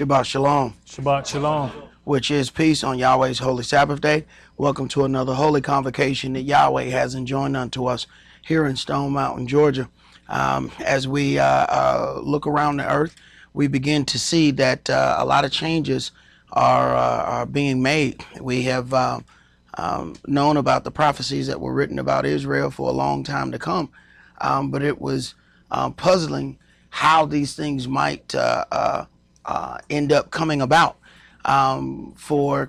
Shabbat Shalom, Shabbat Shalom. which is peace on Yahweh's holy Sabbath day. Welcome to another holy convocation that Yahweh has enjoined unto us here in Stone Mountain, Georgia. As we look around the earth, we begin to see that a lot of changes are being made. We have known about the prophecies that were written about Israel for a long time to come, but it was puzzling how these things might end up coming about. For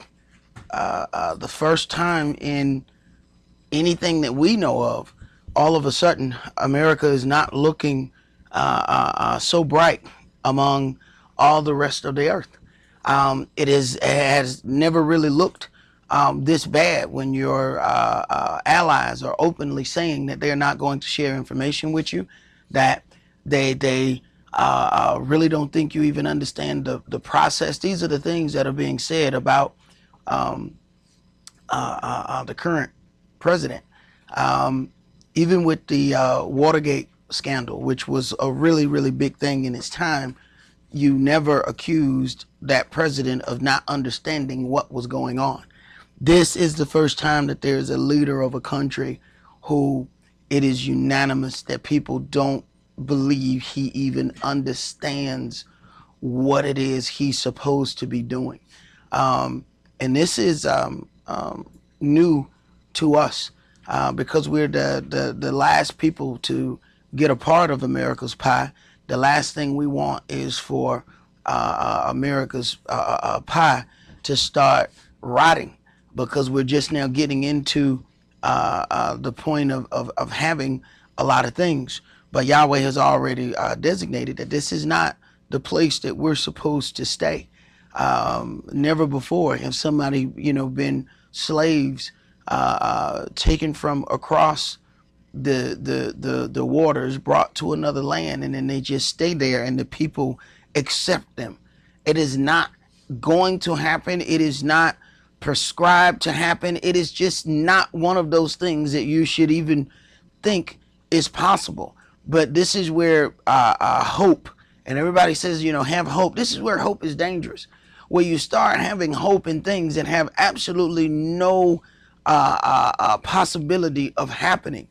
the first time in anything that we know of, all of a sudden, America is not looking so bright among all the rest of the earth. It has never really looked this bad when your allies are openly saying that they're not going to share information with you, that they really don't think you even understand the process. These are the things that are being said about the current president. Even with the Watergate scandal, which was a really, really big thing in its time, you never accused that president of not understanding what was going on. This is the first time that there's a leader of a country who it is unanimous that people don't believe he even understands what it is he's supposed to be doing. And this is new to us because we're the last people to get a part of America's pie. The last thing we want is for America's pie to start rotting, because we're just now getting into the point of having a lot of things. But Yahweh has already designated that this is not the place that we're supposed to stay. Never before have somebody, been slaves taken from across the waters, brought to another land, and then they just stay there and the people accept them. It is not going to happen. It is not prescribed to happen. It is just not one of those things that you should even think is possible. But this is where hope, and everybody says, have hope. This is where hope is dangerous, where you start having hope in things that have absolutely no possibility of happening.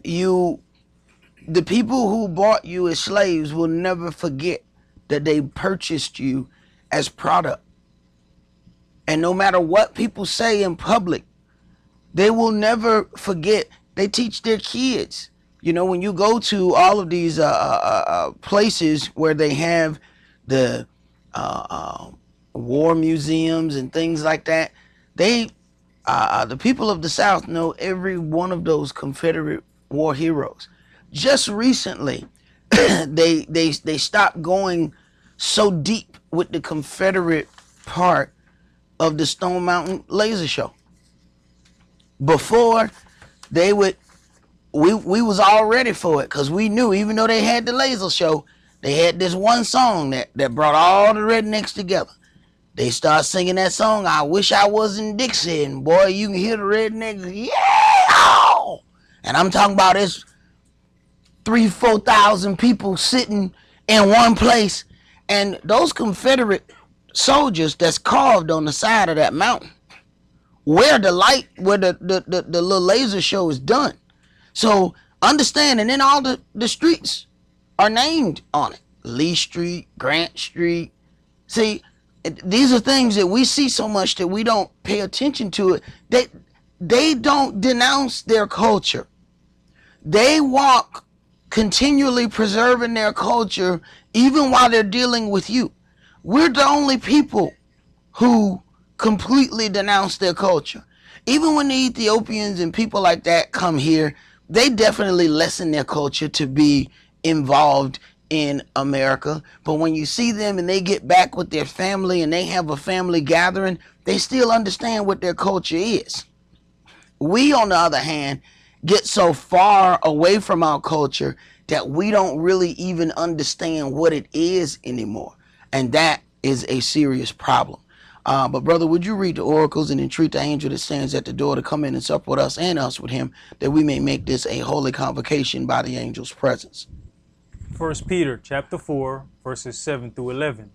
The people who bought you as slaves will never forget that they purchased you as product. And no matter what people say in public, they will never forget. They teach their kids. When you go to all of these places where they have the war museums and things like that, the people of the South know every one of those Confederate war heroes. Just recently, they stopped going so deep with the Confederate part of the Stone Mountain laser show. Before they would, we was all ready for it, because we knew, even though they had the laser show, they had this one song that brought all the rednecks together. They start singing that song, "I Wish I Was in Dixie," and boy, you can hear the rednecks, yeah! And I'm talking about this 3,000-4,000 people sitting in one place, and those Confederate soldiers that's carved on the side of that mountain, where the little laser show is done. So understand, and then all the streets are named on it. Lee Street, Grant Street. See, these are things that we see so much that we don't pay attention to it. They don't denounce their culture. They walk continually preserving their culture even while they're dealing with you. We're the only people who completely denounce their culture. Even when the Ethiopians and people like that come here, they definitely lessen their culture to be involved in America. But when you see them and they get back with their family and they have a family gathering, they still understand what their culture is. We, on the other hand, get so far away from our culture that we don't really even understand what it is anymore. And that is a serious problem. But brother, would you read the oracles and entreat the angel that stands at the door to come in and sup with us and us with him, that we may make this a holy convocation by the angel's presence? 1 Peter chapter 4, verses 7 through 11.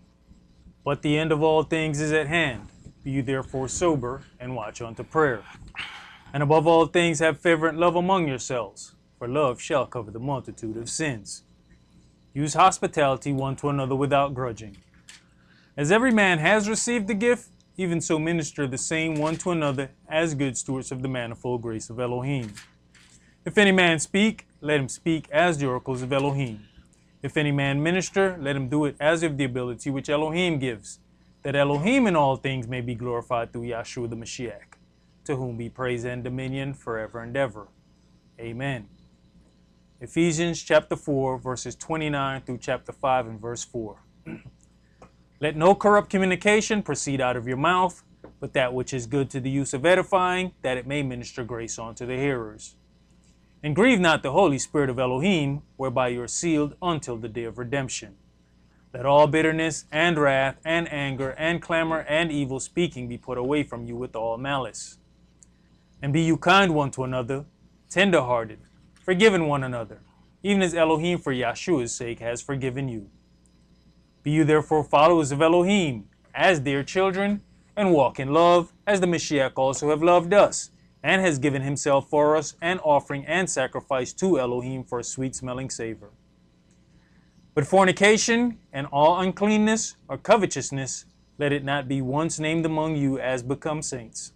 But the end of all things is at hand. Be you therefore sober, and watch unto prayer. And above all things have fervent love among yourselves, for love shall cover the multitude of sins. Use hospitality one to another without grudging. As every man has received the gift, even so minister the same one to another as good stewards of the manifold grace of Elohim. If any man speak, let him speak as the oracles of Elohim. If any man minister, let him do it as of the ability which Elohim gives, that Elohim in all things may be glorified through Yahshua the Mashiach, to whom be praise and dominion forever and ever. Amen. Ephesians chapter 4, verses 29 through chapter 5 and verse 4. Let no corrupt communication proceed out of your mouth, but that which is good to the use of edifying, that it may minister grace unto the hearers. And grieve not the Holy Spirit of Elohim, whereby you are sealed until the day of redemption. Let all bitterness and wrath and anger and clamor and evil speaking be put away from you with all malice. And be you kind one to another, tender-hearted, forgiving one another, even as Elohim for Yahshua's sake has forgiven you. Be you therefore followers of Elohim, as dear children, and walk in love, as the Mashiach also have loved us, and has given himself for us an offering and sacrifice to Elohim for a sweet-smelling savor. But fornication and all uncleanness or covetousness, let it not be once named among you as become saints.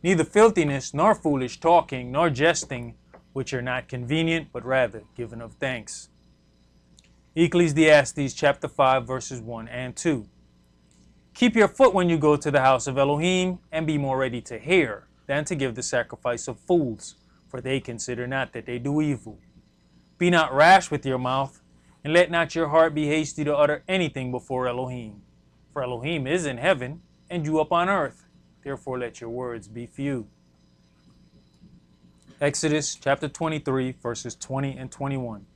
Neither filthiness, nor foolish talking, nor jesting, which are not convenient, but rather given of thanks. Ecclesiastes chapter 5, verses 1 and 2. Keep your foot when you go to the house of Elohim, and be more ready to hear than to give the sacrifice of fools, for they consider not that they do evil. Be not rash with your mouth, and let not your heart be hasty to utter anything before Elohim. For Elohim is in heaven, and you upon earth. Therefore let your words be few. Exodus chapter 23, verses 20 and 21.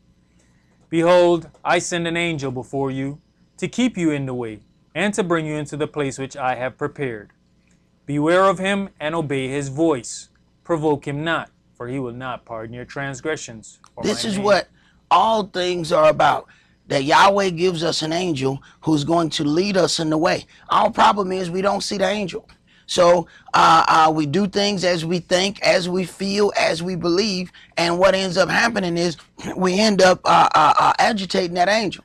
Behold, I send an angel before you, to keep you in the way, and to bring you into the place which I have prepared. Beware of him, and obey his voice. Provoke him not, for he will not pardon your transgressions. This is what all things are about. That Yahweh gives us an angel who's going to lead us in the way. Our problem is we don't see the angel. So we do things as we think, as we feel, as we believe, and what ends up happening is we end up agitating that angel.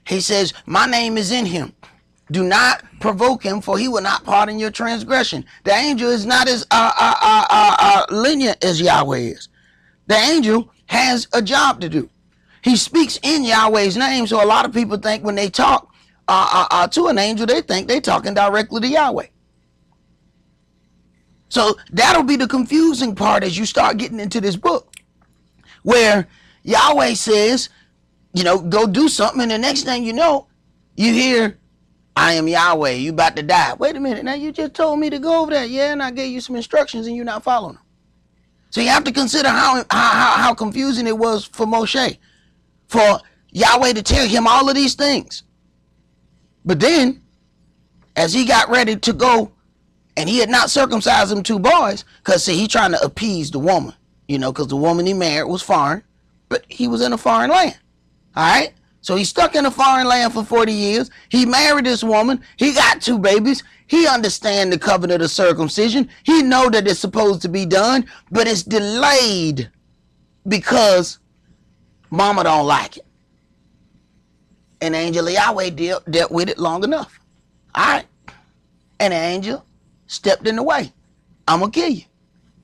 He says, my name is in him. Do not provoke him, for he will not pardon your transgression. The angel is not as lenient as Yahweh is. The angel has a job to do. He speaks in Yahweh's name, so a lot of people think when they talk to an angel, they think they're talking directly to Yahweh. So that'll be the confusing part as you start getting into this book, where Yahweh says, you know, go do something, and the next thing you know, you hear, I am Yahweh, you about to die. Wait a minute, now you just told me to go over there. Yeah, and I gave you some instructions and you're not following them. So you have to consider how confusing it was for Moshe, for Yahweh to tell him all of these things. But then, as he got ready to go, and he had not circumcised them two boys, because see, he trying to appease the woman, you know, because the woman he married was foreign, but he was in a foreign land. All right. So he's stuck in a foreign land for 40 years. He married this woman. He got two babies. He understands the covenant of circumcision. He know that it's supposed to be done, but it's delayed because mama don't like it. And angel Yahweh dealt with it long enough. All right. And the angel stepped in the way. I'm going to kill you.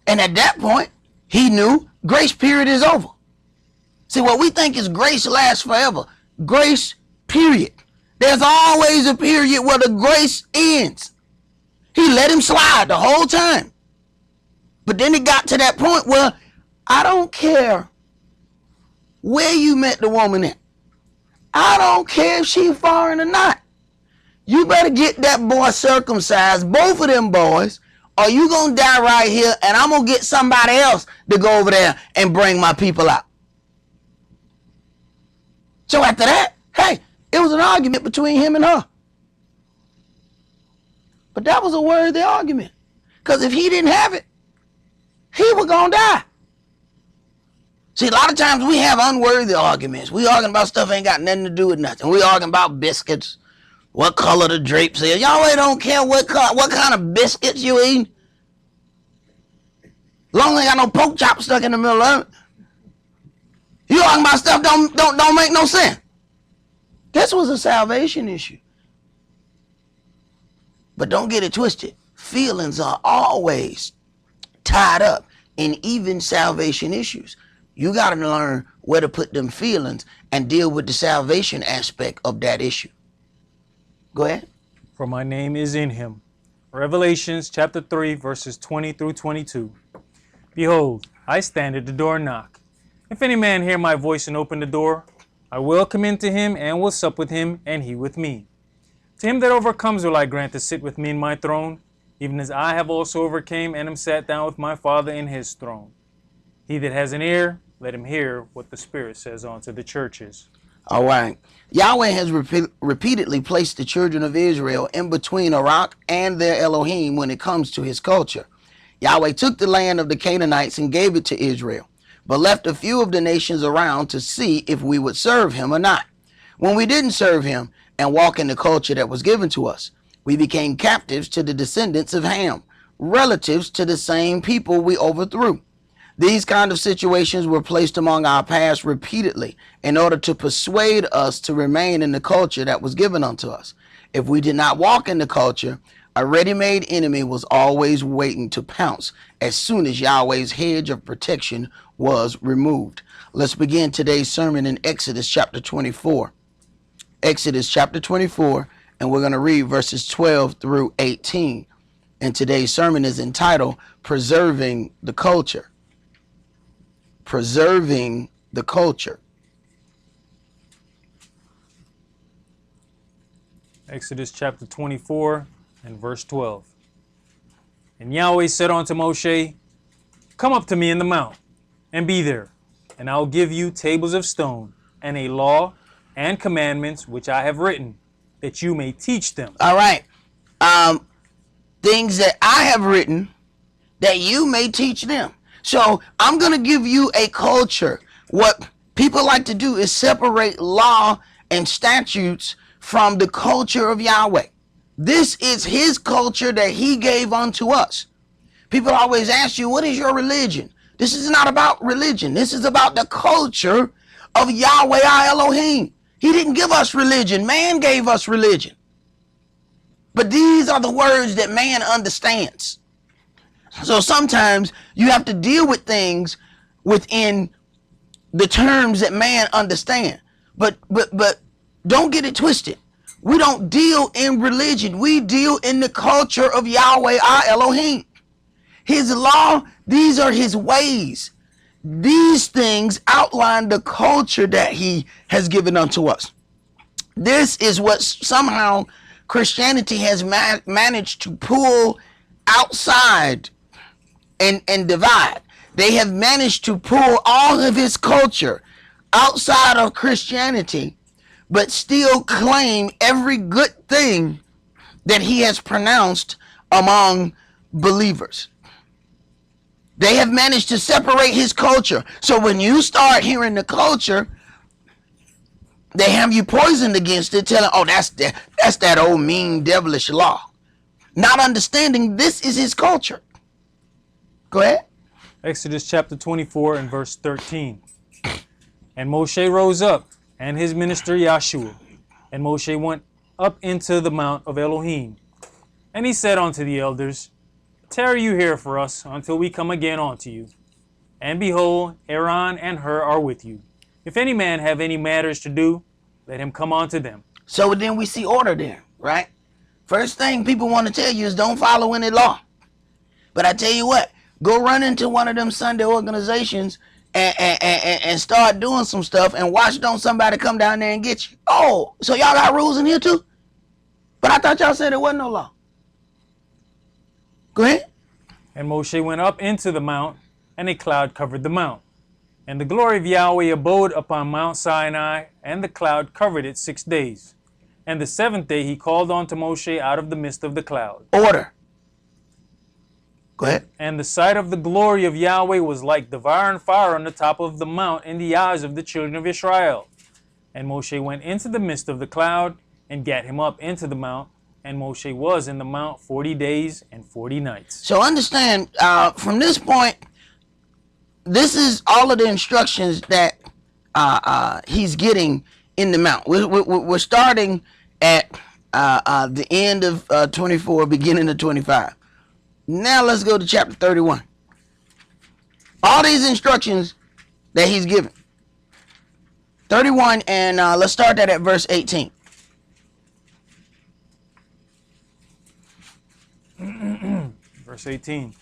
And at that point, he knew grace period is over. See, what we think is grace lasts forever. Grace period. There's always a period where the grace ends. He let him slide the whole time. But then it got to that point where I don't care where you met the woman at. I don't care if she foreign or not. You better get that boy circumcised, both of them boys, or you gonna die right here, and I'm gonna get somebody else to go over there and bring my people out. So after that, hey, it was an argument between him and her. But that was a worthy argument. Because if he didn't have it, he was gonna die. See, a lot of times we have unworthy arguments. We arguing about stuff ain't got nothing to do with nothing. We arguing about biscuits. what color the drapes is. Yahweh don't care what kind of biscuits you eat. Long as ain't got no pork chop stuck in the middle of it. You talking about stuff don't make no sense. This was a salvation issue. But don't get it twisted. Feelings are always tied up in even salvation issues. You got to learn where to put them feelings and deal with the salvation aspect of that issue. Go ahead. For my name is in him. Revelations chapter 3, verses 20 through 22. Behold, I stand at the door and knock. If any man hear my voice and open the door, I will come into him and will sup with him, and he with me. To him that overcomes will I grant to sit with me in my throne, even as I have also overcame and am sat down with my Father in his throne. He that has an ear, let him hear what the Spirit says unto the churches. All right. Yahweh has repeatedly placed the children of Israel in between Iraq and their Elohim when it comes to his culture. Yahweh took the land of the Canaanites and gave it to Israel, but left a few of the nations around to see if we would serve him or not. When we didn't serve him and walk in the culture that was given to us, we became captives to the descendants of Ham, relatives to the same people we overthrew. These kind of situations were placed among our past repeatedly in order to persuade us to remain in the culture that was given unto us. If we did not walk in the culture, a ready-made enemy was always waiting to pounce as soon as Yahweh's hedge of protection was removed. Let's begin today's sermon in Exodus chapter 24. Exodus chapter 24, and we're going to read verses 12 through 18. And today's sermon is entitled, Preserving the Culture. Preserving the culture. Exodus chapter 24 and verse 12. And Yahweh said unto Moshe, Come up to me in the mount, and be there, and I'll give you tables of stone, and a law and commandments which I have written, that you may teach them. All right. Things that I have written, that you may teach them. So I'm going to give you a culture. What people like to do is separate law and statutes from the culture of Yahweh. This is his culture that he gave unto us. People always ask you, what is your religion? This is not about religion. This is about the culture of Yahweh our Elohim. He didn't give us religion. Man gave us religion. But these are the words that man understands. So sometimes you have to deal with things within the terms that man understand. But don't get it twisted. We don't deal in religion. We deal in the culture of Yahweh our Elohim. His law, these are his ways. These things outline the culture that he has given unto us. This is what somehow Christianity has managed to pull outside and divide. They have managed to pull all of his culture outside of Christianity, but still claim every good thing that he has pronounced among believers. They have managed to separate his culture. So when you start hearing the culture, they have you poisoned against it, telling, oh, that's that old mean devilish law. Not understanding this is his culture. Go ahead. Exodus chapter 24 and verse 13. And Moshe rose up, and his minister Yahshua. And Moshe went up into the mount of Elohim. And he said unto the elders, Tarry you here for us until we come again unto you. And behold, Aaron and Hur are with you. If any man have any matters to do, let him come unto them. So then we see order there, right? First thing people want to tell you is don't follow any law. But I tell you what, go run into one of them Sunday organizations and start doing some stuff and watch don't somebody come down there and get you. Oh, so y'all got rules in here too? But I thought y'all said there wasn't no law. Go ahead. And Moshe went up into the mount, and a cloud covered the mount. And the glory of Yahweh abode upon Mount Sinai, and the cloud covered it 6 days. And the seventh day he called unto Moshe out of the midst of the cloud. Order. Go ahead. And the sight of the glory of Yahweh was like devouring fire on the top of the mount in the eyes of the children of Israel. And Moshe went into the midst of the cloud, and gat him up into the mount. And Moshe was in the mount 40 days and 40 nights. So understand, from this point, this is all of the instructions that he's getting in the mount. We're starting at the end of 24, beginning of 25. Now let's go to chapter 31. All these instructions that he's given. 31, and let's start that at verse 18. Verse 18.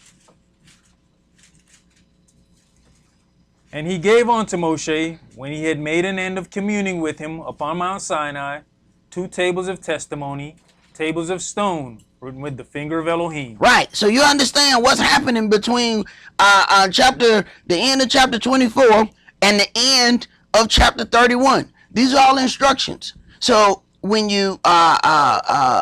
And he gave unto Moshe, when he had made an end of communing with him upon Mount Sinai, 2 tables of testimony, tables of stone, written with the finger of Elohim. Right. So you understand what's happening between the end of chapter 24 and the end of chapter 31. These are all instructions. So when you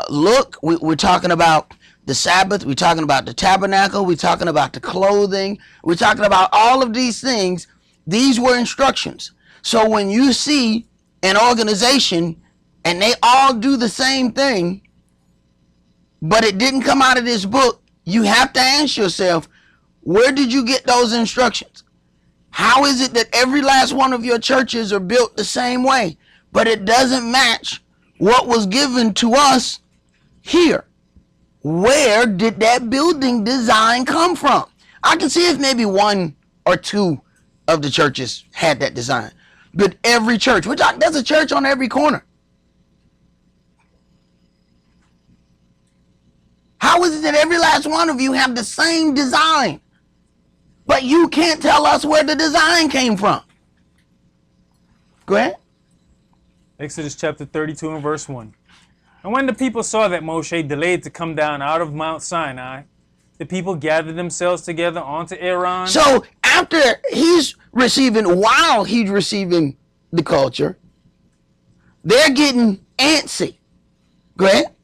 look, we're talking about the Sabbath, we're talking about the tabernacle, we're talking about the clothing, we're talking about all of these things. These were instructions. So when you see an organization and they all do the same thing, but it didn't come out of this book, you have to ask yourself, where did you get those instructions? How is it that every last one of your churches are built the same way, but it doesn't match what was given to us here? Where did that building design come from? I can see if maybe 1 or 2 of the churches had that design, but every church, there's a church on every corner. How is it that every last one of you have the same design, but you can't tell us where the design came from? Go ahead. Exodus chapter 32 and verse 1. And when the people saw that Moshe delayed to come down out of Mount Sinai, the people gathered themselves together unto Aaron. So after while he's receiving the culture, they're getting antsy. Go ahead.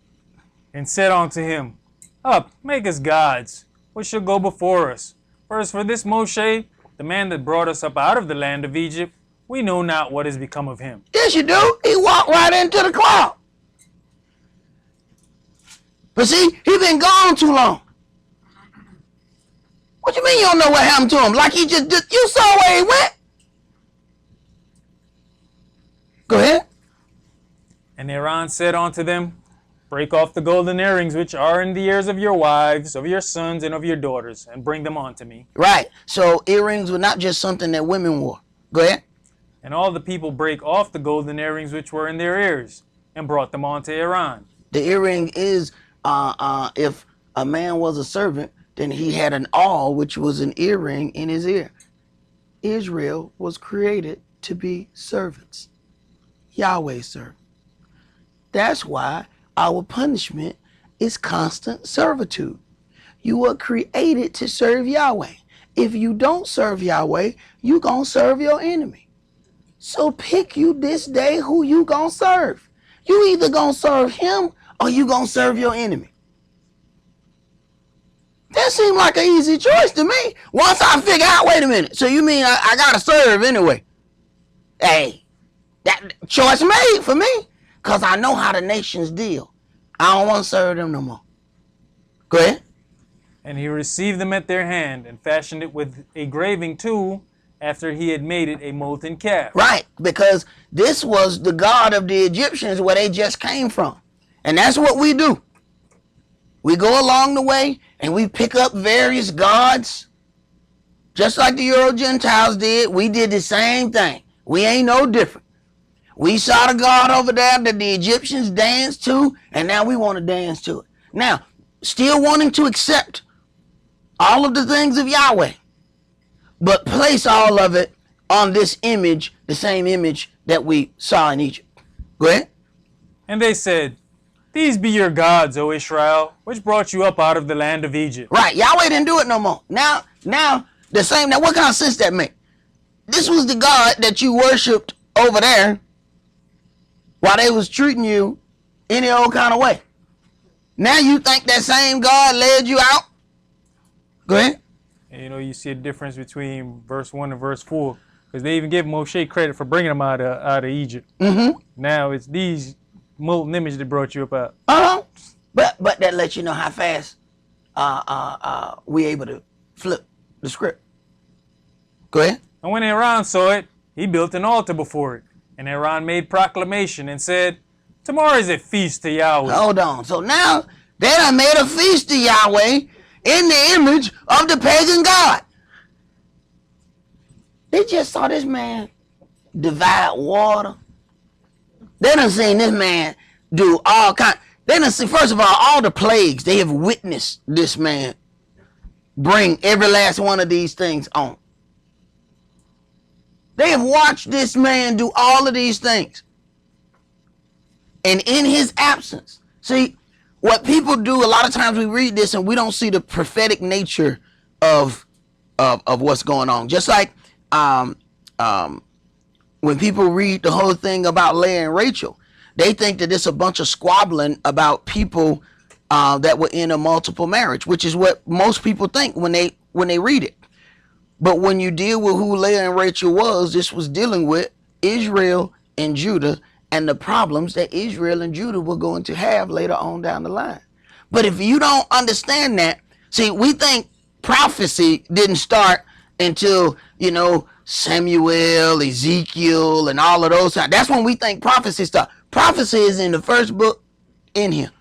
And said unto him, Up, make us gods, which shall go before us. For as for this Moshe, the man that brought us up out of the land of Egypt, we know not what has become of him. Yes, you do. He walked right into the cloud. But see, he been gone too long. What you mean you don't know what happened to him? Like he just did, you saw where he went. Go ahead. And Aaron said unto them, Break off the golden earrings which are in the ears of your wives, of your sons, and of your daughters, and bring them unto me. Right. So earrings were not just something that women wore. Go ahead. And all the people brake off the golden earrings which were in their ears, and brought them unto Aaron. The earring is, if a man was a servant, then he had an awl, which was an earring in his ear. Israel was created to be servants. Yahweh servant. That's why our punishment is constant servitude. You were created to serve Yahweh. If you don't serve Yahweh, you gonna serve your enemy. So pick you this day who you gonna serve. You either gonna serve him or you gonna serve your enemy. That seemed like an easy choice to me. Once I figure out, wait a minute, so you mean I gotta serve anyway? Hey, that choice made for me, because I know how the nations deal. I don't want to serve them no more. Go ahead. And he received them at their hand, and fashioned it with a graving tool, after he had made it a molten calf. Right, because this was the god of the Egyptians where they just came from. And that's what we do. We go along the way and we pick up various gods. Just like the Euro Gentiles did, we did the same thing. We ain't no different. We saw the god over there that the Egyptians danced to, and now we want to dance to it. Now, still wanting to accept all of the things of Yahweh, but place all of it on this image, the same image that we saw in Egypt. Go ahead. And they said, These be your gods, O Israel, which brought you up out of the land of Egypt. Right. Yahweh didn't do it no more. Now, the same. Now, what kind of sense that make? This was the God that you worshipped over there while they was treating you any old kind of way. Now you think that same God led you out? Go ahead. And, you see a difference between verse 1 and verse 4, because they even give Moshe credit for bringing them out of Egypt. Mm-hmm. Now it's these molten image that brought you up out. But that lets you know how fast we able to flip the script. Go ahead. And when Aaron saw it, he built an altar before it. And Aaron made proclamation and said, tomorrow is a feast to Yahweh. Hold on. So now they done made a feast to Yahweh in the image of the pagan god. They just saw this man divide water. They done seen this man do all kinds. They done see, first of all the plagues. They have witnessed this man bring every last one of these things on. They have watched this man do all of these things. And in his absence, see, what people do, a lot of times we read this and we don't see the prophetic nature of what's going on. Just like when people read the whole thing about Leah and Rachel, they think that it's a bunch of squabbling about people that were in a multiple marriage, which is what most people think when they read it. But when you deal with who Leah and Rachel was, this was dealing with Israel and Judah and the problems that Israel and Judah were going to have later on down the line. But if you don't understand that, see, we think prophecy didn't start until, Samuel, Ezekiel, and all of those. That's when we think prophecy starts. Prophecy is in the first book in here.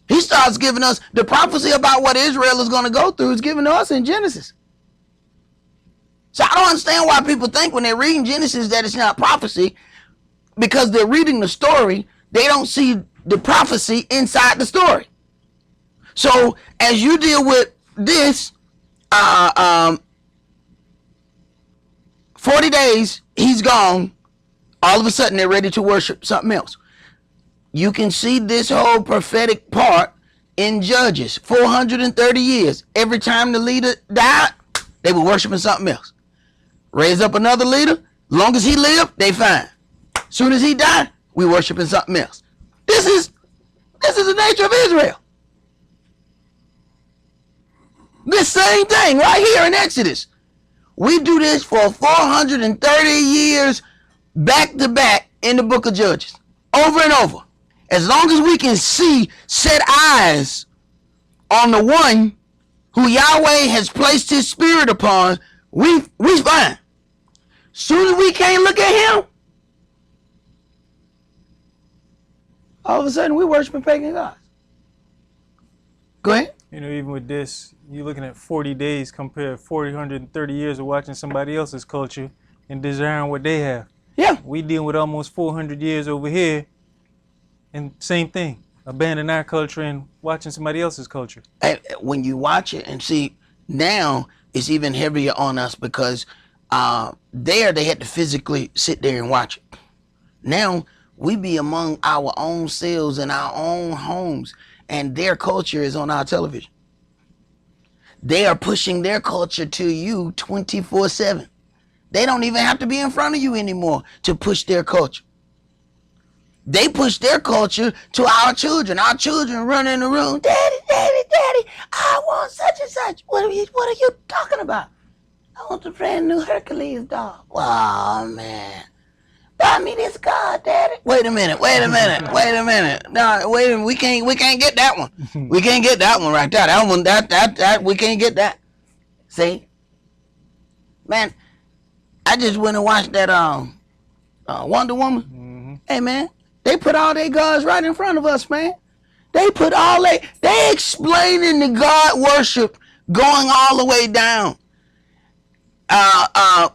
He starts giving us the prophecy about what Israel is going to go through is given to us in Genesis. So I don't understand why people think when they're reading Genesis that it's not prophecy, because they're reading the story, they don't see the prophecy inside the story. So as you deal with this, 40 days, he's gone. All of a sudden, they're ready to worship something else. You can see this whole prophetic part in Judges. 430 years. Every time the leader died, they were worshiping something else. Raise up another leader. Long as he lived, they fine. Soon as he died, we worshiping something else. This is the nature of Israel. This same thing right here in Exodus. We do this for 430 years back to back in the book of Judges. Over and over. As long as we can set eyes on the one who Yahweh has placed his spirit upon, we fine. Soon as we can't look at him, all of a sudden we worshiping pagan gods. Go ahead. Even with this, you're looking at 40 days compared to 430 years of watching somebody else's culture and desiring what they have. Yeah. We dealing with almost 400 years over here, and same thing, abandon our culture and watching somebody else's culture. When you watch it and see, now it's even heavier on us because there they had to physically sit there and watch it. Now we be among our own selves in our own homes, and their culture is on our television. They are pushing their culture to you 24/7. They don't even have to be in front of you anymore to push their culture. They push their culture to our children. Our children run in the room, Daddy, Daddy, Daddy, I want such and such. What are you talking about? I want the brand new Hercules doll. Oh, man. Buy me this car, Daddy. Wait a minute. No, wait a minute. We can't get that one. We can't get that one right there. That one, that we can't get that. See? Man, I just went and watched that Wonder Woman. Mm-hmm. Hey, man, they put all their gods right in front of us, man. They explaining the God worship going all the way down.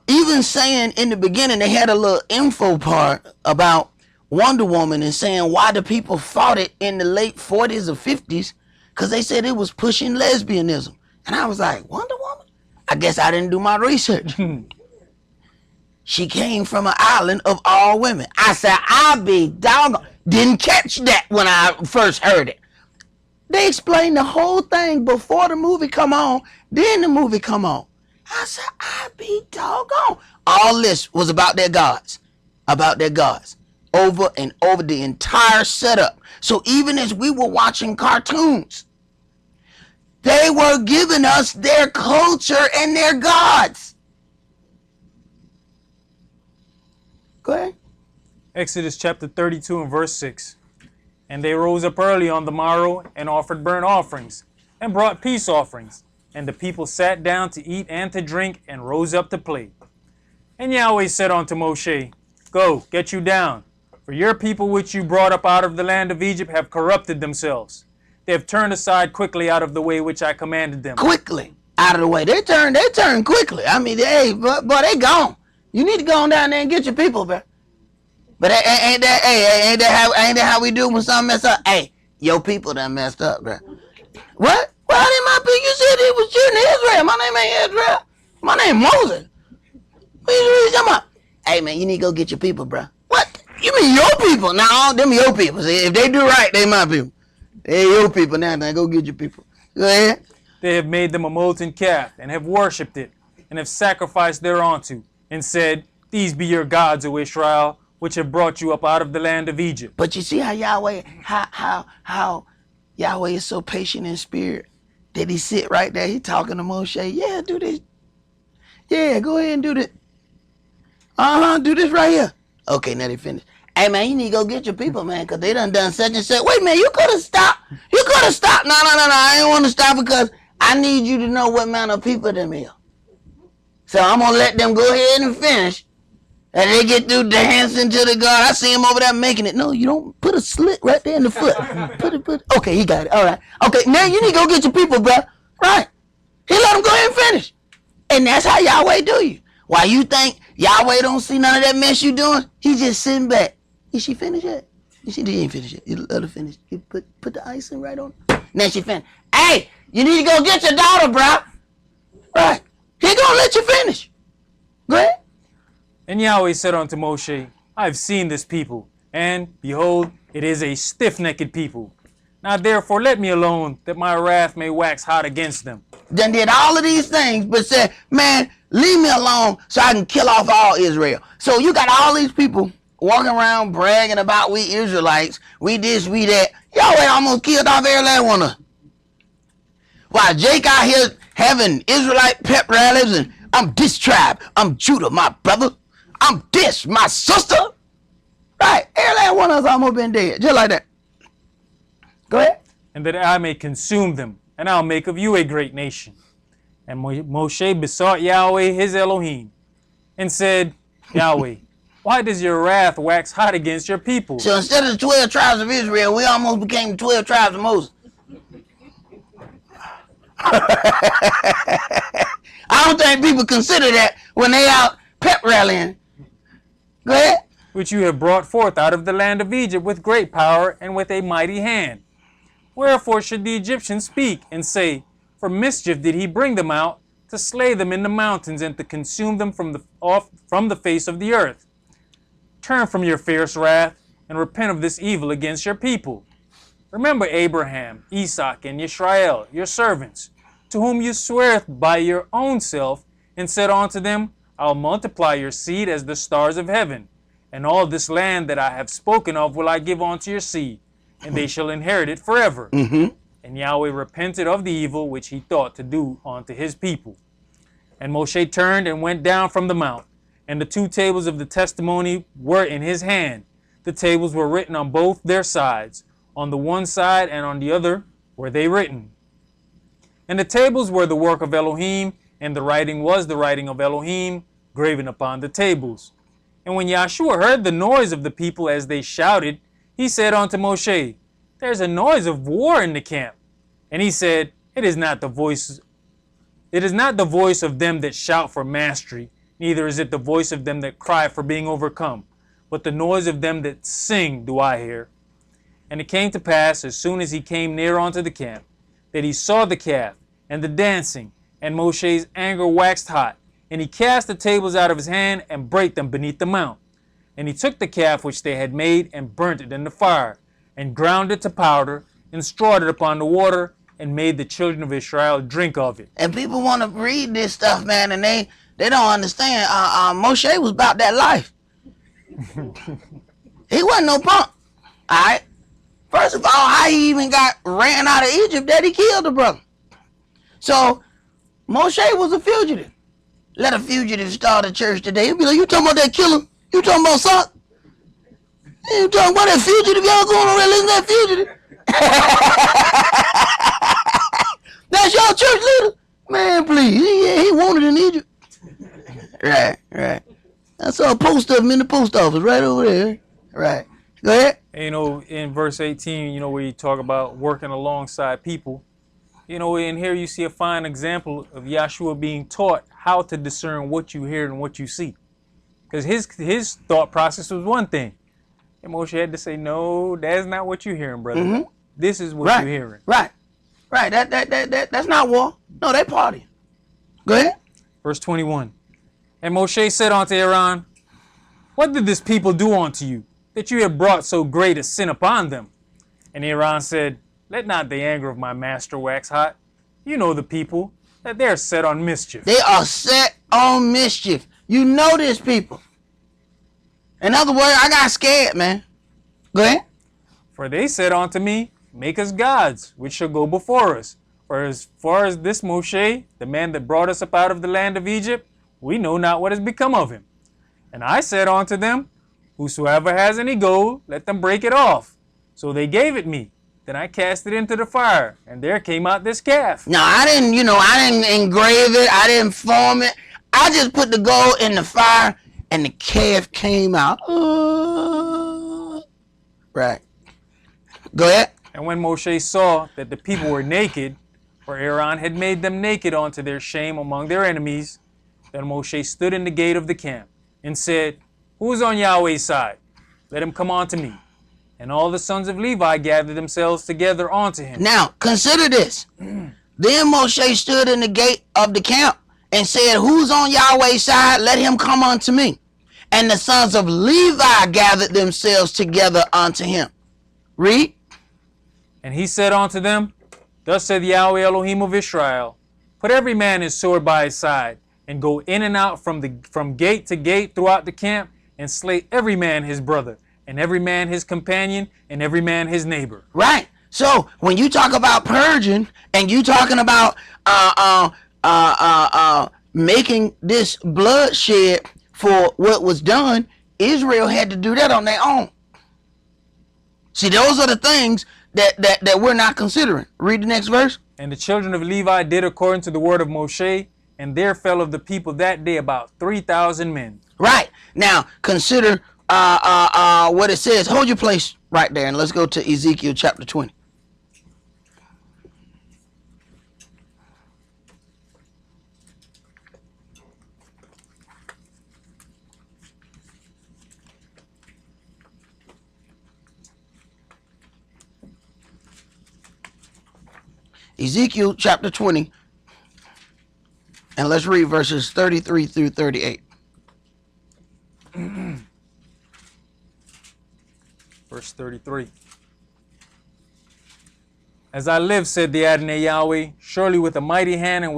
Even saying in the beginning, they had a little info part about Wonder Woman and saying why the people fought it in the late 40s or 50s, because they said it was pushing lesbianism. And I was like, Wonder Woman? I guess I didn't do my research. She came from an island of all women. I said, I be doggone. Didn't catch that when I first heard it. They explained the whole thing before the movie come on, then the movie come on. I said, I be doggone. All this was about their gods. Over and over the entire setup. So even as we were watching cartoons, they were giving us their culture and their gods. Go ahead. Exodus chapter 32 and verse 6. And they rose up early on the morrow and offered burnt offerings and brought peace offerings. And the people sat down to eat and to drink and rose up to play. And Yahweh said unto Moshe, Go, get you down, for your people which you brought up out of the land of Egypt have corrupted themselves. They have turned aside quickly out of the way which I commanded them. Quickly out of the way. They turn quickly. I mean, hey, but they gone. You need to go on down there and get your people, bro. But ain't that how we do when something mess up? Hey, your people done messed up, bro. What? Well, I didn't my people. You said it was children of Israel. My name ain't Israel. My name Moses. What you talking about? Hey, man, you need to go get your people, bro. What? You mean your people? No, them your people. See, if they do right, they my people. They your people now. Now go get your people. Go ahead. They have made them a molten calf and have worshipped it and have sacrificed thereunto and said, These be your gods, O Israel, which have brought you up out of the land of Egypt. But you see how Yahweh, how Yahweh is so patient in spirit that he sit right there. He talking to Moshe. Yeah, do this. Yeah, go ahead and do this. Do this right here. Okay, now they finished. Hey, man, you need to go get your people, man, because they done such and such. Wait, man, you could have stopped. You could have stopped. No. I ain't want to stop because I need you to know what amount of people them is. So I'm going to let them go ahead and finish. And they get through dancing to the God. I see him over there making it. No, you don't put a slit right there in the foot. Put it. Okay, he got it. All right. Okay, now you need to go get your people, bro. Right. He let them go ahead and finish. And that's how Yahweh do you. Why you think Yahweh don't see none of that mess you doing? He just sitting back. Is she finished yet? She ain't finished yet. You let her finish. You put the icing right on. Now she finished. Hey, you need to go get your daughter, bro. Right. He gonna let you finish. Go ahead. And Yahweh said unto Moshe, I have seen this people, and behold, it is a stiff-necked people. Now therefore let me alone, that my wrath may wax hot against them. Then did all of these things, but said, man, leave me alone so I can kill off all Israel. So you got all these people walking around bragging about we Israelites, we this, we that. Yahweh almost killed off every last one of them. While Jake out here having Israelite pep rallies and I'm this tribe, I'm Judah, my brother. I'm this, my sister. Right, every last one of us almost been dead, just like that. Go ahead. And that I may consume them, and I'll make of you a great nation. And Moshe besought Yahweh his Elohim, and said, Yahweh, why does your wrath wax hot against your people? So instead of the 12 tribes of Israel, we almost became the 12 tribes of Moses. I don't think people consider that when they out pep rallying. Go ahead. Which you have brought forth out of the land of Egypt with great power and with a mighty hand. Wherefore should the Egyptians speak and say, For mischief did he bring them out, to slay them in the mountains and to consume them from the face of the earth. Turn from your fierce wrath and repent of this evil against your people. Remember Abraham, Esaac, and Yisrael, your servants, to whom you sweareth by your own self, and said unto them, I'll multiply your seed as the stars of heaven, and all this land that I have spoken of will I give unto your seed, and they shall inherit it forever. Mm-hmm. And Yahweh repented of the evil which he thought to do unto his people. And Moshe turned and went down from the mount, and the 2 tables of the testimony were in his hand. The tables were written on both their sides. On the one side and on the other were they written. And the tables were the work of Elohim, and the writing was the writing of Elohim, graven upon the tables. And when Yahshua heard the noise of the people as they shouted, he said unto Moshe, There's a noise of war in the camp. And he said, It is not the voice of them that shout for mastery, neither is it the voice of them that cry for being overcome, but the noise of them that sing do I hear. And it came to pass, as soon as he came near unto the camp, that he saw the calf and the dancing, and Moshe's anger waxed hot, and he cast the tables out of his hand and brake them beneath the mount. And he took the calf which they had made and burnt it in the fire, and ground it to powder, and strawed it upon the water, and made the children of Israel drink of it. And people want to read this stuff, man, and they don't understand. Moshe was about that life. He wasn't no punk. All right. First of all, how he even got ran out of Egypt that he killed the brother. So Moshe was a fugitive. Let a fugitive start a church today. He'll be like, you talking about that killer? You talking about son? You talking about that fugitive? Y'all going over there listening to that fugitive? That's your church leader? Man, please. He wanted in Egypt. Right. I saw a poster of him in the post office right over there. Right. Go ahead. And, in verse 18, where you talk about working alongside people, in here you see a fine example of Yahshua being taught how to discern what you hear and what you see. Because his thought process was one thing. And Moshe had to say, no, that's not what you're hearing, brother. Mm-hmm. This is what you're hearing. Right. That's not war. No, they party. Go ahead. Verse 21. And Moshe said unto Aaron, what did this people do unto you, that you have brought so great a sin upon them? And Aaron said, let not the anger of my master wax hot. You know the people, that they are set on mischief. They are set on mischief. You know this people. In other words, I got scared, man. Go ahead. For they said unto me, make us gods, which shall go before us. For as far as this Moshe, the man that brought us up out of the land of Egypt, we know not what has become of him. And I said unto them, whosoever has any gold, let them break it off. So they gave it me. Then I cast it into the fire, and there came out this calf. No, I didn't engrave it. I didn't form it. I just put the gold in the fire, and the calf came out. Right. Go ahead. And when Moshe saw that the people were naked, for Aaron had made them naked unto their shame among their enemies, then Moshe stood in the gate of the camp and said, who is on Yahweh's side? Let him come unto me. And all the sons of Levi gathered themselves together unto him. Now, consider this. Then Moshe stood in the gate of the camp and said, who's on Yahweh's side? Let him come unto me. And the sons of Levi gathered themselves together unto him. Read. And he said unto them, thus said Yahweh Elohim of Israel, put every man his sword by his side, and go in and out from gate to gate throughout the camp, and slay every man his brother, and every man his companion, and every man his neighbor. Right. So when you talk about purging, and you talking about making this bloodshed for what was done, Israel had to do that on their own. See, those are the things that we're not considering. Read the next verse. And the children of Levi did according to the word of Moshe, and there fell of the people that day about 3,000 men. Right. Now, consider what it says. Hold your place right there, and let's go to Ezekiel chapter 20. Ezekiel chapter 20, and let's read verses 33 through 38. Verse 33. As I live, said the Adonai Yahweh, surely with a mighty hand and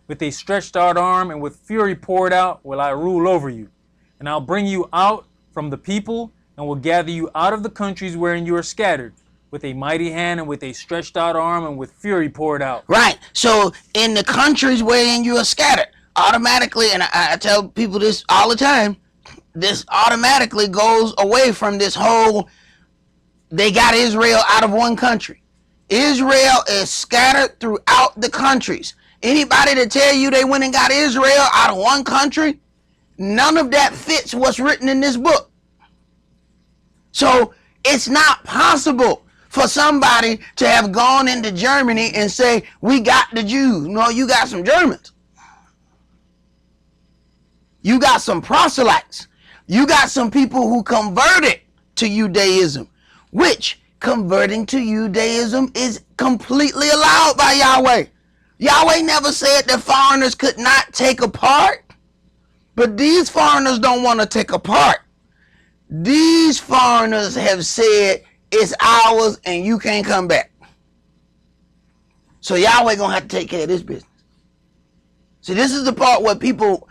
with a stretched out arm and with fury poured out will I rule over you. And I'll bring you out from the people and will gather you out of the countries wherein you are scattered, with a mighty hand and with a stretched out arm and with fury poured out. Right. So in the countries wherein you are scattered, automatically, and I tell people this all the time, this automatically goes away from this whole, they got Israel out of one country. Israel is scattered throughout the countries. Anybody that tell you they went and got Israel out of one country, none of that fits what's written in this book. So it's not possible for somebody to have gone into Germany and say, we got the Jews. No, you got some Germans. You got some proselytes. You got some people who converted to Judaism, which converting to Judaism is completely allowed by Yahweh. Yahweh never said that foreigners could not take a part, but these foreigners don't want to take a part. These foreigners have said it's ours and you can't come back. So Yahweh gonna have to take care of this business. See, this is the part where people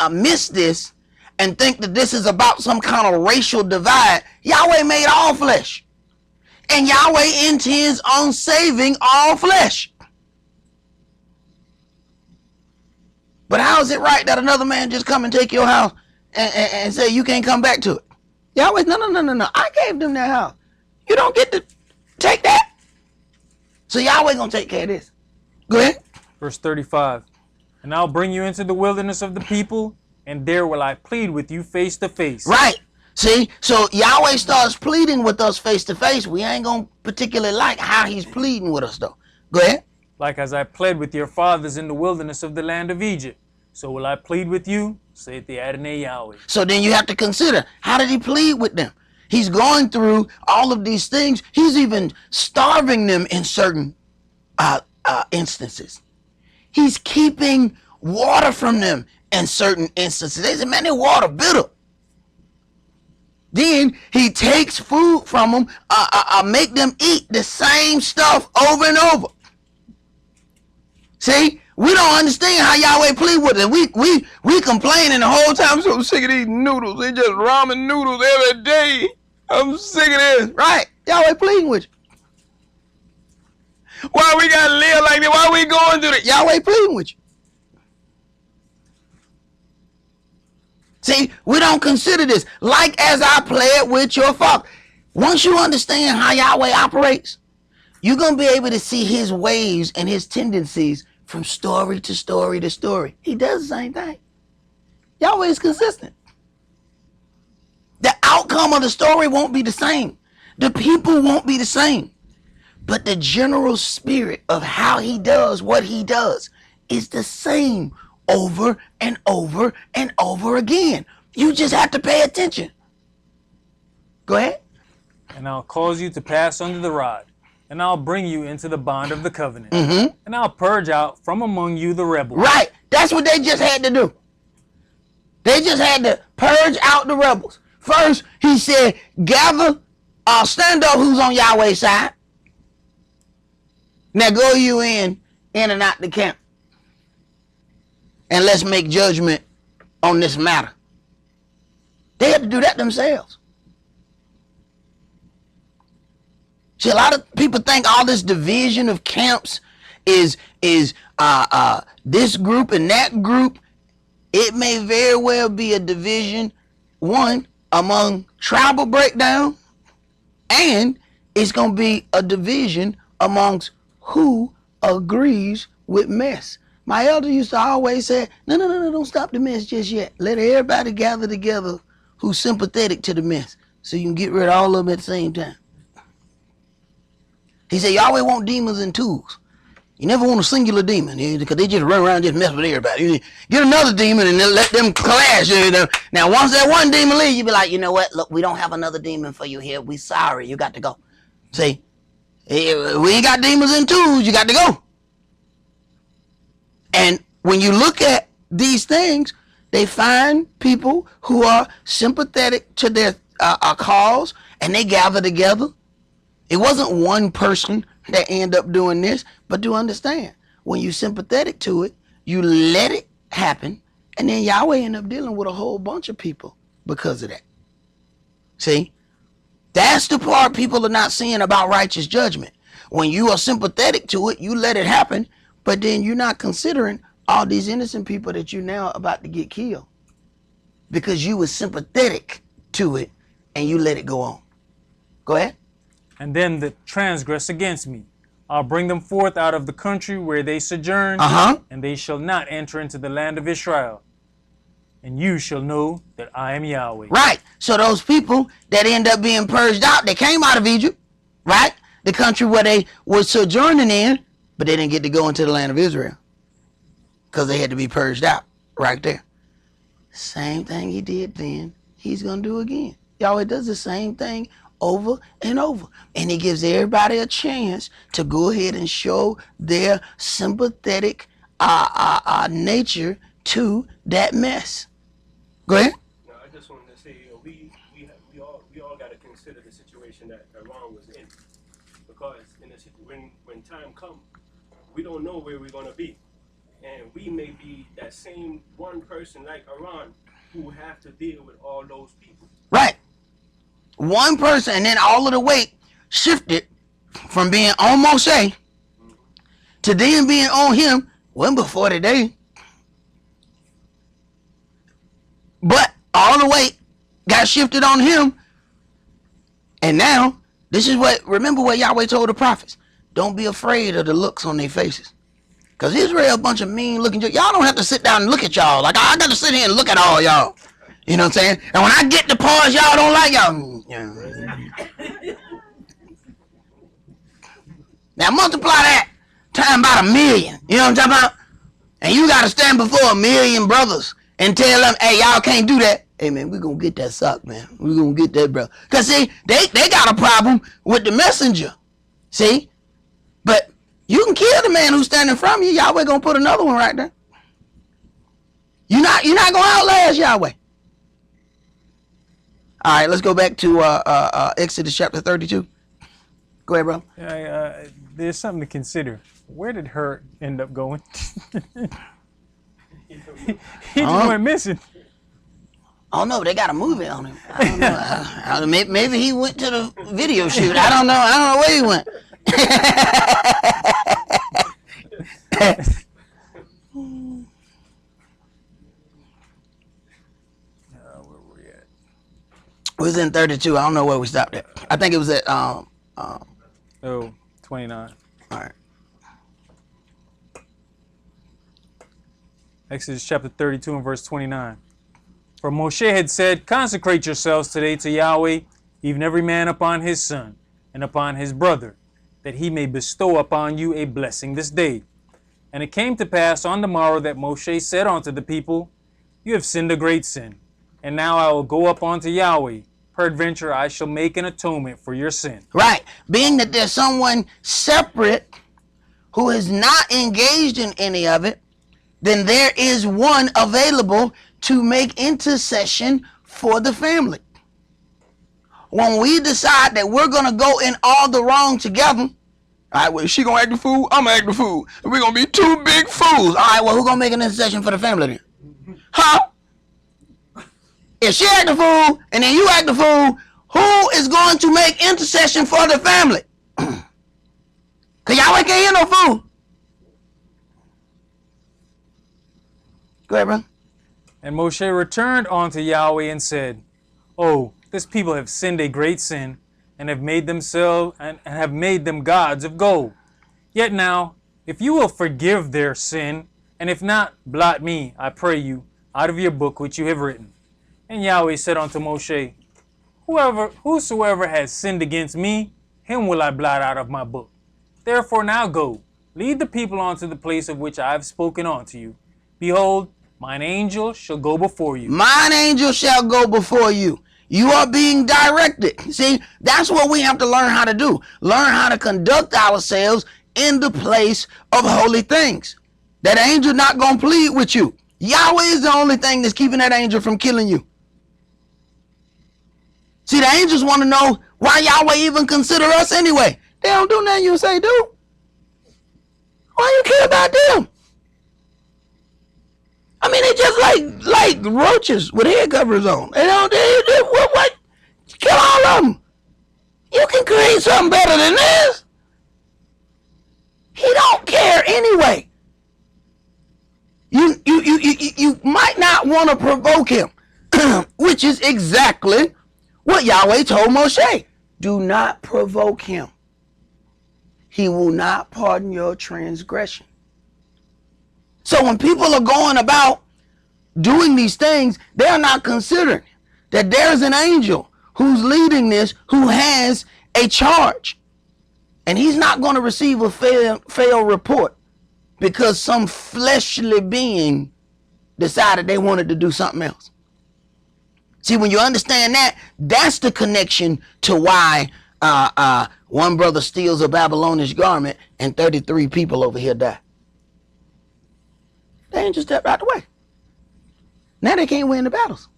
miss this and think that this is about some kind of racial divide. Yahweh made all flesh, and Yahweh intends on saving all flesh. But how is it right that another man just come and take your house and say you can't come back to it? Yahweh, no. I gave them that house. You don't get to take that. So Yahweh gonna take care of this. Go ahead. Verse 35. And I'll bring you into the wilderness of the people, and there will I plead with you face to face. Right. See, so Yahweh starts pleading with us face to face. We ain't gonna particularly like how he's pleading with us though. Go ahead. Like as I pled with your fathers in the wilderness of the land of Egypt, so will I plead with you, saith the Adonai Yahweh. So then you have to consider, how did he plead with them? He's going through all of these things. He's even starving them in certain instances. He's keeping water from them in certain instances. They say, man, their water bitter. Then he takes food from them, make them eat the same stuff over and over. See, we don't understand how Yahweh plead with us. We complaining the whole time. I'm so sick of these noodles. They just ramen noodles every day. I'm sick of this. Right? Yahweh pleading with you. Why we gotta live like this? Why we going through this? Yahweh pleading with you. See, we don't consider this. Like as I pled with your father. Once you understand how Yahweh operates, you're going to be able to see his ways and his tendencies from story to story to story. He does the same thing. Yahweh is consistent. The outcome of the story won't be the same. The people won't be the same. But the general spirit of how he does what he does is the same over and over and over again. You just have to pay attention. Go ahead. And I'll cause you to pass under the rod, and I'll bring you into the bond of the covenant. And I'll purge out from among you the rebels. Right. That's what they just had to do. They just had to purge out the rebels. First, he said, gather, stand up who's on Yahweh's side. Now go you in and out the camp. And let's make judgment on this matter. They had to do that themselves. See, a lot of people think all this division of camps is this group and that group. It may very well be a division, one, among tribal breakdown, and it's going to be a division amongst who agrees with mess. My elder used to always say, no, don't stop the mess just yet. Let everybody gather together who's sympathetic to the mess so you can get rid of all of them at the same time. He said, you always want demons and tools. You never want a singular demon because they just run around and just mess with everybody. You get another demon and then let them clash. Now, once that one demon leaves, you be like, you know what? Look, we don't have another demon for you here. We sorry. You got to go. See, we ain't got demons and tools. You got to go. And when you look at these things, they find people who are sympathetic to their cause, and they gather together. It wasn't one person that ended up doing this, but to understand, when you're sympathetic to it, you let it happen, and then Yahweh ended up dealing with a whole bunch of people because of that. See? That's the part people are not seeing about righteous judgment. When you are sympathetic to it, you let it happen, but then you're not considering all these innocent people that you're now about to get killed because you were sympathetic to it and you let it go on. Go ahead. And then that transgress against me, I'll bring them forth out of the country where they sojourn, and they shall not enter into the land of Israel. And you shall know that I am Yahweh. Right. So those people that end up being purged out, they came out of Egypt, right? The country where they were sojourning in, but they didn't get to go into the land of Israel because they had to be purged out right there. Same thing he did then, he's going to do again. Yahweh does the same thing over and over. And he gives everybody a chance to go ahead and show their sympathetic nature to that mess. Go ahead. No, I just wanted to say, we all got to consider the situation that Iran was in, because when time comes, we don't know where we're going to be, and we may be that same one person like Iran who have to deal with all those people. Right. One person, and then all of the weight shifted from being on Moshe to then being on him when before the day. But all the weight got shifted on him And now, remember what Yahweh told the prophets. Don't be afraid of the looks on their faces. Because Israel a bunch of mean looking. Y'all don't have to sit down and look at y'all. Like, I got to sit here and look at all y'all. You know what I'm saying? And when I get the parts y'all don't like, y'all. Yeah. Now multiply that time about 1 million. You know what I'm talking about? And you got to stand before 1 million brothers and tell them, hey, y'all can't do that. Hey, man, we're going to get that sock, man. We're going to get that, bro. Because, see, they got a problem with the messenger. See? But you can kill the man who's standing from you. Yahweh going to put another one right there. You're not going to outlast Yahweh. All right, let's go back to Exodus chapter 32. Go ahead, bro. There's something to consider. Where did Hur end up going? He just went missing. I don't know. They got a movie on him. I don't know. Maybe he went to the video shoot. I don't know where he went. Where were we at? It was in 32. I don't know where we stopped at. I think it was at 29. All right. Exodus chapter 32 and verse 29. For Moshe had said, consecrate yourselves today to Yahweh, even every man upon his son and upon his brother, that he may bestow upon you a blessing this day. And it came to pass on the morrow that Moshe said unto the people, you have sinned a great sin, and now I will go up unto Yahweh. Peradventure I shall make an atonement for your sin. Right. Being that there's someone separate who is not engaged in any of it, then there is one available to make intercession for the family. When we decide that we're going to go in all the wrong together, all right, well, is she going to act the fool? I'm going to act the fool. We're going to be two big fools. All right, well, who's going to make an intercession for the family then? Huh? If she act the fool and then you act the fool, who is going to make intercession for the family? Because Yahweh can't hear no fool. Go ahead, bro. And Moshe returned unto Yahweh and said, oh, this people have sinned a great sin, and have made themselves and have made them gods of gold. Yet now, if you will forgive their sin, and if not, blot me, I pray you, out of your book which you have written. And Yahweh said unto Moshe, whosoever has sinned against me, him will I blot out of my book. Therefore now go, lead the people unto the place of which I have spoken unto you. Behold, mine angel shall go before you. Mine angel shall go before you. You are being directed. See, that's what we have to learn how to do. Learn how to conduct ourselves in the place of holy things. That angel not going to plead with you. Yahweh is the only thing that's keeping that angel from killing you. See, the angels want to know why Yahweh even consider us anyway. They don't do nothing you say do. Why you care about them? I mean, they just like roaches with head covers on. They don't. What? Kill all of them. You can create something better than this. He don't care anyway. You might not want to provoke him, which is exactly what Yahweh told Moshe. Do not provoke him. He will not pardon your transgression. So when people are going about doing these things, they're not considering that there's an angel who's leading this, who has a charge. And he's not going to receive a fail report because some fleshly being decided they wanted to do something else. See, when you understand that, that's the connection to why one brother steals a Babylonish garment and 33 people over here die. The angel stepped out the way. Now they can't win the battles.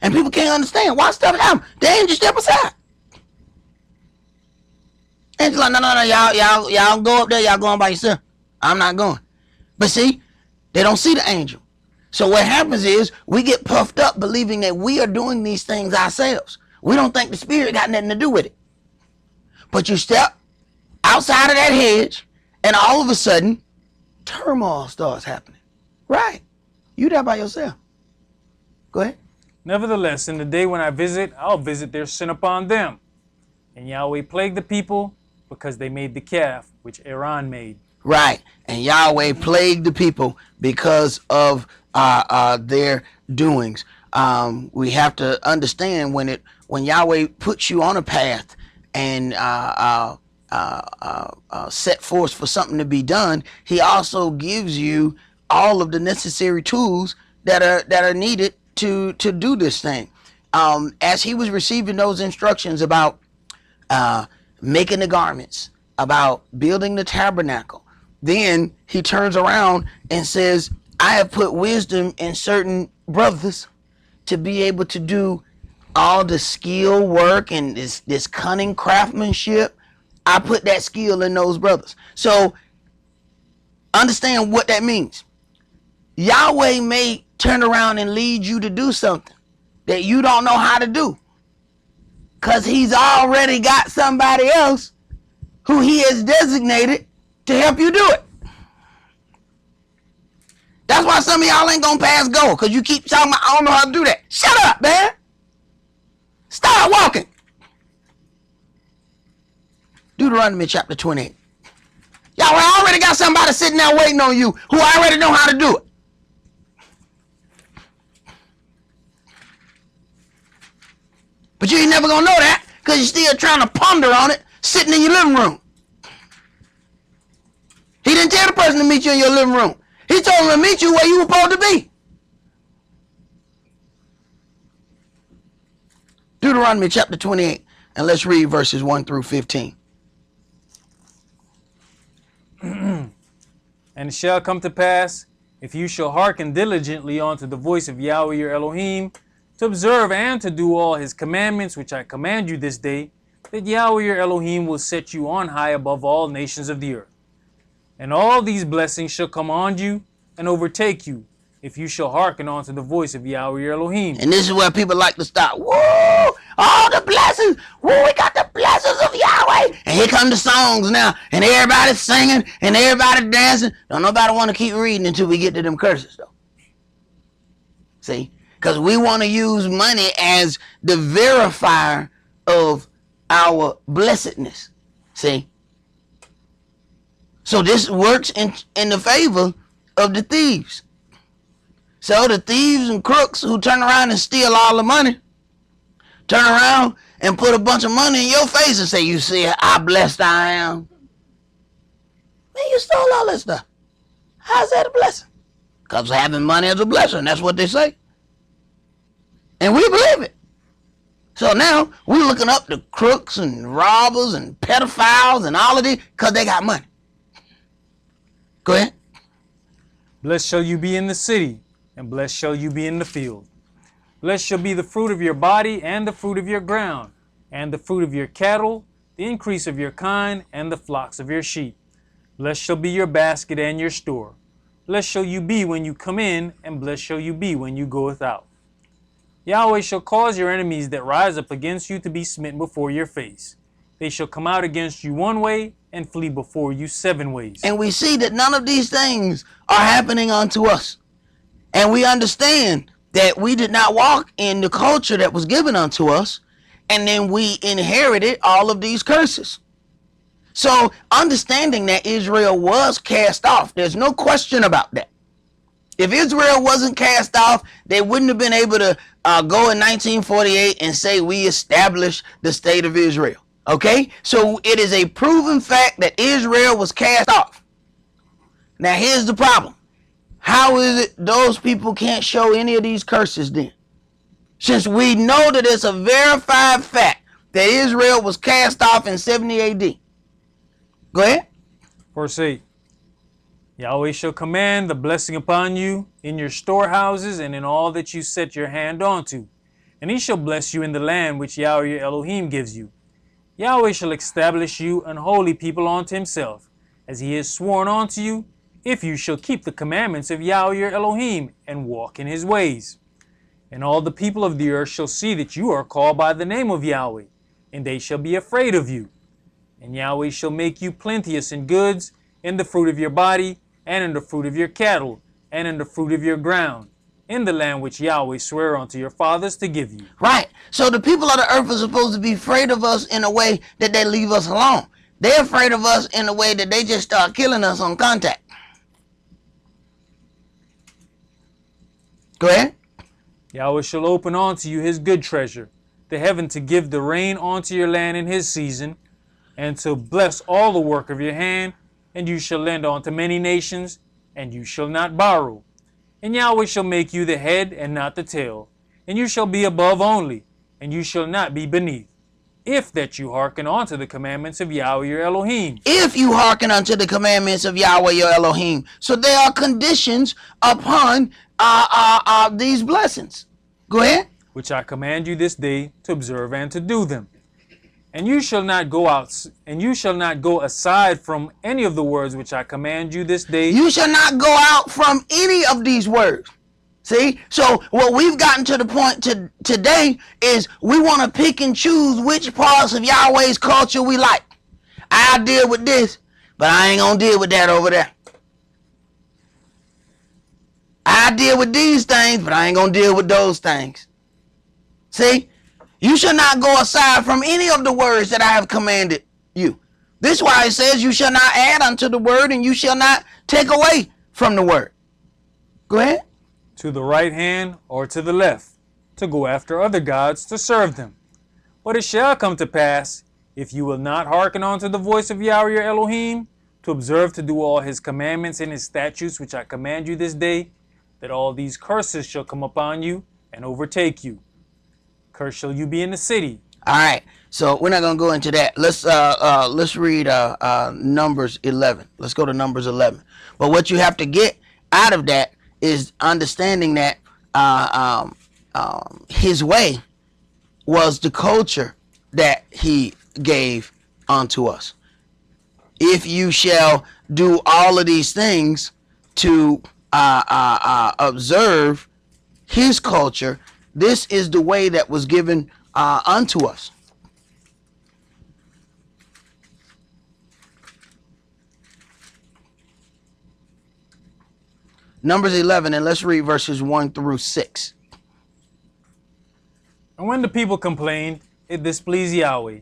And people can't understand why stuff happened. The angel step aside. Angel like, no, y'all go up there, y'all going by yourself. I'm not going. But see, they don't see the angel. So what happens is we get puffed up believing that we are doing these things ourselves. We don't think the spirit got nothing to do with it. But you step outside of that hedge and all of a sudden turmoil starts happening. Right. You there by yourself. Go ahead. Nevertheless, in the day when I visit, I'll visit their sin upon them. And Yahweh plagued the people because they made the calf which Aaron made. Right. And Yahweh plagued the people because of their doings. We have to understand when Yahweh puts you on a path and set forth for something to be done, he also gives you all of the necessary tools that are needed to do this thing. As he was receiving those instructions about making the garments, about building the tabernacle, then he turns around and says, I have put wisdom in certain brothers to be able to do all the skill work and this cunning craftsmanship. I put that skill in those brothers. So understand what that means. Yahweh may turn around and lead you to do something that you don't know how to do, because he's already got somebody else who he has designated to help you do it. That's why some of y'all ain't gonna pass go, because you keep talking about, I don't know how to do that. Shut up, man. Start walking. Deuteronomy chapter 28. Yahweh already got somebody sitting there waiting on you who already know how to do it. But you ain't never gonna know that because you're still trying to ponder on it sitting in your living room. He didn't tell the person to meet you in your living room. He told him to meet you where you were supposed to be. Deuteronomy chapter 28, and let's read verses 1 through 15. And it shall come to pass, if you shall hearken diligently unto the voice of Yahweh your Elohim, to observe and to do all his commandments which I command you this day, that Yahweh your Elohim will set you on high above all nations of the earth. And all these blessings shall come on you and overtake you, if you shall hearken unto the voice of Yahweh your Elohim. And this is where people like to stop. Whoa! All the blessings. Whoa, we got the blessings of Yahweh. And here come the songs now. And everybody's singing and everybody dancing. Don't nobody want to keep reading until we get to them curses, though. See? Because we want to use money as the verifier of our blessedness. See? So this works in the favor of the thieves. So the thieves and crooks who turn around and steal all the money, turn around and put a bunch of money in your face and say, you see how blessed I am. Man, you stole all that stuff. How's that a blessing? Because having money is a blessing. That's what they say. And we believe it. So now we're looking up the crooks and robbers and pedophiles and all of these because they got money. Go ahead. Blessed shall you be in the city, and blessed shall you be in the field. Blessed shall be the fruit of your body, and the fruit of your ground, and the fruit of your cattle, the increase of your kind, and the flocks of your sheep. Blessed shall be your basket and your store. Blessed shall you be when you come in, and blessed shall you be when you goeth out. Yahweh shall cause your enemies that rise up against you to be smitten before your face. They shall come out against you one way, and flee before you 7 ways. And we see that none of these things are happening unto us. And we understand that we did not walk in the culture that was given unto us, and then we inherited all of these curses. So understanding that Israel was cast off, there's no question about that. If Israel wasn't cast off, they wouldn't have been able to go in 1948 and say we established the state of Israel. Okay, so it is a proven fact that Israel was cast off. Now here's the problem. How is it those people can't show any of these curses then? Since we know that it's a verified fact that Israel was cast off in 70 AD. Go ahead. Verse 8. Yahweh shall command the blessing upon you in your storehouses and in all that you set your hand unto. And he shall bless you in the land which Yahweh your Elohim gives you. Yahweh shall establish you an holy people unto himself, as he has sworn unto you, if you shall keep the commandments of Yahweh your Elohim, and walk in his ways. And all the people of the earth shall see that you are called by the name of Yahweh, and they shall be afraid of you. And Yahweh shall make you plenteous in goods, in the fruit of your body, and in the fruit of your cattle, and in the fruit of your ground, in the land which Yahweh sware unto your fathers to give you. Right. So the people of the earth are supposed to be afraid of us in a way that they leave us alone. They're afraid of us in a way that they just start killing us on contact. Go ahead. Yahweh shall open unto you his good treasure, the heaven to give the rain unto your land in his season, and to bless all the work of your hand, and you shall lend unto many nations, and you shall not borrow. And Yahweh shall make you the head and not the tail, and you shall be above only, and you shall not be beneath, if that you hearken unto the commandments of Yahweh your Elohim. If you hearken unto the commandments of Yahweh your Elohim. So there are conditions upon these blessings. Go ahead. Which I command you this day to observe and to do them. And you shall not go out, and you shall not go aside from any of the words which I command you this day. You shall not go out from any of these words. See? So what we've gotten to the point today is we want to pick and choose which parts of Yahweh's culture we like. I'll deal with this, but I ain't going to deal with that over there. I deal with these things, but I ain't going to deal with those things. See? You shall not go aside from any of the words that I have commanded you. This is why it says you shall not add unto the word and you shall not take away from the word. Go ahead. To the right hand or to the left, to go after other gods to serve them. But it shall come to pass, if you will not hearken unto the voice of Yahweh your Elohim, to observe to do all his commandments and his statutes which I command you this day, that all these curses shall come upon you and overtake you. Cursed shall you be in the city. All right. So we're not going to go into that. Let's read Numbers 11. Let's go to Numbers 11. But what you have to get out of that is understanding that his way was the culture that he gave unto us. If you shall do all of these things to observe his culture, this is the way that was given unto us. Numbers 11, and let's read verses 1 through 6. And when the people complained, it displeased Yahweh.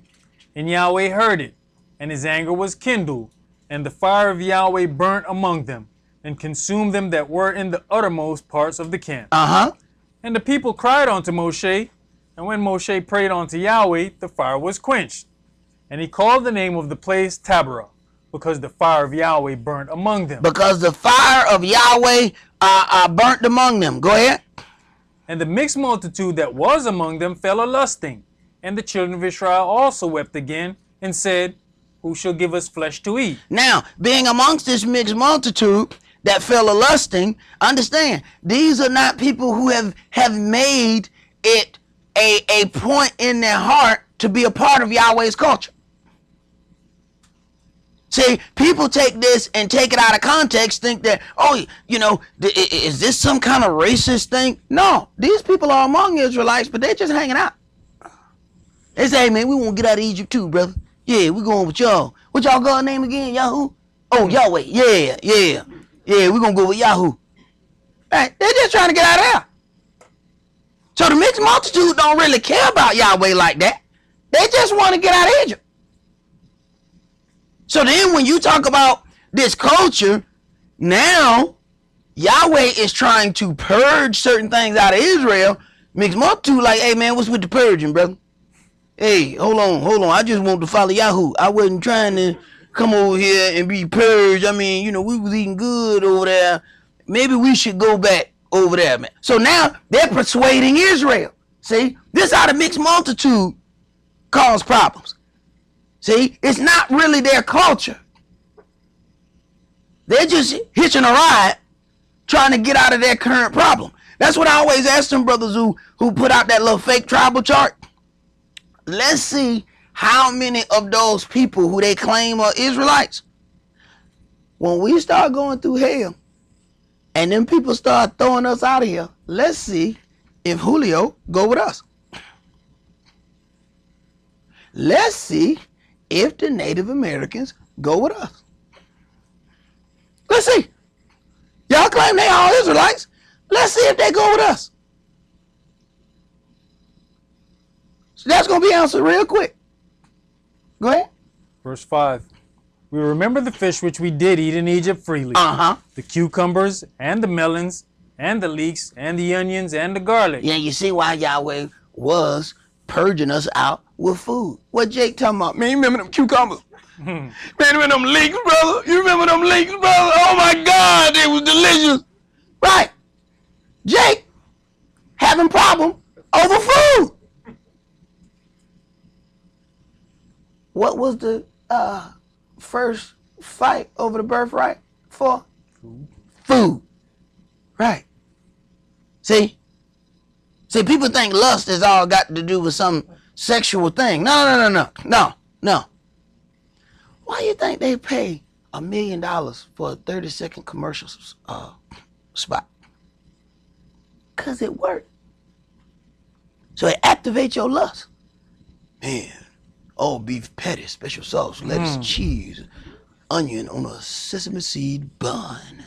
And Yahweh heard it, and his anger was kindled, and the fire of Yahweh burnt among them, and consumed them that were in the uttermost parts of the camp. And the people cried unto Moshe, and when Moshe prayed unto Yahweh, the fire was quenched. And he called the name of the place Taberah, because the fire of Yahweh burnt among them. Because the fire of Yahweh burnt among them. Go ahead. And the mixed multitude that was among them fell a-lusting. And the children of Israel also wept again, and said, who shall give us flesh to eat? Now, being amongst this mixed multitude that fell a-lusting, understand, these are not people who have made it a point in their heart to be a part of Yahweh's culture. See, people take this and take it out of context, think that, oh, you know, is this some kind of racist thing? No, these people are among Israelites, but they're just hanging out. They say, hey, man, we want to get out of Egypt too, brother. Yeah, we're going with y'all. What y'all God name again, Yahoo? Oh, Yahweh. Yeah, we're going to go with Yahoo. Right? They're just trying to get out of there. So the mixed multitude don't really care about Yahweh like that. They just want to get out of Egypt. So then when you talk about this culture, now Yahweh is trying to purge certain things out of Israel. Mixed multitude like, hey man, what's with the purging, brother? Hey, hold on. I just want to follow Yahoo. I wasn't trying to come over here and be purged. I mean, you know, we was eating good over there. Maybe we should go back over there, man. So now they're persuading Israel. See, this how the mixed multitude cause problems. See, it's not really their culture. They're just hitching a ride, trying to get out of their current problem. That's what I always ask them brothers who put out that little fake tribal chart. Let's see how many of those people who they claim are Israelites, when we start going through hell and then people start throwing us out of here, let's see if Julio go with us. Let's see if the Native Americans go with us. Let's see. Y'all claim they all Israelites, Let's see if they go with us. So that's going to be answered real quick. Go ahead. Verse 5. We remember the fish which we did eat in Egypt freely. The cucumbers and the melons and the leeks and the onions and the garlic. Yeah, you see why Yahweh was purging us out with food. What Jake talking about? Man, you remember them cucumbers? Man, you remember them leeks, brother? You remember them leeks, brother? Oh my God, they was delicious. Right. Jake having problem over food. What was the first fight over the birthright for? Food. Right. See, people think lust has all got to do with some sexual thing. No. Why do you think they pay $1 million for a 30-second commercial spot? Because it worked. So it activates your lust. Man, all beef patty, special sauce, lettuce, cheese, onion on a sesame seed bun.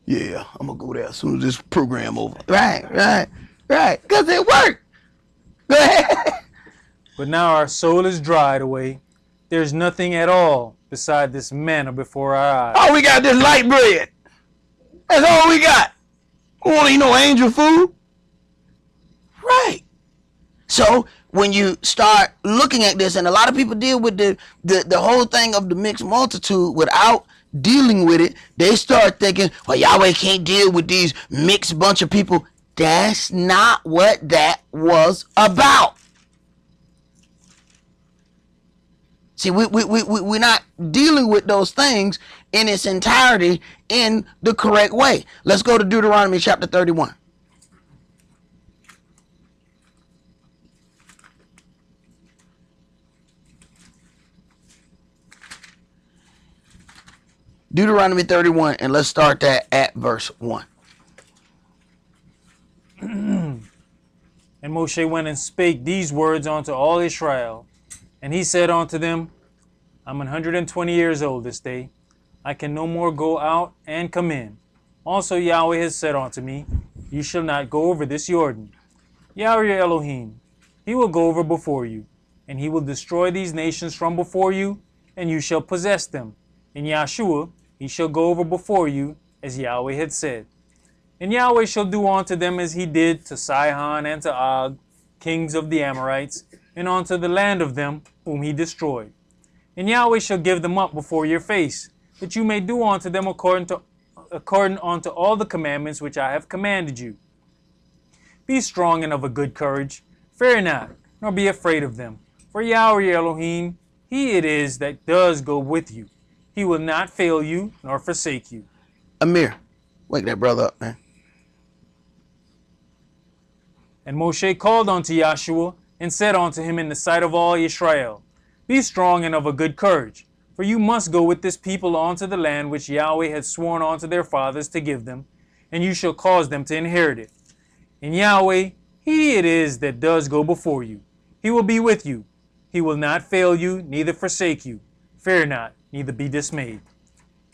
Yeah, I'm going to go there as soon as this program over. Right. Because it worked. Go ahead. But now our soul is dried away. There's nothing at all beside this manna before our eyes. All we got this light bread. That's all we got. We won't eat no angel food. Right. So when you start looking at this, and a lot of people deal with the whole thing of the mixed multitude without dealing with it, they start thinking, well, Yahweh can't deal with these mixed bunch of people. That's not what that was about. See, we're not dealing with those things in its entirety in the correct way. Let's go to Deuteronomy chapter 31. Deuteronomy 31, and let's start that at verse 1. And Moshe went and spake these words unto all Israel. And he said unto them, I'm 120 years old this day. I can no more go out and come in. Also Yahweh has said unto me, you shall not go over this Jordan. Yahweh your Elohim, he will go over before you, and he will destroy these nations from before you, and you shall possess them. In Yahshua he shall go over before you, as Yahweh had said. And Yahweh shall do unto them as he did to Sihon and to Og, kings of the Amorites, and unto the land of them whom he destroyed. And Yahweh shall give them up before your face, that you may do unto them according unto all the commandments which I have commanded you. Be strong and of a good courage, fear not, nor be afraid of them. For Yahweh your Elohim, he it is that does go with you. He will not fail you, nor forsake you. Amir, wake that brother up, man. And Moshe called unto Yahshua, and said unto him in the sight of all Israel, be strong and of a good courage, for you must go with this people unto the land which Yahweh had sworn unto their fathers to give them, and you shall cause them to inherit it. And Yahweh, he it is that does go before you. He will be with you. He will not fail you, neither forsake you. Fear not, neither be dismayed.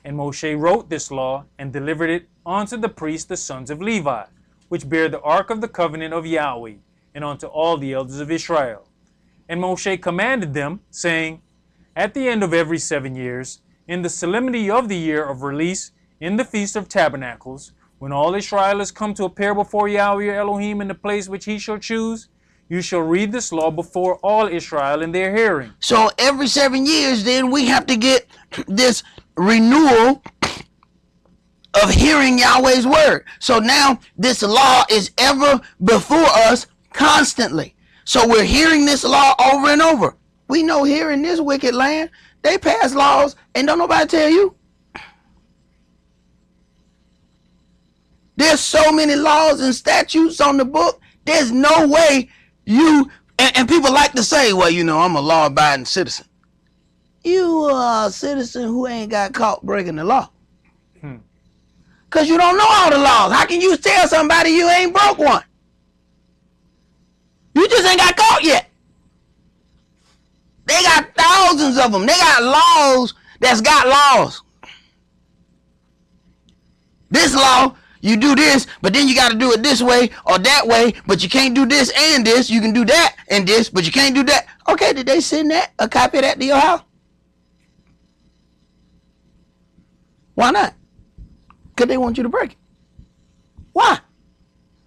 And Moshe wrote this law, and delivered it unto the priests, the sons of Levi, which bear the ark of the covenant of Yahweh, and unto all the elders of Israel. And Moshe commanded them, saying, at the end of every 7 years, in the solemnity of the year of release, in the Feast of Tabernacles, when all Israel is come to appear before Yahweh your Elohim in the place which he shall choose, you shall read this law before all Israel in their hearing. So every 7 years, then we have to get this renewal of hearing Yahweh's word. So now this law is ever before us constantly. So we're hearing this law over and over. We know here in this wicked land, they pass laws and don't nobody tell you. There's so many laws and statutes on the book. There's no way you, and people like to say, well, you know, I'm a law-abiding citizen. You are a citizen who ain't got caught breaking the law. Because you don't know all the laws. How can you tell somebody you ain't broke one? You just ain't got caught yet. They got thousands of them. They got laws that's got laws. This law, you do this, but then you got to do it this way or that way, but you can't do this and this. You can do that and this, but you can't do that. Okay, did they send that, a copy of that to your house? Why not? Because they want you to break it. Why?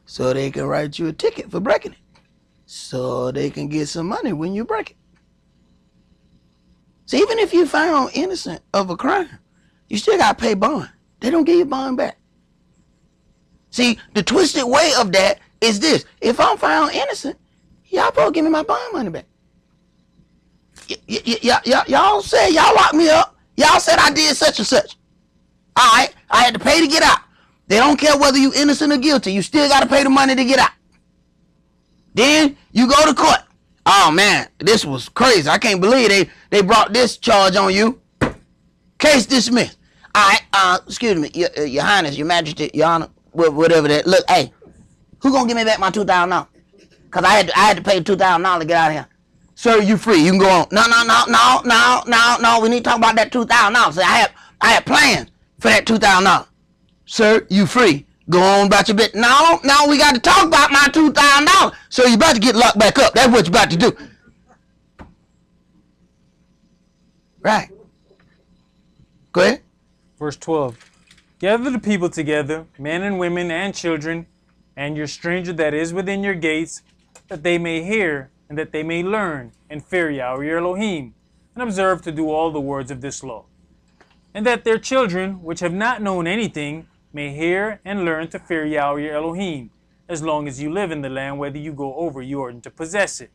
So they can write you a ticket for breaking it. So they can get some money when you break it. So even if you found innocent of a crime, you still got to pay bond. They don't give you bond back. See, the twisted way of that is this. If I'm found innocent, y'all supposed to give me my bond money back. Y'all said y'all locked me up. Y'all said I did such and such. All right, I had to pay to get out. They don't care whether you innocent or guilty. You still got to pay the money to get out. Then you go to court. Oh, man, this was crazy. I can't believe they brought this charge on you. Case dismissed. All right, excuse me, your Highness, Your Majesty, Your Honor, whatever that. Look, hey, who gonna give me back my $2,000? Because I had to pay $2,000 to get out of here. Sir, you free. You can go on. No. We need to talk about that $2,000. See, I had plans for that $2,000. Sir, you free. Go on about your bit. No, we got to talk about my $2,000. So you about to get locked back up. That's what you about to do. Right. Go ahead. Verse 12. Gather the people together, men and women and children, and your stranger that is within your gates, that they may hear and that they may learn and fear Yahweh your Elohim, and observe to do all the words of this law. And that their children, which have not known anything, may hear and learn to fear Yahweh your Elohim, as long as you live in the land, whether you go over Jordan to possess it.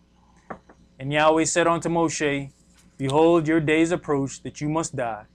And Yahweh said unto Moshe, Behold, your days approach that you must die.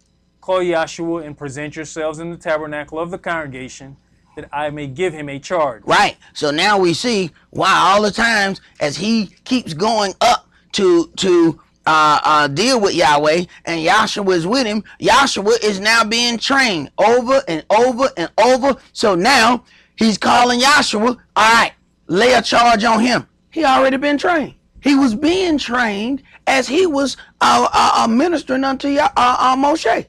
Call Yahshua and present yourselves in the tabernacle of the congregation, that I may give him a charge. Right. So now we see why all the times as he keeps going up to deal with Yahweh, and Yahshua is with him, Yahshua is now being trained over and over and over. So now he's calling Yahshua, all right, lay a charge on him. He already been trained. He was being trained as he was ministering unto Moshe.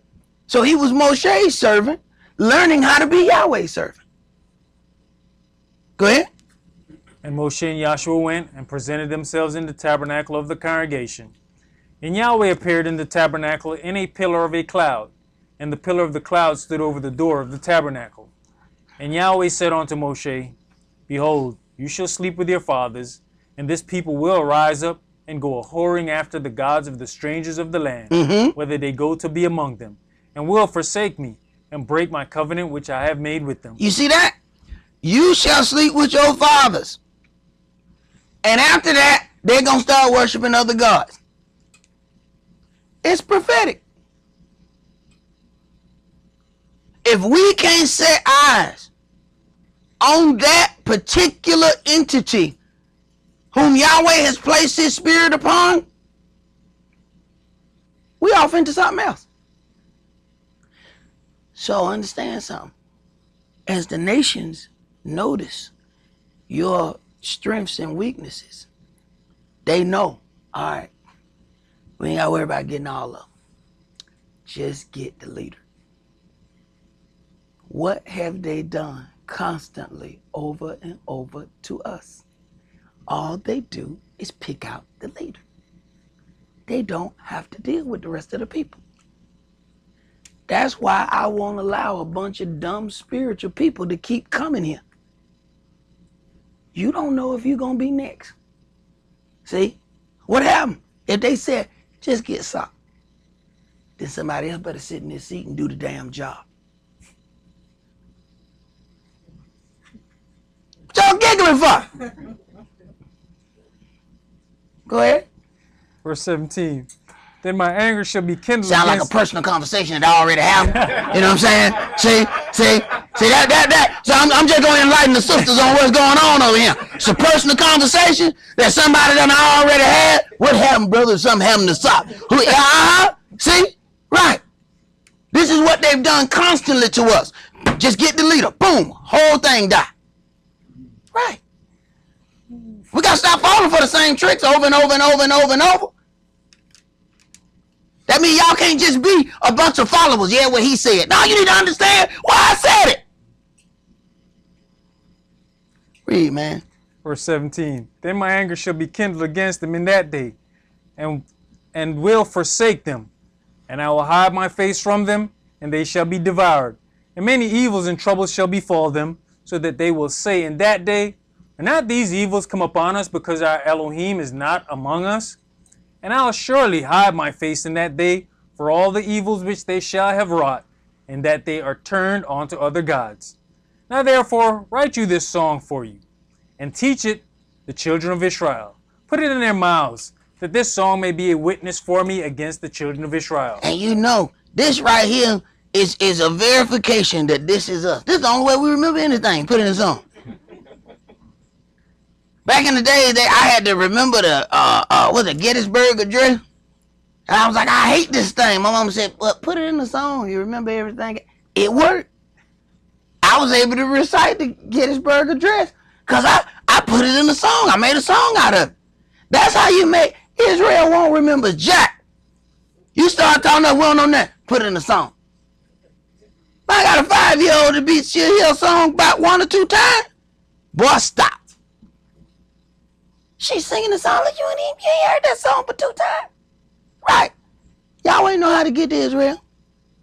So he was Moshe's servant, learning how to be Yahweh's servant. Go ahead. And Moshe and Yahshua went and presented themselves in the tabernacle of the congregation. And Yahweh appeared in the tabernacle in a pillar of a cloud, and the pillar of the cloud stood over the door of the tabernacle. And Yahweh said unto Moshe, Behold, you shall sleep with your fathers, and this people will rise up and go a-whoring after the gods of the strangers of the land, whether they go to be among them, and will forsake me, and break my covenant which I have made with them. You see that? You shall sleep with your fathers. And after that, they're going to start worshiping other gods. It's prophetic. If we can't set eyes on that particular entity whom Yahweh has placed his spirit upon, we off into something else. So understand something. As the nations notice your strengths and weaknesses, they know, all right, we ain't got to worry about getting all of them. Just get the leader. What have they done constantly over and over to us? All they do is pick out the leader. They don't have to deal with the rest of the people. That's why I won't allow a bunch of dumb spiritual people to keep coming here. You don't know if you're going to be next. See? What happened? If they said, just get socked, then somebody else better sit in this seat and do the damn job. What y'all giggling for? Go ahead. Verse 17. Then my anger shall be kindled. Sound like a personal conversation that already happened. You know what I'm saying? See that. So I'm just going to enlighten the sisters on what's going on over here. It's a personal conversation that somebody done already had. What happened, brother? Something happened to stop. See? Right. This is what they've done constantly to us. Just get the leader. Boom. Whole thing die. Right. We got to stop falling for the same tricks over and over and over and over and over. That means y'all can't just be a bunch of followers. Yeah, what he said. No, you need to understand why I said it. Read, man. Verse 17. Then my anger shall be kindled against them in that day, and will forsake them. And I will hide my face from them, and they shall be devoured. And many evils and troubles shall befall them, so that they will say in that day, are not these evils come upon us because our Elohim is not among us? And I will surely hide my face in that day for all the evils which they shall have wrought, and that they are turned unto other gods. Now therefore write you this song for you, and teach it the children of Israel. Put it in their mouths, that this song may be a witness for me against the children of Israel. And you know, this right here is a verification that this is us. This is the only way we remember anything. Put it in a song. Back in the day, I had to remember the Gettysburg Address. And I was like, I hate this thing. My mom said, well, put it in the song. You remember everything. It worked. I was able to recite the Gettysburg Address because I put it in the song. I made a song out of it. That's how you make Israel won't remember jack. You start talking about we don't know that. Put it in the song. I got a 5-year-old that she'll hear a song about 1 or 2 times. Boy, stop. She's singing the song like you ain't heard that song but 2 times. Right. Y'all ain't know how to get to Israel.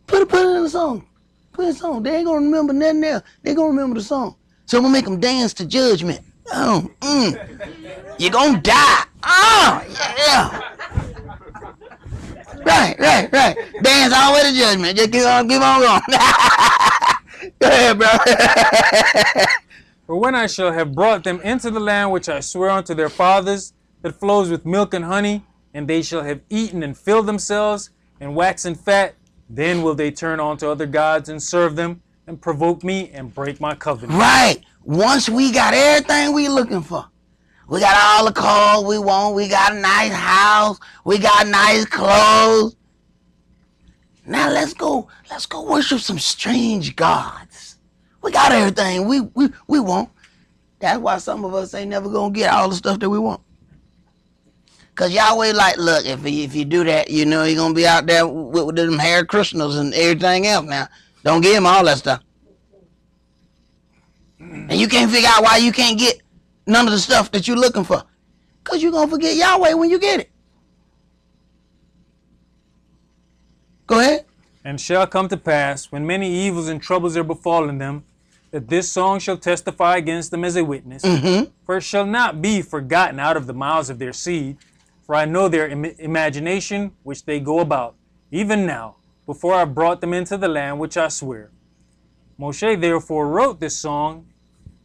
Put it in the song. Put it in the song. They ain't gonna remember nothing else. They gonna remember the song. So I'm gonna make them dance to Judgment. You're gonna die. Oh, yeah. Right. Dance all the way to Judgment. Just keep on going. Go ahead, bro. For when I shall have brought them into the land which I swear unto their fathers, that flows with milk and honey, and they shall have eaten and filled themselves, and waxen fat, then will they turn on to other gods and serve them, and provoke me and break my covenant. Right. Once we got everything we looking for, we got all the clothes we want, we got a nice house, we got nice clothes. Now let's go worship some strange gods. We got everything we want. That's why some of us ain't never gonna get all the stuff that we want. Cause Yahweh like, look, if you do that, you know you're gonna be out there with them Hare Krishnas and everything else. Now, don't give him all that stuff. And you can't figure out why you can't get none of the stuff that you're looking for. Cause you're gonna forget Yahweh when you get it. Go ahead. And shall come to pass, when many evils and troubles are befallen them, that this song shall testify against them as a witness. For it shall not be forgotten out of the mouths of their seed. For I know their imagination which they go about, even now, before I brought them into the land which I swear. Moshe therefore wrote this song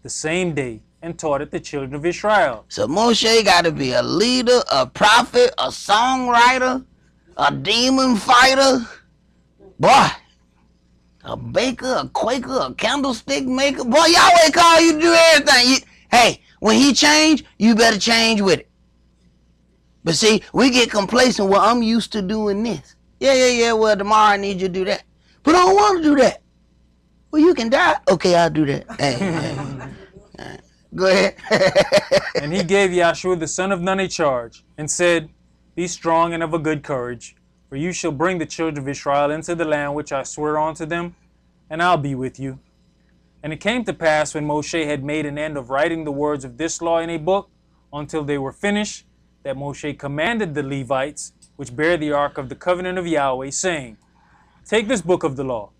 the same day, and taught it the children of Israel. So Moshe got to be a leader, a prophet, a songwriter, a demon fighter. Boy, a baker, a quaker, a candlestick maker. Boy, Yahweh call you to do everything. Hey, when he change, you better change with it. But see, we get complacent. Well, I'm used to doing this. Yeah. Well, tomorrow I need you to do that. But I don't want to do that. Well, you can die. Okay, I'll do that. Hey. Go ahead. And he gave Yahshua the son of Nun a charge, and said, Be strong and of a good courage, for you shall bring the children of Israel into the land which I swear unto them, and I'll be with you. And it came to pass, when Moshe had made an end of writing the words of this law in a book, until they were finished, that Moshe commanded the Levites, which bear the ark of the covenant of Yahweh, saying, Take this book of the law,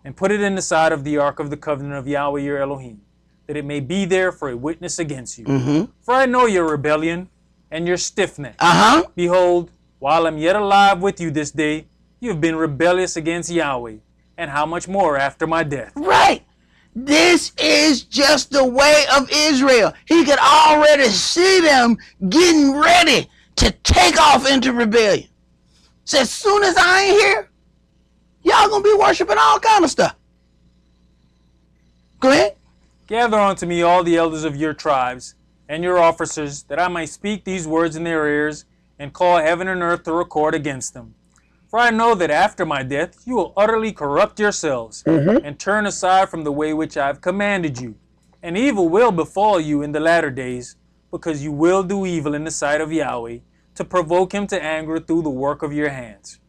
and put it in the side of the ark of the covenant of Yahweh your Elohim, that it may be there for a witness against you. For I know your rebellion and your stiff-neck. Behold, while I'm yet alive with you this day, you have been rebellious against Yahweh, and how much more after my death. Right. This is just the way of Israel. He could already see them getting ready to take off into rebellion. So as soon as I ain't here, y'all gonna be worshiping all kind of stuff. Go ahead. Gather unto me all the elders of your tribes, and your officers, that I may speak these words in their ears, and call heaven and earth to record against them. For I know that after my death you will utterly corrupt yourselves, and turn aside from the way which I have commanded you. And evil will befall you in the latter days, because you will do evil in the sight of Yahweh, to provoke him to anger through the work of your hands.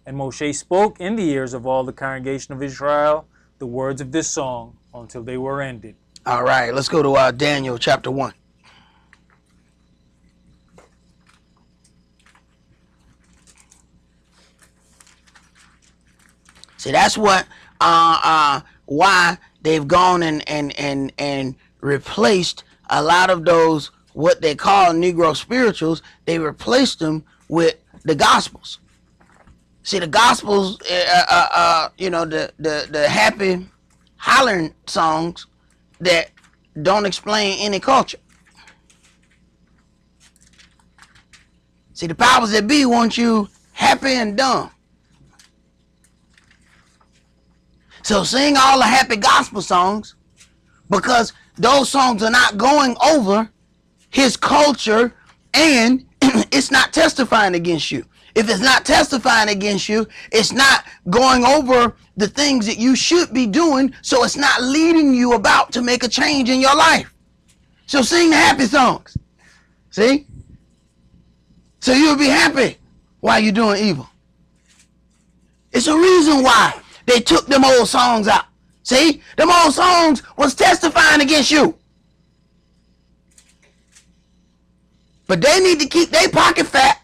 And Moshe spoke in the ears of all the congregation of Israel the words of this song, until they were ended. All right, let's go to Daniel chapter 1. See, that's what why they've gone and replaced a lot of those what they call Negro spirituals. They replaced them with the Gospels. See, the Gospels, you know, the happy hollering songs that don't explain any culture. See, the powers that be want you happy and dumb. So sing all the happy gospel songs, because those songs are not going over his culture, and it's not testifying against you. If it's not testifying against you, it's not going over the things that you should be doing, so it's not leading you about to make a change in your life. So sing the happy songs. See? So you'll be happy while you're doing evil. It's a reason why they took them old songs out. See? Them old songs was testifying against you. But they need to keep their pocket fat,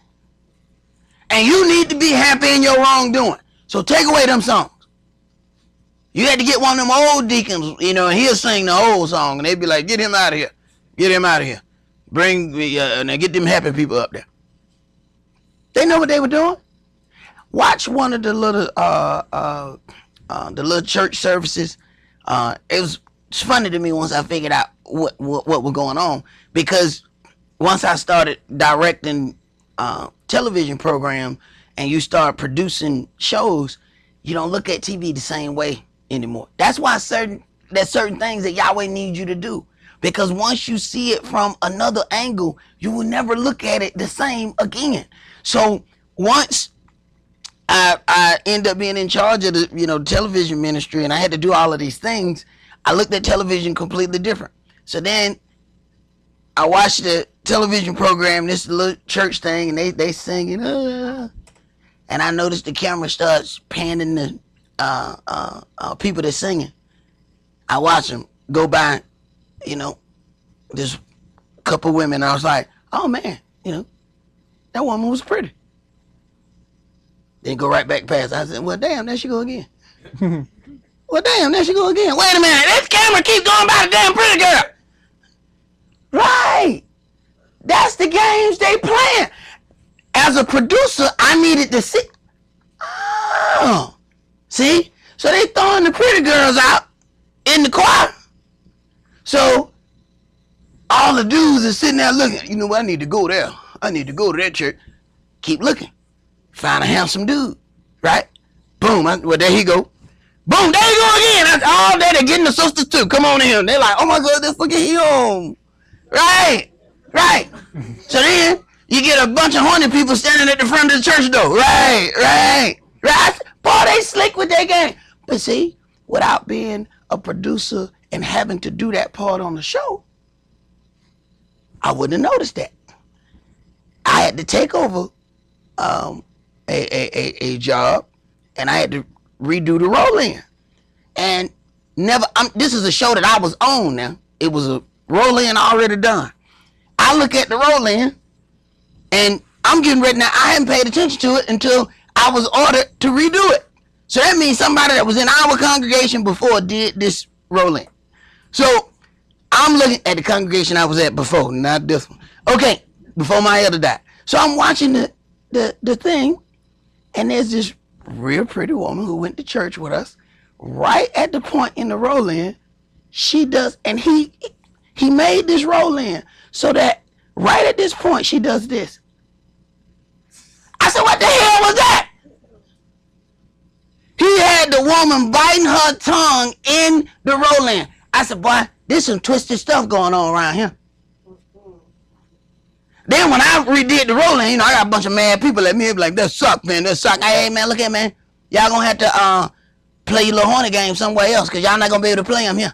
and you need to be happy in your wrongdoing. So take away them songs. You had to get one of them old deacons, you know, and he'll sing the old song, and they'd be like, get him out of here. Get him out of here. Bring, and get them happy people up there. They know what they were doing. Watch one of the little church services. It's funny to me once I figured out what was going on, because once I started directing television program and you start producing shows, you don't look at TV the same way anymore. That's why there's certain things that Yahweh needs you to do, because once you see it from another angle, you will never look at it the same again. So once I end up being in charge of the television ministry, and I had to do all of these things, I looked at television completely different. So then I watched the television program, this little church thing, and they singing, and I noticed the camera starts panning the people that's singing. I watched them go by, this couple women. I was like, oh man, that woman was pretty. Then go right back past. I said, well, damn, there she go again. Well, damn, there she go again. Wait a minute, this camera keeps going by the damn pretty girl. Right. That's the games they playing. As a producer, I needed to see. Oh, see? So they throwing the pretty girls out in the choir. So all the dudes are sitting there looking. You know what? I need to go there. I need to go to that church. Keep looking. Find a handsome dude. Right? Boom. Well, there he go. Boom. There you go again. All day they're getting the sisters too. Come on in. They're like, oh my goodness, look at him. Right. Right. So then you get a bunch of horny people standing at the front of the church door. Right. Boy, they slick with their game. But see, without being a producer and having to do that part on the show, I wouldn't have noticed that. I had to take over a job, and I had to redo the roll-in. And this is a show that I was on now. It was a roll-in already done. I look at the roll-in, and I'm getting ready now. I hadn't paid attention to it until I was ordered to redo it. So that means somebody that was in our congregation before did this roll-in. So I'm looking at the congregation I was at before, not this one. Okay, before my elder died. So I'm watching the thing, and there's this real pretty woman who went to church with us. Right at the point in the roll-in, she does, and he made this roll-in so that right at this point she does this. I said, what the hell was that? He had the woman biting her tongue in the roll-in. I said, boy, there's some twisted stuff going on around here. Then when I redid the roll-in, I got a bunch of mad people at me like, that suck, man, that suck. Hey, man, look at man. Y'all gonna have to play your little horny game somewhere else, because y'all not gonna be able to play them here.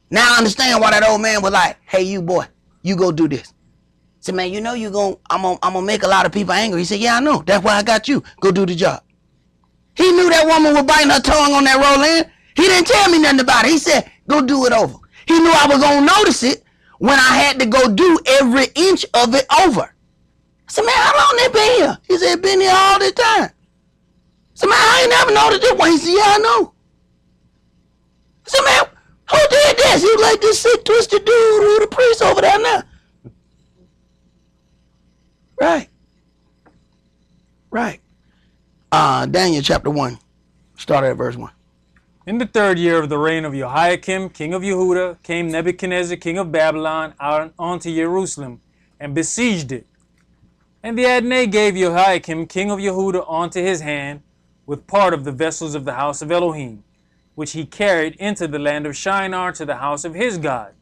Now I understand why that old man was like, hey, you boy, you go do this. I said, man, I'm gonna make a lot of people angry. He said, yeah, I know. That's why I got you. Go do the job. He knew that woman was biting her tongue on that roll-in. He didn't tell me nothing about it. He said, Go do it over. He knew I was going to notice it when I had to go do every inch of it over. I said, man, how long they been here? He said, been here all the time. I said, man, I ain't never noticed this one. He said, yeah, I know. I said, man, who did this? He was like this sick, twisted dude who the priest over there now. Right. Right. Daniel chapter 1. Start at verse 1. In the 3rd year of the reign of Jehoiakim, king of Yehuda, came Nebuchadnezzar, king of Babylon, out onto Jerusalem, and besieged it. And the Adonai gave Jehoiakim, king of Yehuda, onto his hand, with part of the vessels of the house of Elohim, which he carried into the land of Shinar to the house of his God.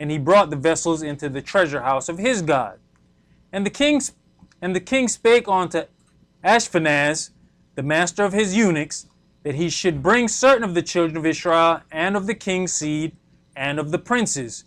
And he brought the vessels into the treasure house of his God. And the king spake unto Ashpenaz, the master of his eunuchs, that he should bring certain of the children of Israel, and of the king's seed, and of the princes,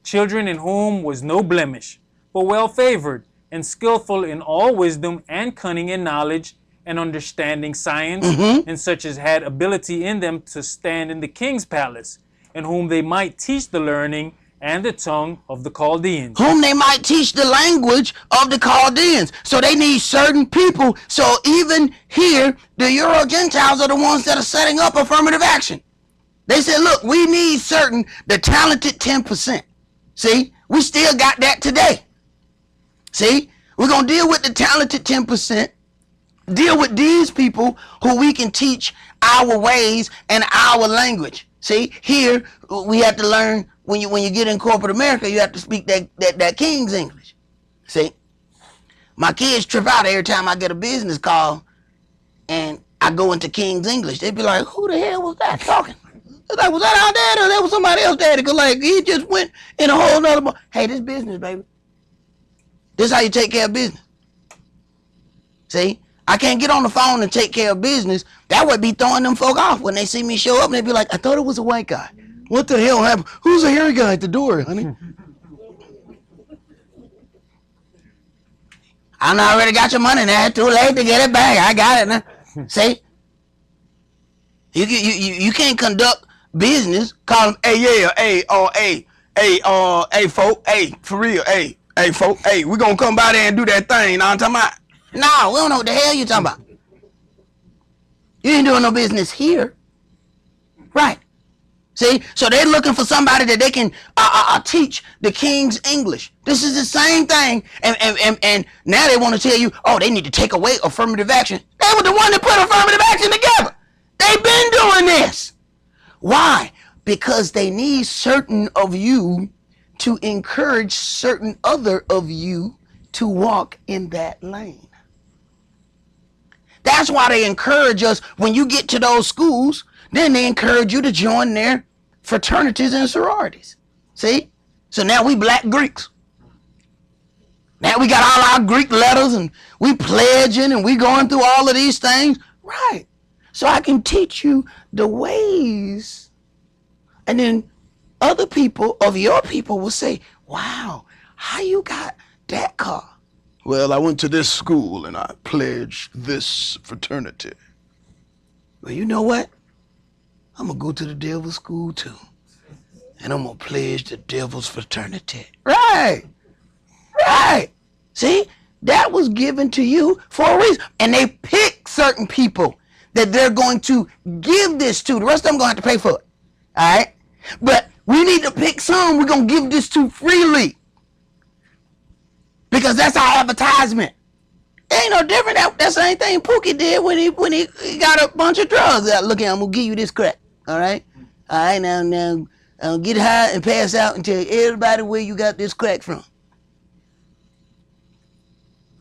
children in whom was no blemish, but well favored, and skillful in all wisdom, and cunning in knowledge, and understanding science, and such as had ability in them to stand in the king's palace, and whom they might teach the learning and the tongue of the Chaldeans. Whom they might teach the language of the Chaldeans. So they need certain people. So even here, the Euro Gentiles are the ones that are setting up affirmative action. They said, look, we need the talented 10%. See, we still got that today. See, we're going to deal with the talented 10%, deal with these people who we can teach our ways and our language. See, here we have to learn, when you get in corporate America, you have to speak that King's English. See, my kids trip out every time I get a business call and I go into King's English. They be like, who the hell was that talking? Like, was that our dad or that was somebody else daddy? Cause like he just went in a whole nother. Hey, this business, baby. This is how you take care of business. See, I can't get on the phone and take care of business. That would be throwing them folk off when they see me show up and they be like, I thought it was a white guy. What the hell happened? Who's the hairy guy at the door, honey? I already got your money now. Too late to get it back. I got it now. See, you can't conduct business. Call them, hey, yeah, hey, folk, hey, for real, hey, folk, hey, we gonna come by there and do that thing. You know what I'm talking about? No, we don't know what the hell you talking about. You ain't doing no business here, right? See, so they're looking for somebody that they can teach the King's English. This is the same thing, and now they want to tell you, oh, they need to take away affirmative action. They were the one that put affirmative action together. They've been doing this. Why? Because they need certain of you to encourage certain other of you to walk in that lane. That's why they encourage us when you get to those schools, then they encourage you to join their fraternities and sororities. See? So now we black Greeks. Now we got all our Greek letters and we pledging and we going through all of these things. Right. So I can teach you the ways. And then other people of your people will say, wow, how you got that car? Well, I went to this school and I pledged this fraternity. Well, you know what? I'm going to go to the devil's school too. And I'm going to pledge the devil's fraternity. Right. Right. See, that was given to you for a reason. And they pick certain people that they're going to give this to. The rest of them going to have to pay for it. All right. But we need to pick some we're going to give this to freely. Because that's our advertisement. It ain't no different. That's the same thing Pookie did when he got a bunch of drugs out. Look here, I'm going to give you this crack. All right? All right, now, get high and pass out and tell everybody where you got this crack from.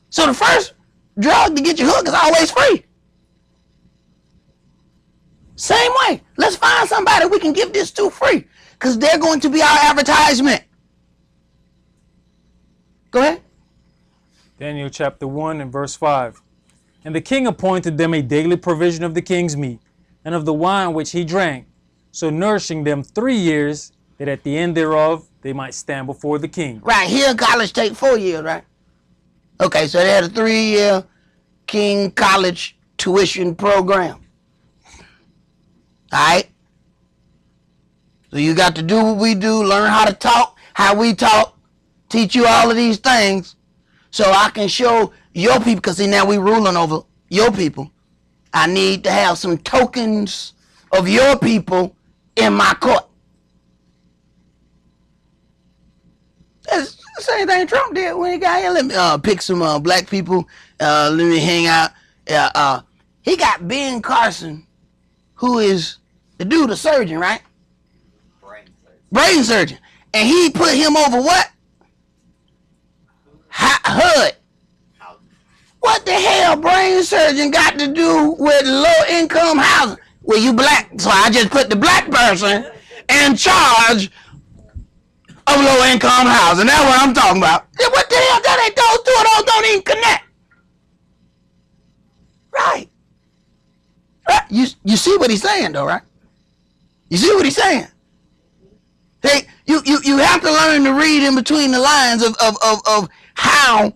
So the first drug to get you hooked is always free. Same way. Let's find somebody we can give this to free. Because they're going to be our advertisement. Go ahead. Daniel chapter 1 and verse 5. And the king appointed them a daily provision of the king's meat, and of the wine which he drank, so nourishing them 3 years, that at the end thereof they might stand before the king. Right, here college take 4 years, right? Okay, so they had a 3-year King College tuition program. All right? So you got to do what we do, learn how to talk, how we talk, teach you all of these things so I can show your people, because see, now we ruling over your people. I need to have some tokens of your people in my court. That's the same thing Trump did when he got here. Let me pick some black people. Let me hang out. He got Ben Carson, who is the dude, a surgeon, right? Brain surgeon. And he put him over what? HUD. What the hell brain surgeon got to do with low income housing? Well, you black, so I just put the black person in charge of low income housing. That's what I'm talking about. What the hell? That ain't those two don't even connect. Right. You see what he's saying though, right? You see what he's saying? You have to learn to read in between the lines of how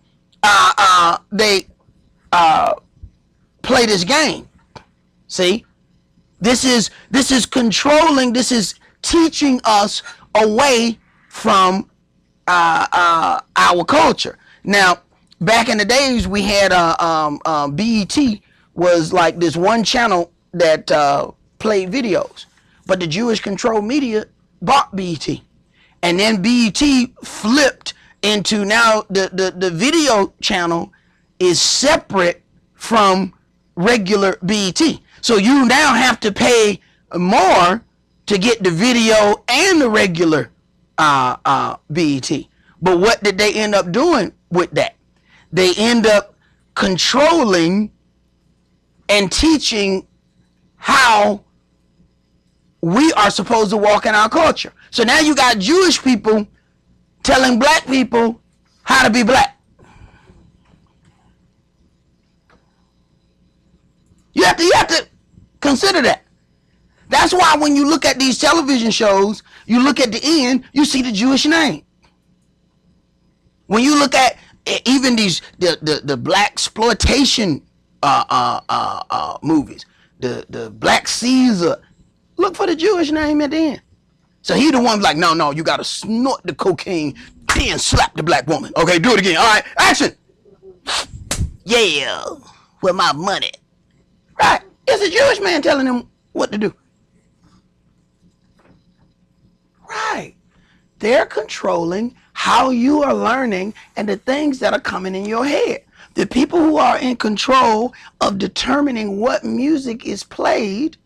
they play this game. See, this is controlling. This is teaching us away from our culture. Now, back in the days, we had BET was like this one channel that played videos, but the Jewish controlled media bought BET, and then BET flipped into now the video channel is separate from regular BET. So you now have to pay more to get the video and the regular BET. But what did they end up doing with that? They end up controlling and teaching how we are supposed to walk in our culture. So now you got Jewish people telling black people how to be black. You have to consider that. That's why when you look at these television shows, you look at the end, you see the Jewish name. When you look at even these the black exploitation movies, the Black Caesar, look for the Jewish name at the end. So he the one like, no, you gotta snort the cocaine, then slap the black woman. Okay, do it again. All right, action. Yeah, with my money. Right, it's a Jewish man telling him what to do. Right, they're controlling how you are learning and the things that are coming in your head. The people who are in control of determining what music is played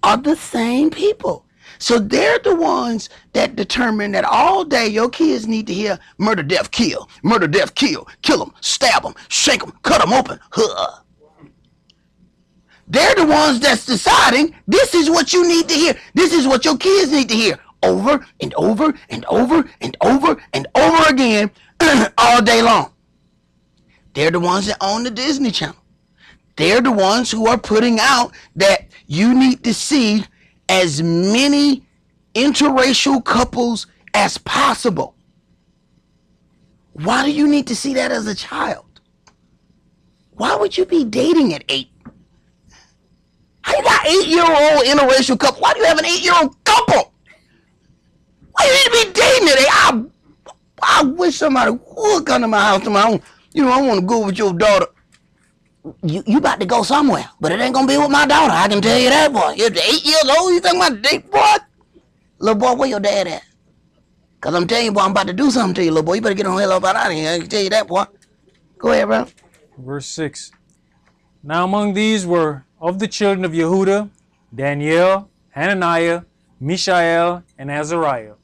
are the same people. So they're the ones that determine that all day your kids need to hear murder, death, kill, kill them, stab them, shake them, cut them open. Huh. They're the ones that's deciding this is what you need to hear. This is what your kids need to hear over and over and over and over and over again all day long. They're the ones that own the Disney Channel. They're the ones who are putting out that you need to see as many interracial couples as possible. Why do you need to see that as a child? Why would you be dating at 8? How you got 8-year-old interracial couple? Why do you have an 8-year-old couple? Why do you need to be dating at 8? I wish somebody would come to my house tomorrow. I want to go with your daughter. You about to go somewhere, but it ain't gonna be with my daughter. I can tell you that, boy. You're 8 years old. You think my date, boy? Little boy, where your dad at? Cause I'm telling you, boy, I'm about to do something to you, little boy. You better get on the hell up out of here. I can tell you that, boy. Go ahead, bro. Verse 6. Now among these were of the children of Yehuda, Daniel, Hananiah, Mishael, and Azariah,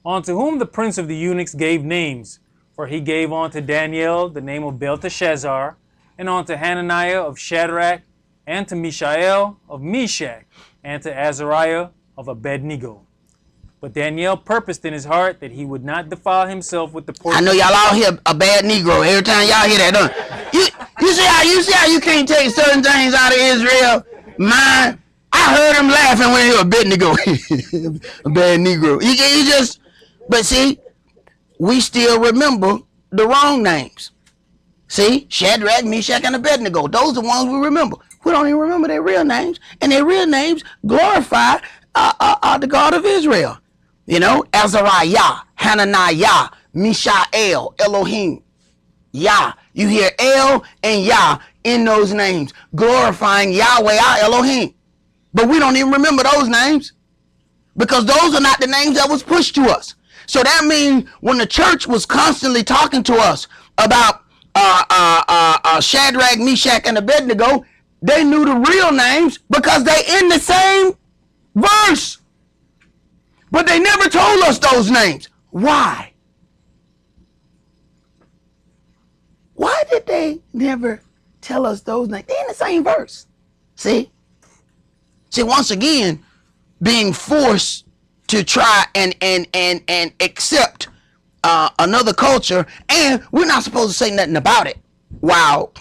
unto whom the prince of the eunuchs gave names. For he gave unto Daniel the name of Belteshazzar, and unto Hananiah of Shadrach, and to Mishael of Meshach, and to Azariah of Abednego. But Daniel purposed in his heart that he would not defile himself with the portion. I know y'all all hear a bad Negro every time y'all hear that, don't you? You see how you can't take certain things out of Israel? Mine, I heard him laughing when he was a bad Negro. A bad Negro. You just, but see, we still remember the wrong names. See, Shadrach, Meshach, and Abednego. Those are the ones we remember. We don't even remember their real names, and their real names glorify the God of Israel. You know, Azariah, Hananiah, Mishael, Elohim, Yah. You hear El and Yah in those names, glorifying Yahweh, our Elohim. But we don't even remember those names because those are not the names that was pushed to us. So that means when the church was constantly talking to us about Shadrach, Meshach, and Abednego, they knew the real names because they in the same verse. But they never told us those names. Why? Why did they never tell us those names? They're in the same verse. See, once again, being forced to try and accept another culture, and we're not supposed to say nothing about it while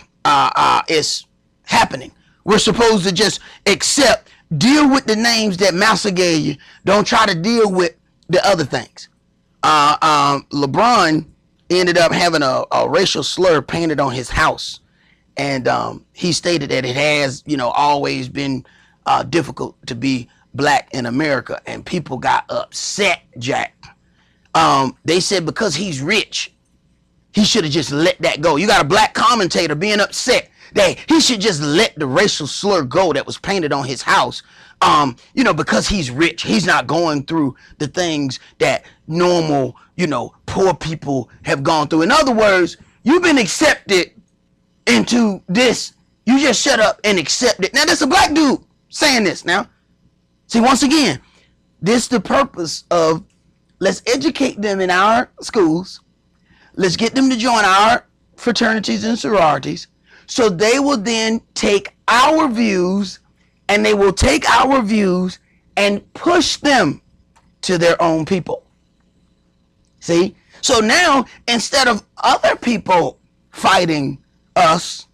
it's happening. We're supposed to just accept, deal with the names that Master gave you. Don't try to deal with the other things. LeBron ended up having a racial slur painted on his house, and he stated that it has, always been difficult to be black in America, and people got upset, Jack. They said because he's rich, he should have just let that go. You got a black commentator being upset that he should just let the racial slur go that was painted on his house. Because he's rich, he's not going through the things that normal, poor people have gone through. In other words, you've been accepted into this. You just shut up and accept it. Now, that's a black dude saying this now. See, once again, this is the purpose of, let's educate them in our schools. Let's get them to join our fraternities and sororities, so they will then take our views, and they will take our views and push them to their own people. See? So now, instead of other people fighting us,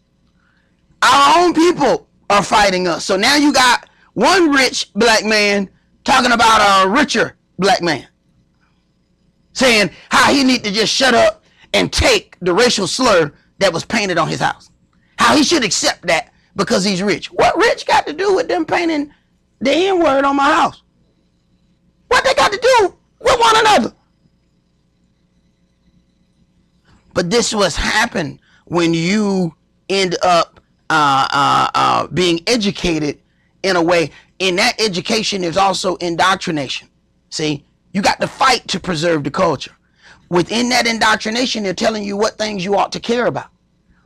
our own people are fighting us. So now you got one rich black man talking about a richer black man, saying how he need to just shut up and take the racial slur that was painted on his house. How he should accept that because he's rich. What rich got to do with them painting the N-word on my house? What they got to do with one another? But this was happen when you end up being educated in a way. In that education, there's also indoctrination. See, you got to fight to preserve the culture. Within that indoctrination, they're telling you what things you ought to care about,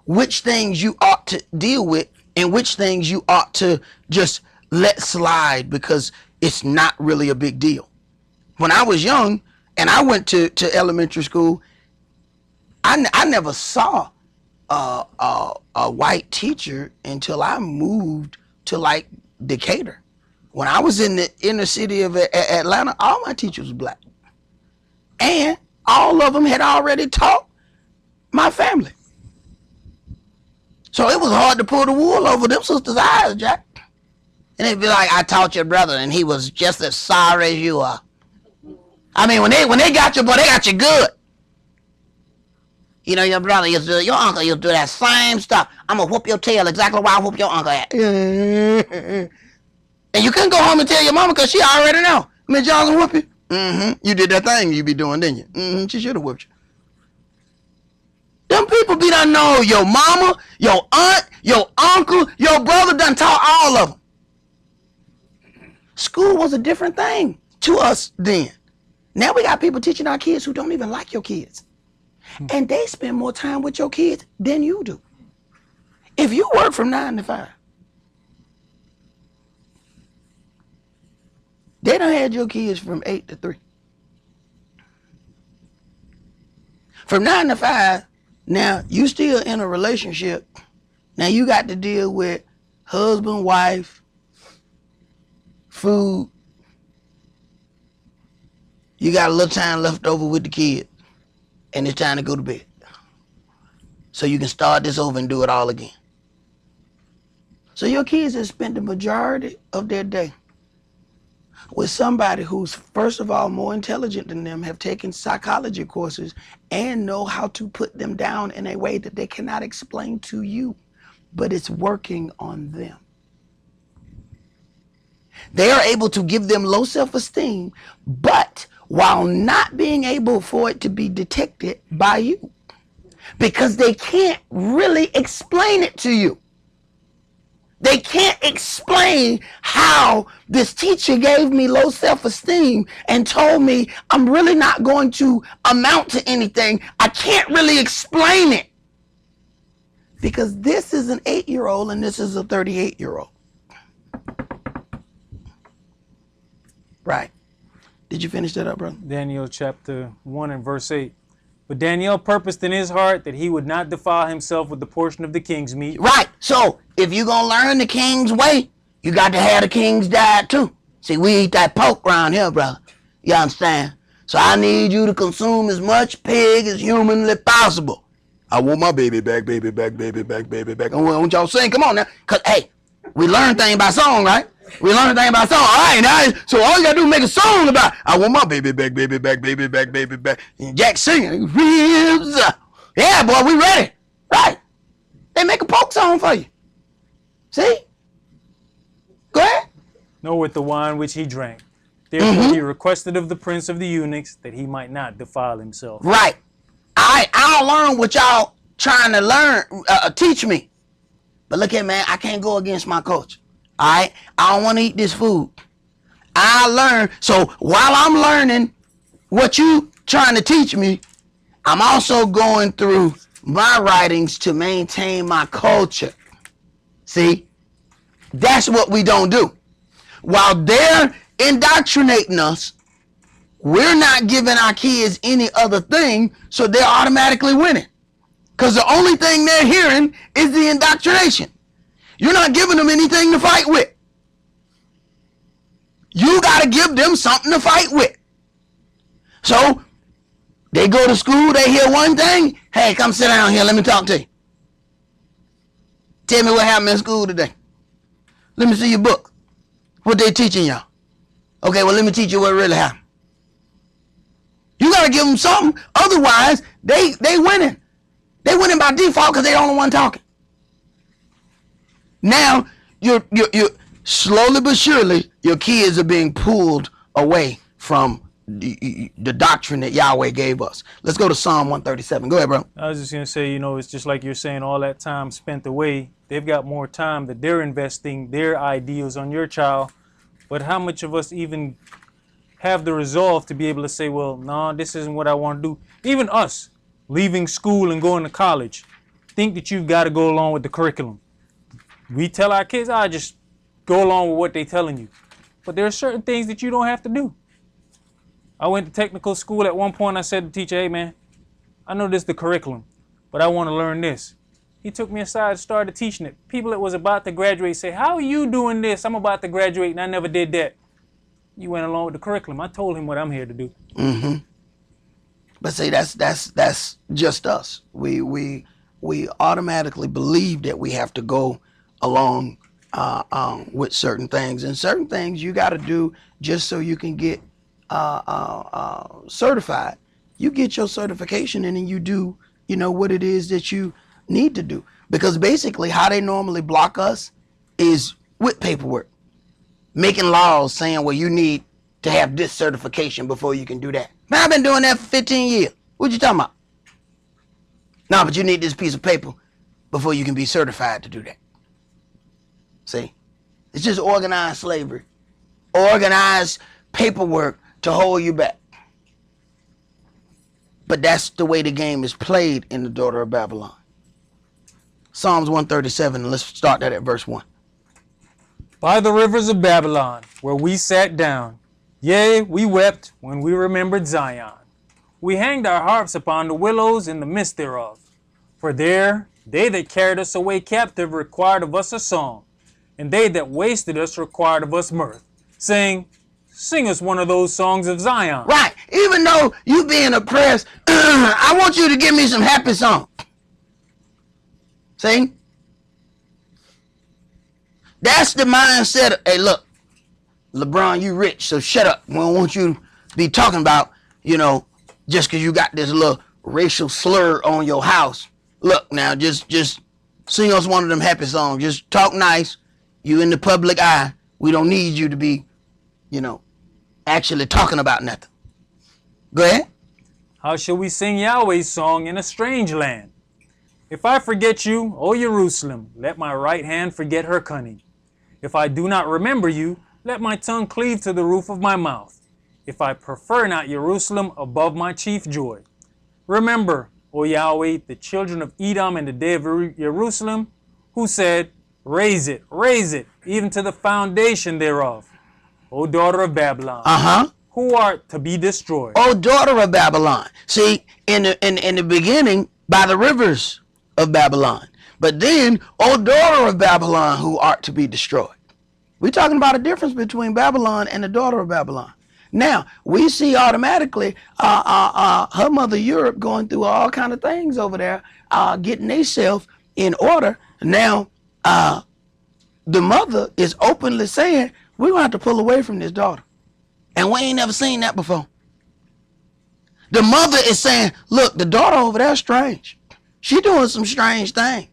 which things you ought to deal with, and which things you ought to just let slide because it's not really a big deal. When I was young and I went to elementary school, I never saw a white teacher until I moved to like Decatur. When I was in the inner city of Atlanta, all my teachers were black. And all of them had already taught my family. So it was hard to pull the wool over them sisters' eyes, Jack. And they'd be like, I taught your brother and he was just as sorry as you are. I mean, when they got you, boy, they got you good. Your brother used to do, your uncle used to do that same stuff. I'm going to whoop your tail exactly where I whoop your uncle at. And you couldn't go home and tell your mama because she already know. Miss Johnson whoop you. You did that thing you be doing, didn't you? She should have whooped you. Them people be done know your mama, your aunt, your uncle, your brother done taught all of them. School was a different thing to us then. Now we got people teaching our kids who don't even like your kids. And they spend more time with your kids than you do. If you work from 9 to 5, they done had your kids from 8 to 3. From 9 to 5, now you still in a relationship. Now you got to deal with husband, wife, food. You got a little time left over with the kid, and it's time to go to bed. So you can start this over and do it all again. So your kids have spent the majority of their day with somebody who's, first of all, more intelligent than them, have taken psychology courses, and know how to put them down in a way that they cannot explain to you, but it's working on them. They are able to give them low self-esteem, but while not being able for it to be detected by you, because they can't really explain it to you. They can't explain how this teacher gave me low self-esteem and told me I'm really not going to amount to anything. I can't really explain it. Because this is an 8-year-old and this is a 38-year-old. Right. Did you finish that up, brother? Daniel chapter 1 and verse 8. But Daniel purposed in his heart that he would not defile himself with the portion of the king's meat. Right. So if you're going to learn the king's way, you got to have the king's diet too. See, we eat that pork around here, brother. You understand? So I need you to consume as much pig as humanly possible. I want my baby back, baby back, baby back, baby back. I want y'all sing. Come on now. Because, hey, we learn things by song, right? We learn things by song. All right, now, so all you got to do is make a song about, I want my baby back, baby back, baby back, baby back. And Jack singing. Yeah, boy, we ready. Right. They make a folk song for you. See? Go ahead. Nor with the wine which he drank. Therefore he requested of the prince of the eunuchs that he might not defile himself. Right. I'll learn what y'all trying to learn, teach me. But look here, man, I can't go against my culture. All right? I don't want to eat this food. I learn. So while I'm learning what you trying to teach me, I'm also going through my writings to maintain my culture. See? That's what we don't do. While they're indoctrinating us, we're not giving our kids any other thing, so they're automatically winning. Because the only thing they're hearing is the indoctrination. You're not giving them anything to fight with. You got to give them something to fight with. So they go to school, they hear one thing. Hey, come sit down here, let me talk to you. Tell me what happened in school today. Let me see your book. What they teaching y'all. Okay, well, let me teach you what really happened. You got to give them something. Otherwise, they winning. They winning by default because they're the only one talking. Now, you're slowly but surely, your kids are being pulled away from the doctrine that Yahweh gave us. Let's go to Psalm 137. Go ahead, bro. I was just going to say, it's just like you're saying, all that time spent away, they've got more time that they're investing their ideals on your child. But how much of us even have the resolve to be able to say, well, no, this isn't what I want to do. Even us, leaving school and going to college, think that you've got to go along with the curriculum. We tell our kids, just go along with what they're telling you. But there are certain things that you don't have to do. I went to technical school at one point. I said to the teacher, hey, man, I know this is the curriculum, but I want to learn this. He took me aside and started teaching it. People that was about to graduate say, how are you doing this? I'm about to graduate and I never did that. You went along with the curriculum. I told him what I'm here to do. But see, that's just us. We automatically believe that we have to go along with certain things, and certain things you got to do just so you can get certified. You get your certification, and then you do, what it is that you need to do. Because basically, how they normally block us is with paperwork. Making laws saying, well, you need to have this certification before you can do that. Man, I've been doing that for 15 years. What you talking about? No, but you need this piece of paper before you can be certified to do that. See? It's just organized slavery. Organized paperwork to hold you back. But that's the way the game is played in the daughter of Babylon. Psalms 137, let's start that at verse 1. By the rivers of Babylon, where we sat down, yea, we wept when we remembered Zion. We hanged our harps upon the willows in the midst thereof. For there they that carried us away captive required of us a song, and they that wasted us required of us mirth, saying, sing us one of those songs of Zion. Right. Even though you being oppressed, I want you to give me some happy songs. See? That's the mindset of, hey, look, LeBron, you rich, so shut up. We don't want you to be talking about, just because you got this little racial slur on your house. Look, now, just sing us one of them happy songs. Just talk nice. You in the public eye. We don't need you to be, actually talking about nothing. Go ahead. How shall we sing Yahweh's song in a strange land? If I forget you, O Jerusalem, let my right hand forget her cunning. If I do not remember you, let my tongue cleave to the roof of my mouth. If I prefer not Jerusalem above my chief joy. Remember, O Yahweh, the children of Edom in the day of Jerusalem, who said, raise it, even to the foundation thereof. O daughter of Babylon, who art to be destroyed. O daughter of Babylon. See, in the beginning, by the rivers of Babylon. But then, O daughter of Babylon, who art to be destroyed. We're talking about a difference between Babylon and the daughter of Babylon. Now, we see automatically her mother Europe going through all kind of things over there, getting themselves in order. Now, the mother is openly saying, we're going to have to pull away from this daughter. And we ain't never seen that before. The mother is saying, look, the daughter over there is strange. She doing some strange thing.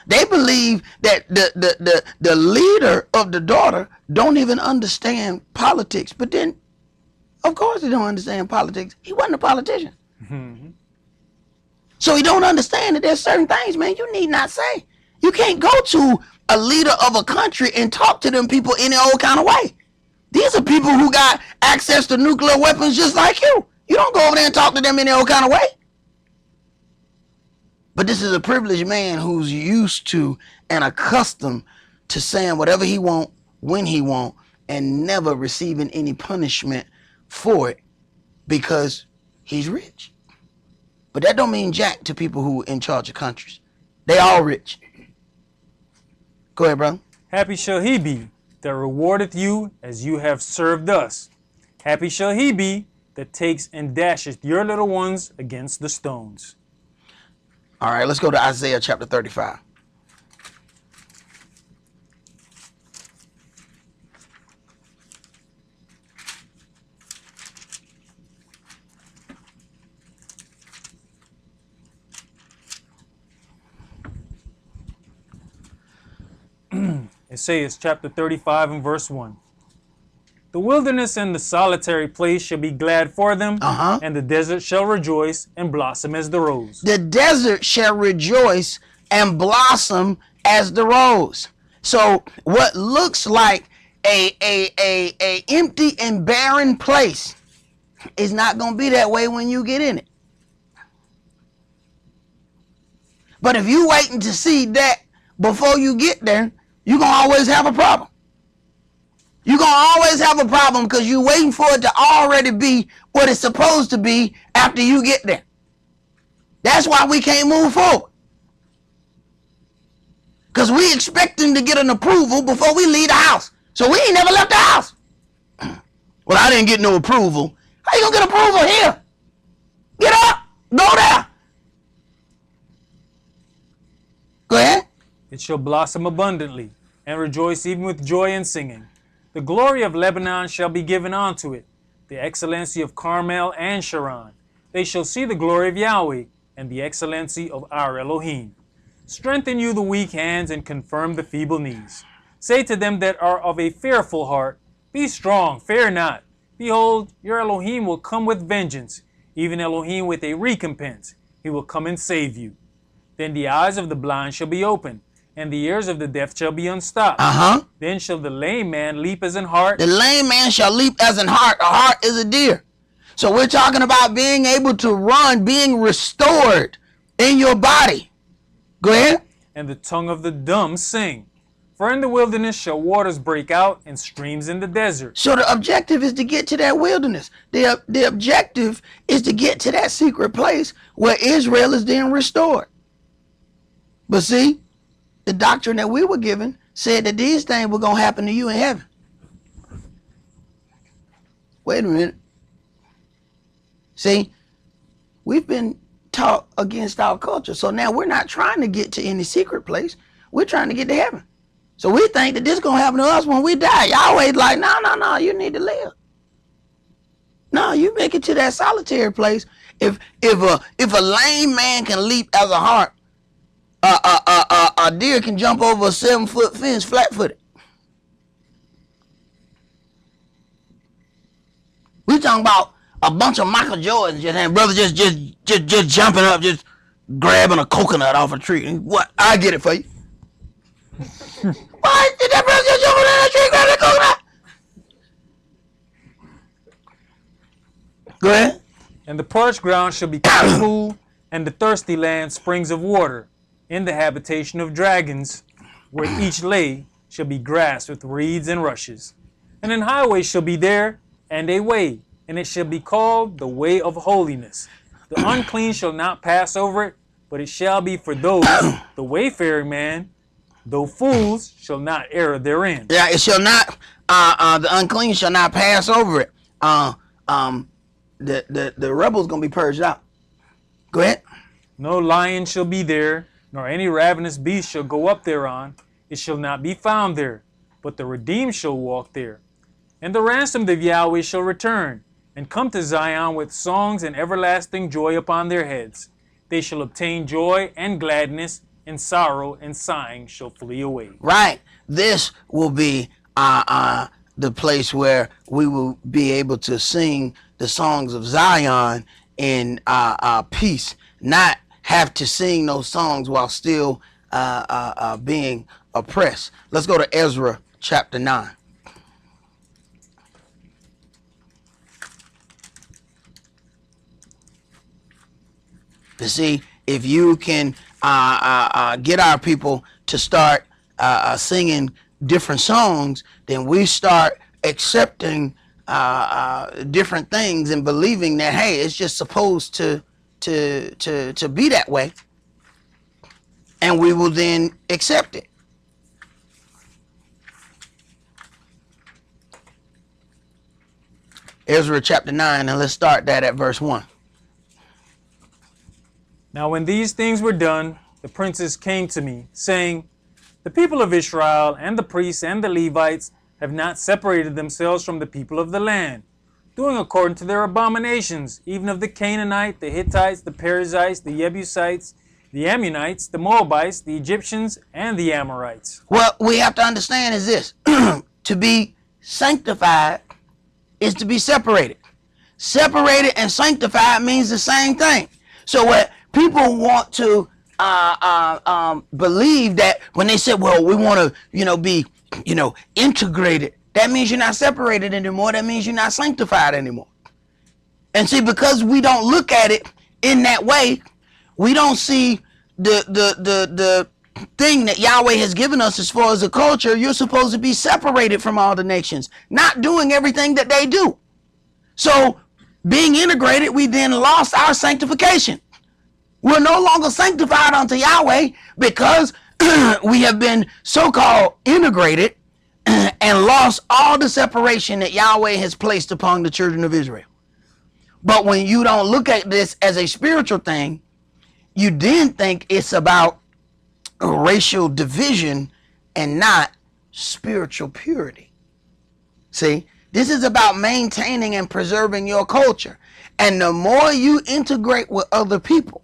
They believe that the leader of the daughter don't even understand politics. But then, of course he don't understand politics. He wasn't a politician. Mm-hmm. So he don't understand that there's certain things, man, you need not say. You can't go to a leader of a country and talk to them people any old kind of way. These are people who got access to nuclear weapons just like you. You don't go over there and talk to them any old kind of way. But this is a privileged man who's used to and accustomed to saying whatever he want, when he want, and never receiving any punishment for it because he's rich. But that don't mean jack to people who are in charge of countries. They all rich. Go ahead, brother. Happy shall he be that rewardeth you as you have served us. Happy shall he be that takes and dasheth your little ones against the stones. All right, let's go to Isaiah chapter 35. Isaiah chapter 35 and verse 1. The wilderness and the solitary place shall be glad for them, and the desert shall rejoice and blossom as the rose. The desert shall rejoice and blossom as the rose. So what looks like a empty and barren place is not going to be that way when you get in it. But if you waiting to see that before you get there, you're going to always have a problem. You're going to always have a problem because you're waiting for it to already be what it's supposed to be after you get there. That's why we can't move forward. Because we expecting to get an approval before we leave the house. So we ain't never left the house. Well, I didn't get no approval. How you going to get approval here? Get up. Go there. Go ahead. It shall blossom abundantly and rejoice even with joy and singing. The glory of Lebanon shall be given unto it, the excellency of Carmel and Sharon. They shall see the glory of Yahweh and the excellency of our Elohim. Strengthen you the weak hands and confirm the feeble knees. Say to them that are of a fearful heart, be strong, fear not. Behold, your Elohim will come with vengeance, even Elohim with a recompense. He will come and save you. Then the eyes of the blind shall be opened, and the ears of the deaf shall be unstopped. Then shall the lame man leap as an hart. The lame man shall leap as an hart. A hart is a deer. So we're talking about being able to run, being restored in your body. Go ahead. And the tongue of the dumb sing. For in the wilderness shall waters break out and streams in the desert. So the objective is to get to that wilderness. The objective is to get to that secret place where Israel is then restored. But see, the doctrine that we were given said that these things were going to happen to you in heaven. Wait a minute. See, we've been taught against our culture. So now we're not trying to get to any secret place. We're trying to get to heaven. So we think that this is going to happen to us when we die. Yahweh's like, no, you need to live. No, you make it to that solitary place. If a lame man can leap as a hart, a deer can jump over a 7-foot fence flat-footed. We talking about a bunch of Michael Jordans and brother just jumping up, just grabbing a coconut off a tree. What? I get it for you. What? Did that brother just jump on that tree, grab that coconut? Go ahead. And the parched ground shall become a pool, and the thirsty land springs of water. In the habitation of dragons, where each lay shall be grass with reeds and rushes. And an highway shall be there, and a way, and it shall be called the way of holiness. The unclean shall not pass over it, but it shall be for those, the wayfaring man, though fools shall not err therein. Yeah, it shall not, the unclean shall not pass over it. The rebel's gonna be purged out. Go ahead. No lion shall be there, nor any ravenous beast shall go up thereon. It shall not be found there, but the redeemed shall walk there. And the ransomed of Yahweh shall return, and come to Zion with songs and everlasting joy upon their heads. They shall obtain joy and gladness, and sorrow and sighing shall flee away. Right. This will be the place where we will be able to sing the songs of Zion in peace, not have to sing those songs while still being oppressed. Let's go to Ezra chapter 9. To see if you can get our people to start singing different songs, then we start accepting different things and believing that, hey, it's just supposed to be that way, and we will then accept it. Ezra chapter 9, and let's start that at verse 1. Now when these things were done, the princes came to me, saying, the people of Israel and the priests and the Levites have not separated themselves from the people of the land, doing according to their abominations, even of the Canaanites, the Hittites, the Perizzites, the Jebusites, the Ammonites, the Moabites, the Egyptians, and the Amorites. What we have to understand is this. To be sanctified is to be separated. Separated and sanctified means the same thing. So what people want to believe that when they say, well, we want to, be, integrated, that means you're not separated anymore. That means you're not sanctified anymore. And see, because we don't look at it in that way, we don't see the thing that Yahweh has given us as far as a culture. You're supposed to be separated from all the nations, not doing everything that they do. So being integrated, we then lost our sanctification. We're no longer sanctified unto Yahweh because we have been so-called integrated and lost all the separation that Yahweh has placed upon the children of Israel. But when you don't look at this as a spiritual thing, you then think it's about racial division and not spiritual purity. See, this is about maintaining and preserving your culture. And the more you integrate with other people,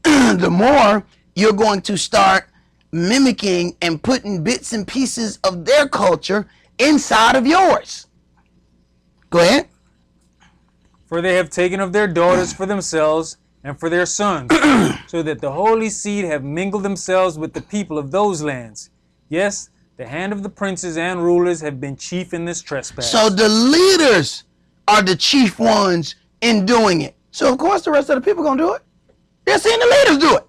the more you're going to start mimicking and putting bits and pieces of their culture inside of yours. Go ahead. For they have taken of their daughters for themselves and for their sons, so that the holy seed have mingled themselves with the people of those lands. Yes, the hand of the princes and rulers have been chief in this trespass. So the leaders are the chief ones in doing it. So of course the rest of the people are going to do it. They're seeing the leaders do it.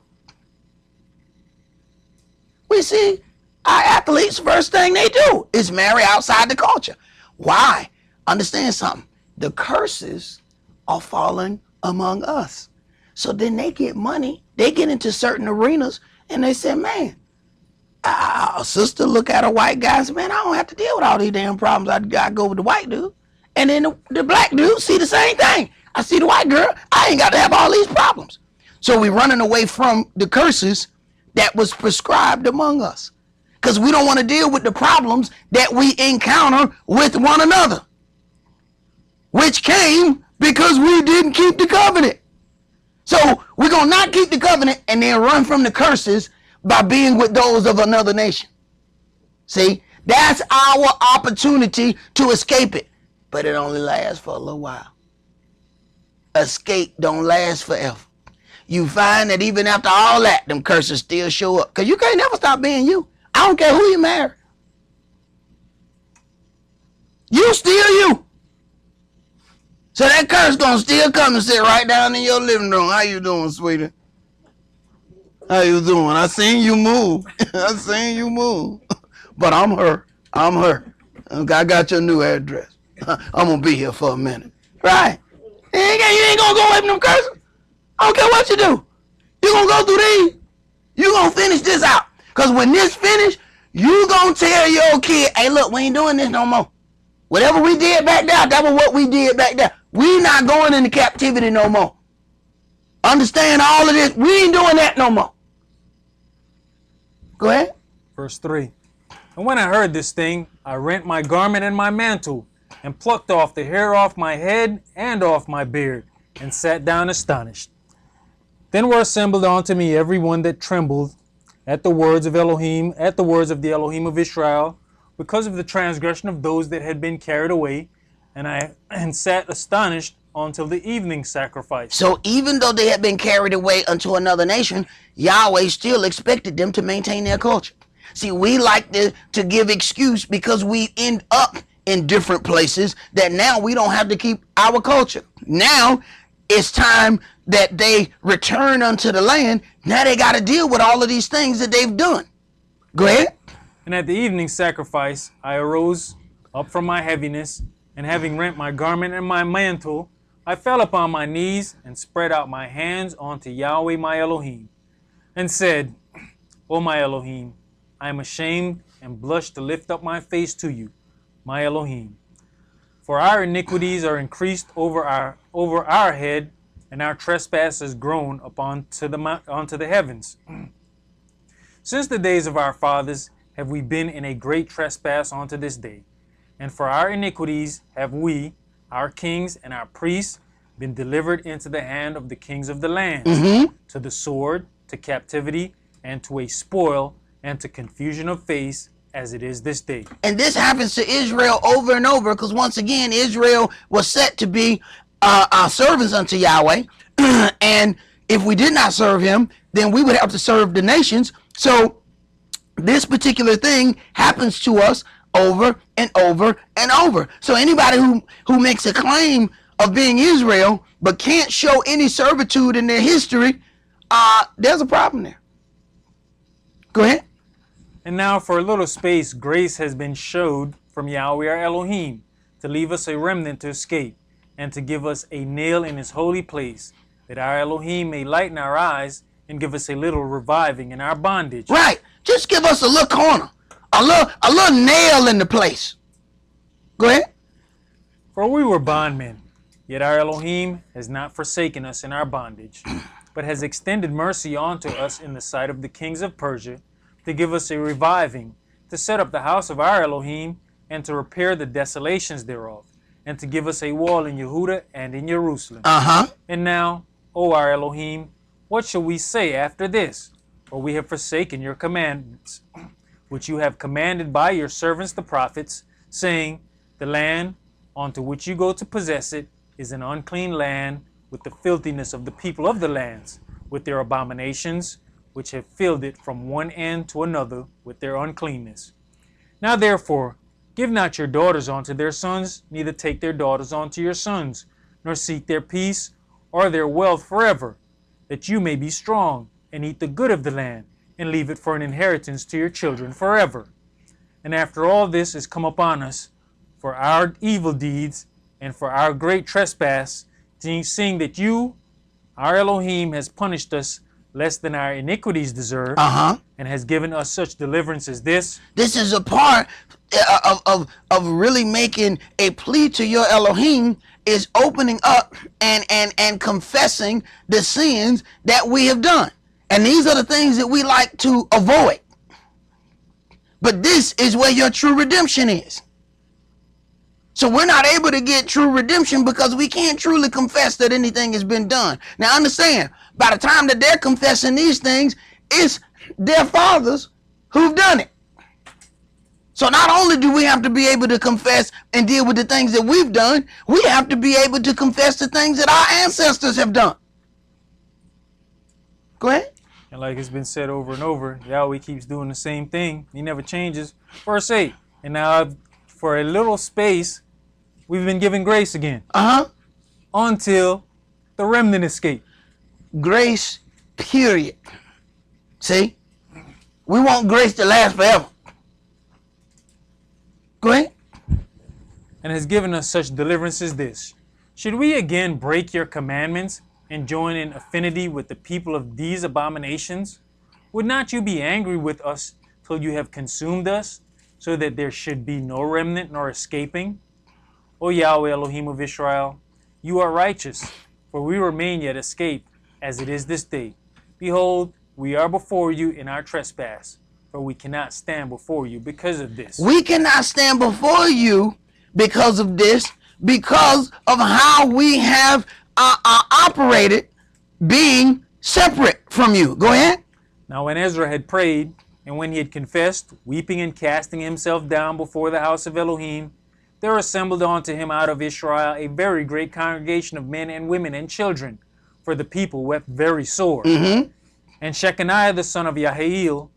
We see our athletes, first thing they do is marry outside the culture. Why? Understand something. The curses are falling among us. So then they get money. They get into certain arenas and they say, man, a sister look at a white guy and say, man, I don't have to deal with all these damn problems. I gotta go with the white dude. And then the black dude see the same thing. I see the white girl. I ain't got to have all these problems. So we're running away from the curses that was prescribed among us, because we don't want to deal with the problems that we encounter with one another, which came because we didn't keep the covenant. So we're going to not keep the covenant and then run from the curses by being with those of another nation. See, that's our opportunity to escape it. but it only lasts for a little while. Escape don't last forever. You find that even after all that, them curses still show up. Because you can't never stop being you. I don't care who you marry. You still you. So that curse gonna still come and sit right down in your living room. How you doing, sweetie? How you doing? I seen you move. I seen you move. But I'm her. I'm her. I got your new address. I'm gonna be here for a minute. Right? You ain't gonna go away from them curses. I don't care what you do. You gonna go through these. You gonna finish this out. Because when this finish, you gonna tell your kid, hey, look, we ain't doing this no more. Whatever we did back there, that was what we did back there. We not going into captivity no more. Understand all of this. We ain't doing that no more. Go ahead. Verse 3. And when I heard this thing, I rent my garment and my mantle, and plucked off the hair off my head and off my beard, and sat down astonished. Then were assembled unto me every one that trembled at the words of Elohim, at the words of the Elohim of Israel, because of the transgression of those that had been carried away, and sat astonished until the evening sacrifice. So even though they had been carried away unto another nation, Yahweh still expected them to maintain their culture. See, we like to give excuse because we end up in different places that now we don't have to keep our culture. Now it's time that they return unto the land. Now they got to deal with all of these things that they've done. Go ahead. And at the evening sacrifice, I arose up from my heaviness, and having rent my garment and my mantle, I fell upon my knees and spread out my hands unto Yahweh my Elohim, and said, O my Elohim, I am ashamed and blush to lift up my face to you, my Elohim. For our iniquities are increased over our head, and our trespasses grown onto the heavens. Since the days of our fathers have we been in a great trespass unto this day, and for our iniquities have we, our kings and our priests, been delivered into the hand of the kings of the lands, to the sword, to captivity, and to a spoil, and to confusion of face, as it is this day. And this happens to Israel over and over, because once again, Israel was set to be our servants unto Yahweh. And if we did not serve him, then we would have to serve the nations. So this particular thing happens to us over and over and over. So anybody who makes a claim of being Israel but can't show any servitude in their history, there's a problem there. Go ahead. And now for a little space grace has been showed from Yahweh our Elohim, to leave us a remnant to escape, and to give us a nail in his holy place, that our Elohim may lighten our eyes and give us a little reviving in our bondage. Right. Just give us a little corner, a little nail in the place. Go ahead. For we were bondmen, yet our Elohim has not forsaken us in our bondage, but has extended mercy unto us in the sight of the kings of Persia, to give us a reviving, to set up the house of our Elohim, and to repair the desolations thereof, and to give us a wall in Yehuda and in Jerusalem. And now, O our Elohim, what shall we say after this? For we have forsaken your commandments, which you have commanded by your servants the prophets, saying, the land unto which you go to possess it is an unclean land, with the filthiness of the people of the lands, with their abominations, which have filled it from one end to another with their uncleanness. Now therefore, give not your daughters unto their sons, neither take their daughters unto your sons, nor seek their peace or their wealth forever, that you may be strong, and eat the good of the land, and leave it for an inheritance to your children forever. And after all this is come upon us, for our evil deeds, and for our great trespass, seeing that you, our Elohim, has punished us less than our iniquities deserve, and has given us such deliverance as this. This is a part of really making a plea to your Elohim, is opening up and confessing the sins that we have done. And these are the things that we like to avoid. But this is where your true redemption is. So we're not able to get true redemption because we can't truly confess that anything has been done. Now understand, by the time that they're confessing these things, it's their fathers who've done it. So not only do we have to be able to confess and deal with the things that we've done, we have to be able to confess the things that our ancestors have done. Go ahead. And like it's been said over and over, Yahweh keeps doing the same thing. He never changes. Verse 8. And now for a little space, we've been given grace again. Until the remnant escape. Grace, period. See? We want grace to last forever. Go ahead. And has given us such deliverance as this. Should we again break your commandments and join in affinity with the people of these abominations? Would not you be angry with us till you have consumed us, so that there should be no remnant nor escaping? O Yahweh Elohim of Israel, you are righteous, for we remain yet escaped, as it is this day. Behold, we are before you in our trespass, for we cannot stand before you because of this. We cannot stand before you because of this, because of how we have operated being separate from you. Go ahead. Now when Ezra had prayed, and when he had confessed, weeping and casting himself down before the house of Elohim, there assembled unto him out of Israel a very great congregation of men and women and children, for the people wept very sore. And Shechaniah the son of Yahael,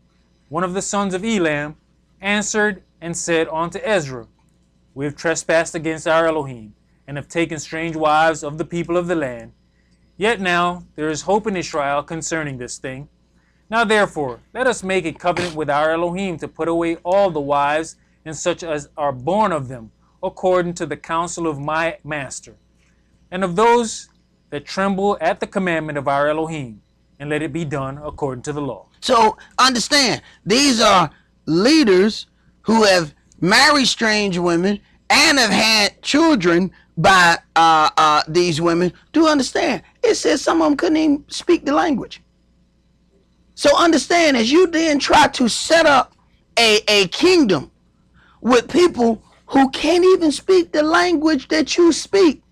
one of the sons of Elam, answered and said unto Ezra, We have trespassed against our Elohim, and have taken strange wives of the people of the land. Yet now there is hope in Israel concerning this thing. Now therefore, let us make a covenant with our Elohim to put away all the wives and such as are born of them, according to the counsel of my master, and of those that tremble at the commandment of our Elohim, and let it be done according to the law. So understand, these are leaders who have married strange women and have had children by these women. Do understand? It says some of them couldn't even speak the language. So understand, as you then try to set up a kingdom with people who can't even speak the language that you speak,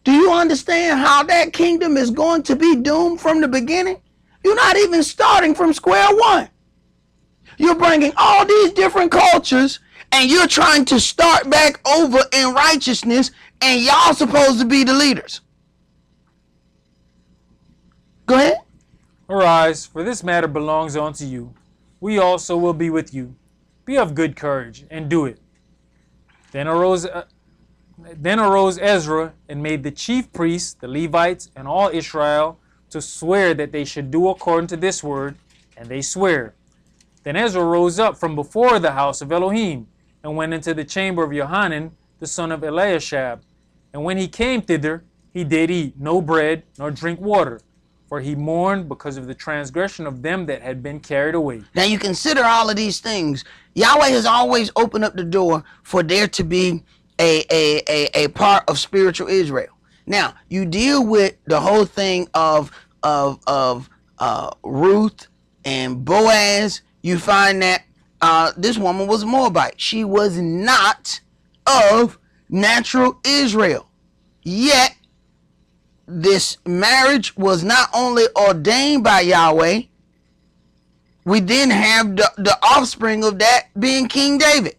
do you understand how that kingdom is going to be doomed from the beginning? You're not even starting from square one. You're bringing all these different cultures and you're trying to start back over in righteousness, and y'all supposed to be the leaders. Go ahead. Arise, for this matter belongs unto you. We also will be with you. Be of good courage, and do it. Then arose Ezra, and made the chief priests, the Levites, and all Israel to swear that they should do according to this word, and they swear. Then Ezra rose up from before the house of Elohim, and went into the chamber of Johanan, the son of Eliashab. And when he came thither, he did eat no bread, nor drink water, for he mourned because of the transgression of them that had been carried away. Now you consider all of these things. Yahweh has always opened up the door for there to be a part of spiritual Israel. Now you deal with the whole thing of Ruth and Boaz. You find that this woman was a Moabite. She was not of natural Israel. Yet this marriage was not only ordained by Yahweh, we then have the offspring of that being King David.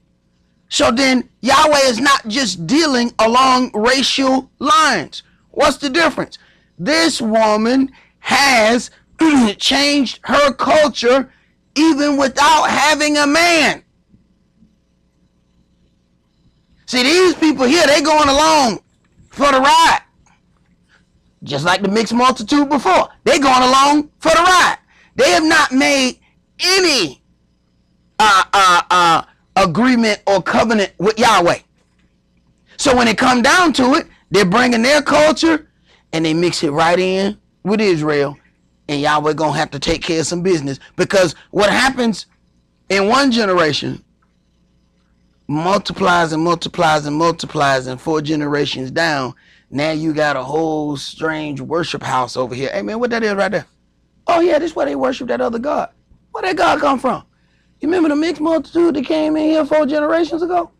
So then Yahweh is not just dealing along racial lines. What's the difference? This woman has changed her culture even without having a man. See, these people here, they going along for the ride. Just like the mixed multitude before. They going along for the ride. They have not made any agreement or covenant with Yahweh. So when it come down to it, they're bringing their culture and they mix it right in with Israel. And Yahweh gonna have to take care of some business, because what happens in one generation multiplies and multiplies and multiplies, and 4 generations down, now you got a whole strange worship house over here. Hey man, what that is right there? Oh yeah, this is where they worship that other God. Where that God come from? You remember the mixed multitude that came in here 4 generations ago?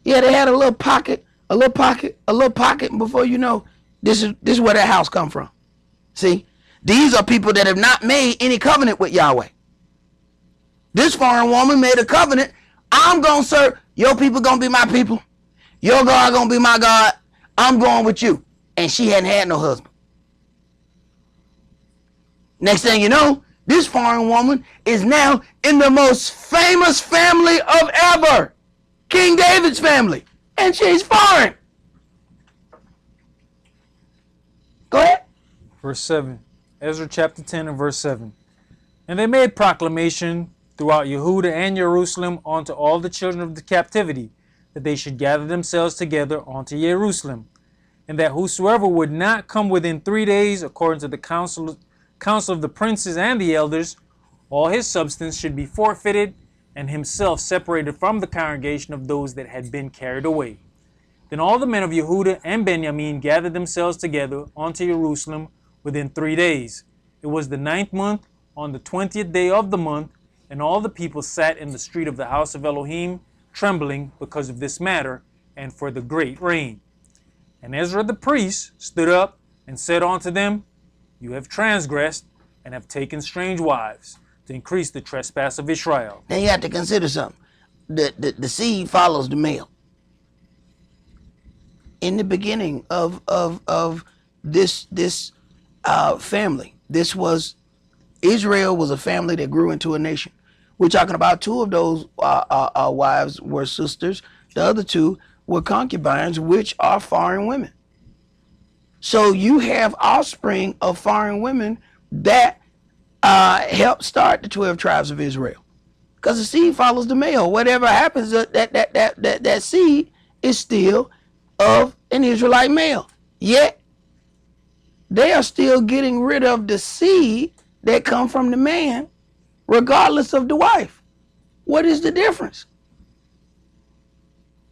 Yeah, they had a little pocket, and before you know, this is where that house come from. See? These are people that have not made any covenant with Yahweh. This foreign woman made a covenant I'm going to serve. Your people going to be my people. Your God going to be my God. I'm going with you. And she hadn't had no husband. Next thing you know, this foreign woman is now in the most famous family of ever. King David's family. And she's foreign. Go ahead. Verse 7. Ezra chapter 10 and verse 7. And they made proclamation throughout Yehuda and Jerusalem unto all the children of the captivity, that they should gather themselves together unto Jerusalem, and that whosoever would not come within 3 days, according to the counsel of the princes and the elders, all his substance should be forfeited, and himself separated from the congregation of those that had been carried away. Then all the men of Yehuda and Benjamin gathered themselves together unto Jerusalem within 3 days. It was the 9th month, on the 20th day of the month, and all the people sat in the street of the house of Elohim, trembling because of this matter, and for the great rain. And Ezra the priest stood up and said unto them, You have transgressed, and have taken strange wives, to increase the trespass of Israel. Then you have to consider something. The seed follows the male. In the beginning of this family, Israel was a family that grew into a nation. We're talking about two of those wives were sisters. The other two were concubines, which are foreign women. So you have offspring of foreign women that helped start the 12 tribes of Israel. Because the seed follows the male. Whatever happens, that seed is still of an Israelite male. Yet, they are still getting rid of the seed that come from the man, regardless of the wife. What is the difference?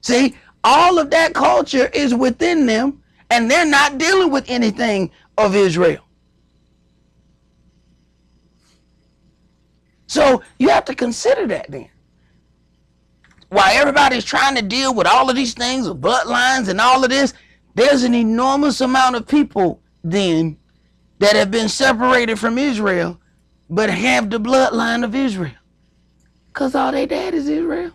See, all of that culture is within them, and they're not dealing with anything of Israel. So you have to consider that then. While everybody's trying to deal with all of these things, with bloodlines and all of this, there's an enormous amount of people then that have been separated from Israel, but have the bloodline of Israel. Because all they dad is Israel.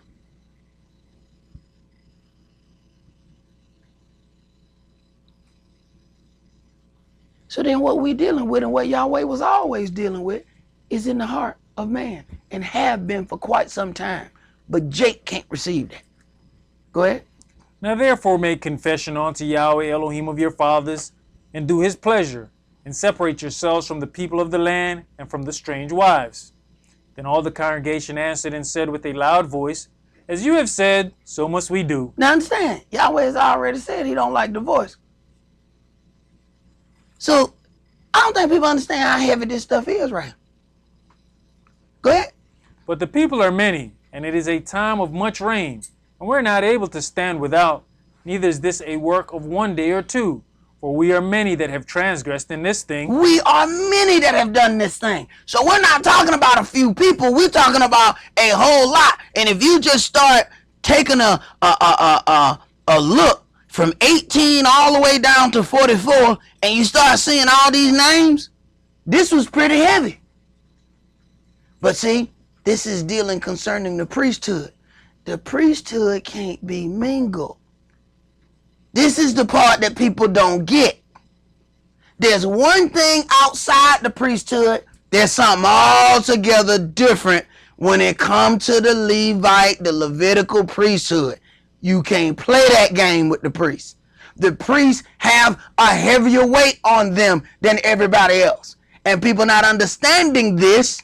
So then what we dealing with and what Yahweh was always dealing with is in the heart of man and have been for quite some time. But Jake can't receive that. Go ahead. Now therefore make confession unto Yahweh Elohim of your fathers, and do his pleasure, and separate yourselves from the people of the land and from the strange wives. Then all the congregation answered and said with a loud voice, As you have said, so must we do. Now understand, Yahweh has already said he don't like divorce. So I don't think people understand how heavy this stuff is right here. Go ahead. But the people are many, and it is a time of much rain, and we're not able to stand without, neither is this a work of 1 day or 2, for we are many that have transgressed in this thing. We are many that have done this thing. So we're not talking about a few people, we're talking about a whole lot. And if you just start taking a look from 18 all the way down to 44, and you start seeing all these names, this was pretty heavy. But see, this is dealing concerning the priesthood. The priesthood can't be mingled. This is the part that people don't get. There's one thing outside the priesthood. There's something altogether different when it comes to the Levite, the Levitical priesthood. You can't play that game with the priests. The priests have a heavier weight on them than everybody else. And people not understanding this,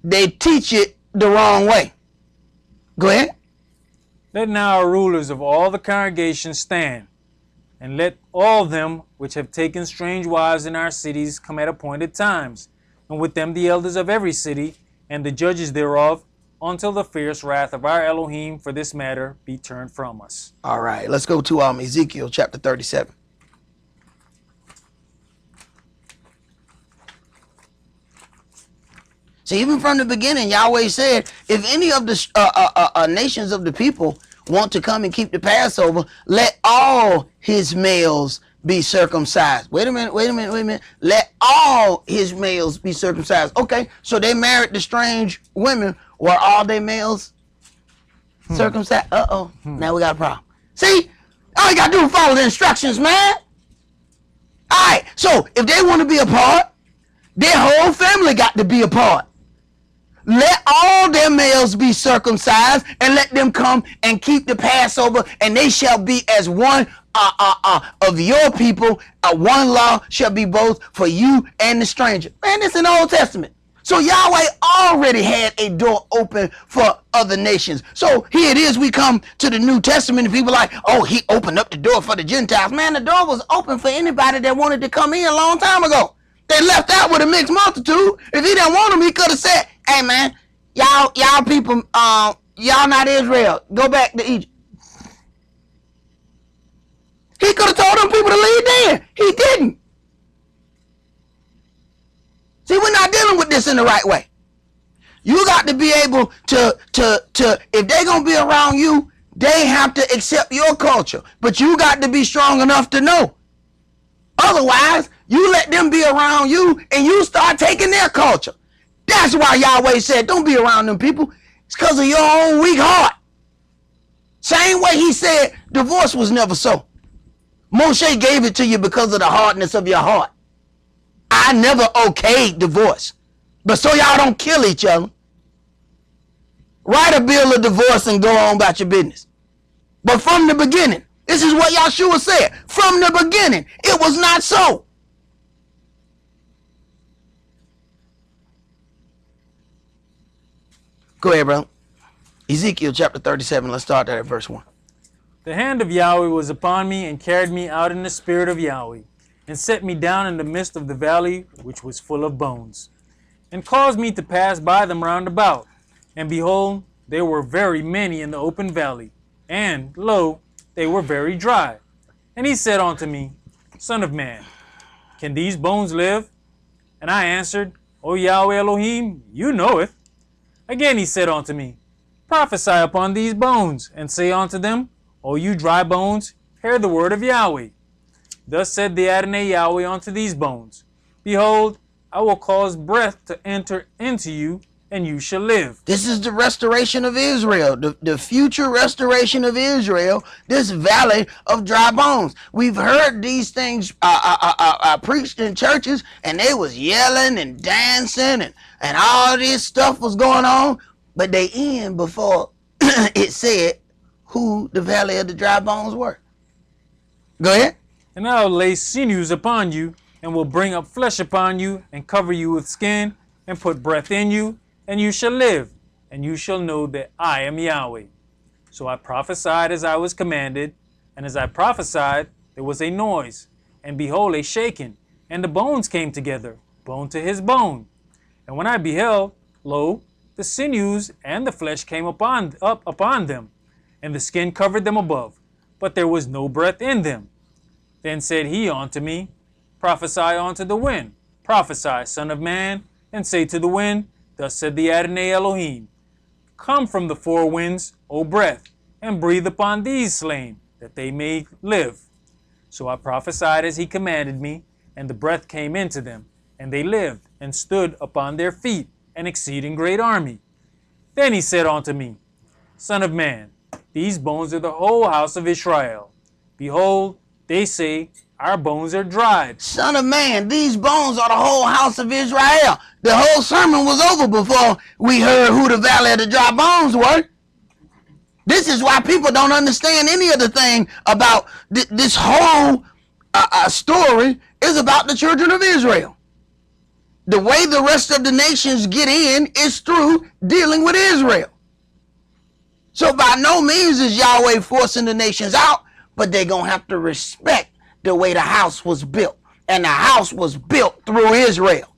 they teach it the wrong way. Go ahead. Let now our rulers of all the congregation stand, and let all them which have taken strange wives in our cities come at appointed times, and with them the elders of every city, and the judges thereof, until the fierce wrath of our Elohim for this matter be turned from us. All right, let's go to Ezekiel chapter 37. See, even from the beginning, Yahweh said, if any of the nations of the people want to come and keep the Passover, let all his males be circumcised. Wait a minute. Let all his males be circumcised. Okay, so they married the strange women. Were all their males Circumcised. Now we got a problem. See, all you got to do is follow the instructions, man. All right, so if they want to be a part, their whole family got to be a part. Let all their males be circumcised and let them come and keep the Passover, and they shall be as one of your people. One law shall be both for you and the stranger. Man, this is in the Old Testament. So Yahweh already had a door open for other nations. So here it is, we come to the New Testament and people are like, oh, he opened up the door for the Gentiles. Man, the door was open for anybody that wanted to come in a long time ago. They left out with a mixed multitude. If he didn't want them, he could have said, hey man, y'all people, y'all not Israel. Go back to Egypt. He could have told them people to leave then. He didn't. See, we're not dealing with this in the right way. You got to be able to if they're going to be around you, they have to accept your culture. But you got to be strong enough to know. Otherwise, you let them be around you and you start taking their culture. That's why Yahweh said, don't be around them people. It's because of your own weak heart. Same way he said divorce was never so. Moshe gave it to you because of the hardness of your heart. I never okayed divorce. But so y'all don't kill each other. Write a bill of divorce and go on about your business. But from the beginning, this is what Yahshua said. From the beginning, it was not so. Go ahead, bro. Ezekiel chapter 37. Let's start there at verse 1. The hand of Yahweh was upon me and carried me out in the spirit of Yahweh, and set me down in the midst of the valley, which was full of bones, and caused me to pass by them round about. And behold, there were very many in the open valley, and, lo, they were very dry. And he said unto me, Son of man, can these bones live? And I answered, O Yahweh Elohim, you knoweth. Again he said unto me, Prophesy upon these bones, and say unto them, O you dry bones, hear the word of Yahweh. Thus said the Adonai Yahweh unto these bones, Behold, I will cause breath to enter into you, and you shall live. This is the restoration of Israel, the future restoration of Israel, this valley of dry bones. We've heard these things preached in churches, and they was yelling and dancing, and all this stuff was going on, but they end before it said who the valley of the dry bones were. Go ahead. And I will lay sinews upon you, and will bring up flesh upon you, and cover you with skin, and put breath in you, and you shall live, and you shall know that I am Yahweh. So I prophesied as I was commanded, and as I prophesied, there was a noise, and behold, a shaking, and the bones came together, bone to his bone. And when I beheld, lo, the sinews and the flesh came up upon them, and the skin covered them above, but there was no breath in them. Then said he unto me, Prophesy unto the wind, prophesy, son of man, and say to the wind, Thus said the Adonai Elohim, Come from the four winds, O breath, and breathe upon these slain, that they may live. So I prophesied as he commanded me, and the breath came into them, and they lived, and stood upon their feet, an exceeding great army. Then he said unto me, Son of man, these bones are the whole house of Israel. Behold, they say, our bones are dried. Son of man, these bones are the whole house of Israel. The whole sermon was over before we heard who the valley of the dry bones were. This is why people don't understand any of the thing about this whole story is about the children of Israel. The way the rest of the nations get in is through dealing with Israel. So by no means is Yahweh forcing the nations out, but they're going to have to respect the way the house was built. And the house was built through Israel.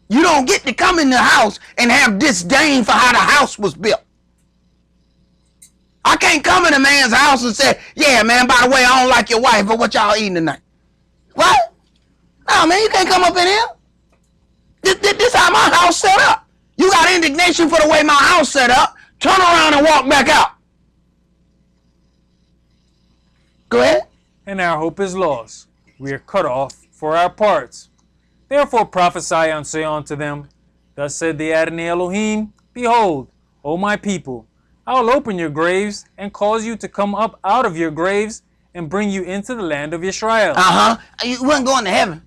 You don't get to come in the house and have disdain for how the house was built. I can't come in a man's house and say, yeah, man, by the way, I don't like your wife, but what y'all eating tonight? What? No, man, you can't come up in here. This how my house set up. You got indignation for the way my house set up. Turn around and walk back out. Go ahead. And our hope is lost. We are cut off for our parts. Therefore prophesy and say unto them, Thus said the Adonai Elohim, Behold, O my people, I will open your graves and cause you to come up out of your graves and bring you into the land of Israel. You wasn't going to heaven.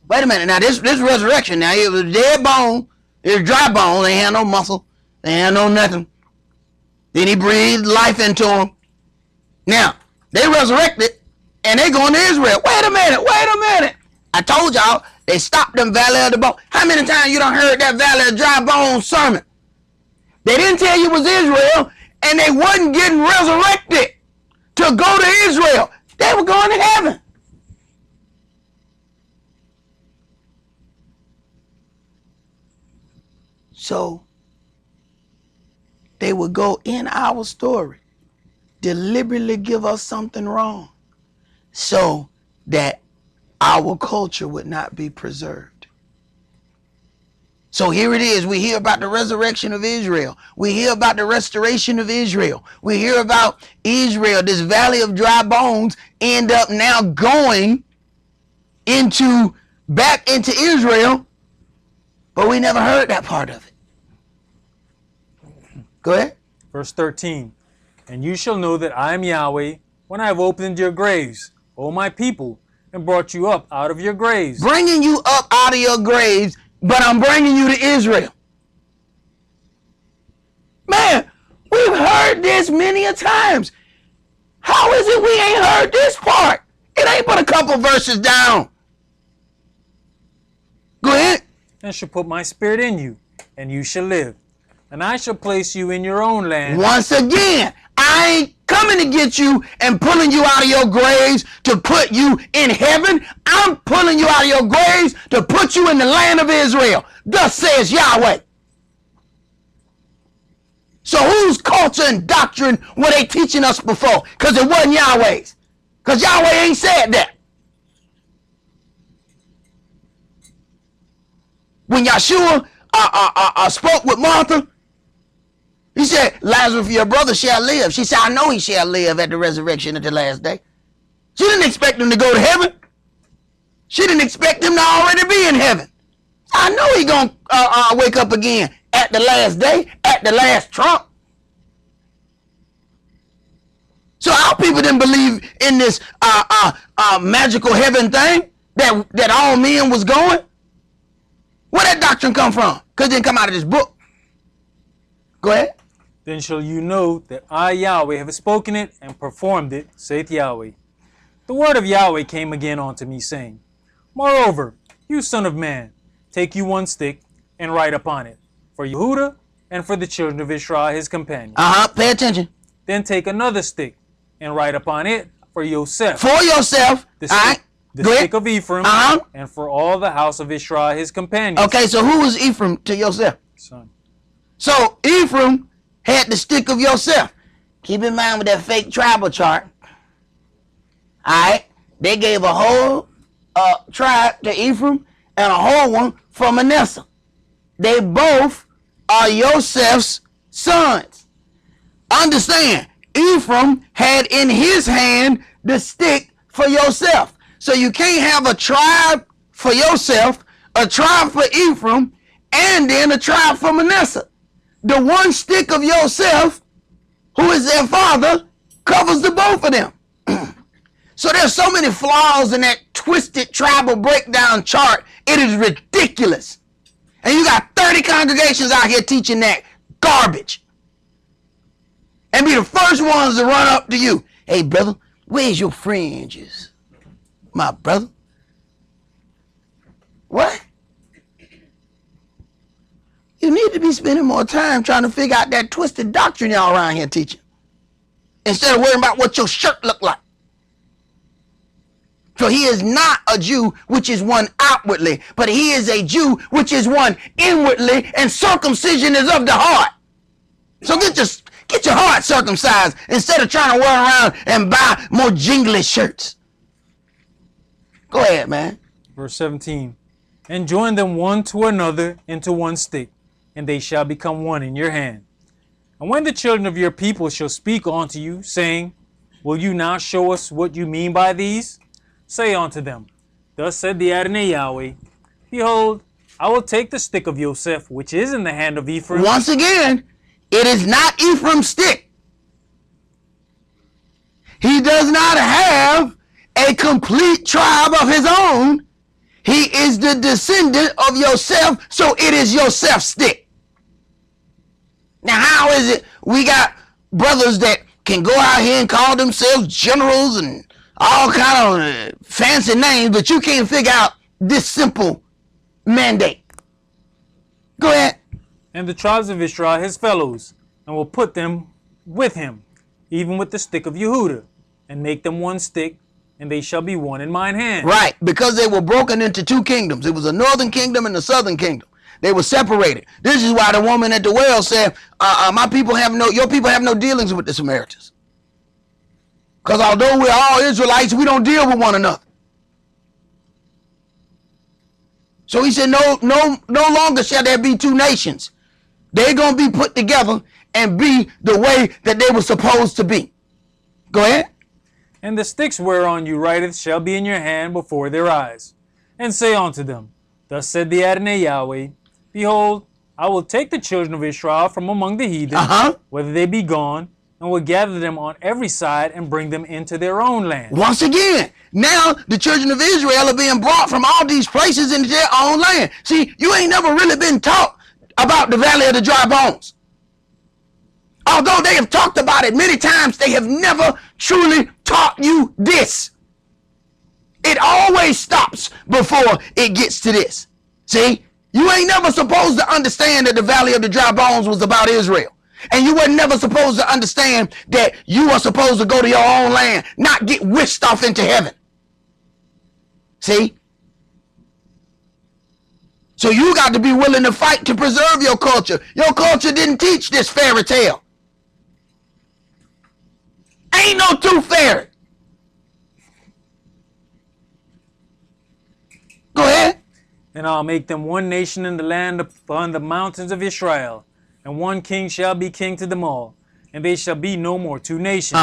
Wait a minute. Now, this resurrection, now, it was dead bone. It was dry bone. They had no muscle. They had no nothing. Then he breathed life into them. Now, they resurrected, and they going to Israel. Wait a minute. I told y'all, they stopped them Valley of the Bone. How many times you done heard that Valley of Dry Bones sermon? They didn't tell you it was Israel, and they wasn't getting resurrected to go to Israel. They were going to heaven. So, they would go in our story, deliberately give us something wrong, so that our culture would not be preserved. So here it is. We hear about the resurrection of Israel. We hear about the restoration of Israel. We hear about Israel, this valley of dry bones, end up now going back into Israel, but we never heard that part of it. Go ahead. Verse 13, and you shall know that I am Yahweh when I have opened your graves, O my people, and brought you up out of your graves. Bringing you up out of your graves, but I'm bringing you to Israel. Man, we've heard this many a times. How is it we ain't heard this part? It ain't but a couple verses down. Go ahead. And shall put my spirit in you, and you shall live. And I shall place you in your own land. Once again, I ain't coming to get you and pulling you out of your graves to put you in heaven. I'm pulling you out of your graves to put you in the land of Israel. Thus says Yahweh. So whose culture and doctrine were they teaching us before? Because it wasn't Yahweh's. Because Yahweh ain't said that. When Yeshua spoke with Martha, he said, Lazarus, your brother shall live. She said, I know he shall live at the resurrection at the last day. She didn't expect him to go to heaven. She didn't expect him to already be in heaven. I know he going to wake up again at the last day, at the last trump. So our people didn't believe in this magical heaven thing that all men was going. Where that doctrine come from? Because it didn't come out of this book. Go ahead. Then shall you know that I, Yahweh, have spoken it and performed it, saith Yahweh. The word of Yahweh came again unto me, saying, Moreover, you son of man, take you one stick and write upon it, for Yehudah and for the children of Israel his companions. Pay attention. Then take another stick and write upon it for Yosef. For yourself. The stick of Ephraim, and for all the house of Israel his companions. Okay, so who was Ephraim to Yosef? Son. So Ephraim had the stick of Yosef. Keep in mind with that fake tribal chart. Alright, they gave a whole tribe to Ephraim and a whole one for Manasseh. They both are Yosef's sons. Understand, Ephraim had in his hand the stick for Yosef. So you can't have a tribe for Yosef, a tribe for Ephraim, and then a tribe for Manasseh. The one stick of Yosef, who is their father, covers the both of them. So there's so many flaws in that twisted tribal breakdown chart. It is ridiculous. And you got 30 congregations out here teaching that garbage. And be the first ones to run up to you. Hey, brother, where's your fringes? My brother. What? You need to be spending more time trying to figure out that twisted doctrine y'all around here teaching, instead of worrying about what your shirt look like. For he is not a Jew which is one outwardly, but he is a Jew which is one inwardly, and circumcision is of the heart. So get your heart circumcised instead of trying to wear around and buy more jingly shirts. Go ahead, man. Verse 17. And join them one to another into one stick, and they shall become one in your hand. And when the children of your people shall speak unto you, saying, Will you now show us what you mean by these? Say unto them, Thus said the Adonai Yahweh, Behold, I will take the stick of Yosef, which is in the hand of Ephraim. Once again, It is not Ephraim's stick. He does not have a complete tribe of his own. He is the descendant of Yosef, so it is Yosef's stick. Now, how is it we got brothers that can go out here and call themselves generals and all kind of fancy names, but you can't figure out this simple mandate? Go ahead. And the tribes of Israel his fellows, and will put them with him, even with the stick of Yehuda, and make them one stick, and they shall be one in mine hand. Right, because they were broken into two kingdoms. It was a northern kingdom and a southern kingdom. They were separated. This is why the woman at the well said, your people have no dealings with the Samaritans. Because although we're all Israelites, we don't deal with one another. So he said, no longer shall there be two nations. They're going to be put together and be the way that they were supposed to be. Go ahead. And the sticks whereon you writeth shall be in your hand before their eyes. And say unto them, Thus said the Adonai Yahweh, Behold, I will take the children of Israel from among the heathen, whether they be gone, and will gather them on every side and bring them into their own land. Once again, now the children of Israel are being brought from all these places into their own land. See, you ain't never really been taught about the valley of the dry bones. Although they have talked about it many times, they have never truly taught you this. It always stops before it gets to this. See, you ain't never supposed to understand that the valley of the dry bones was about Israel. And you were never supposed to understand that you are supposed to go to your own land, not get whisked off into heaven. See? So you got to be willing to fight to preserve your culture. Your culture didn't teach this fairy tale. Ain't no tooth fairy. Go ahead. And I'll make them one nation in the land upon the mountains of Israel, and one king shall be king to them all. And they shall be no more two nations,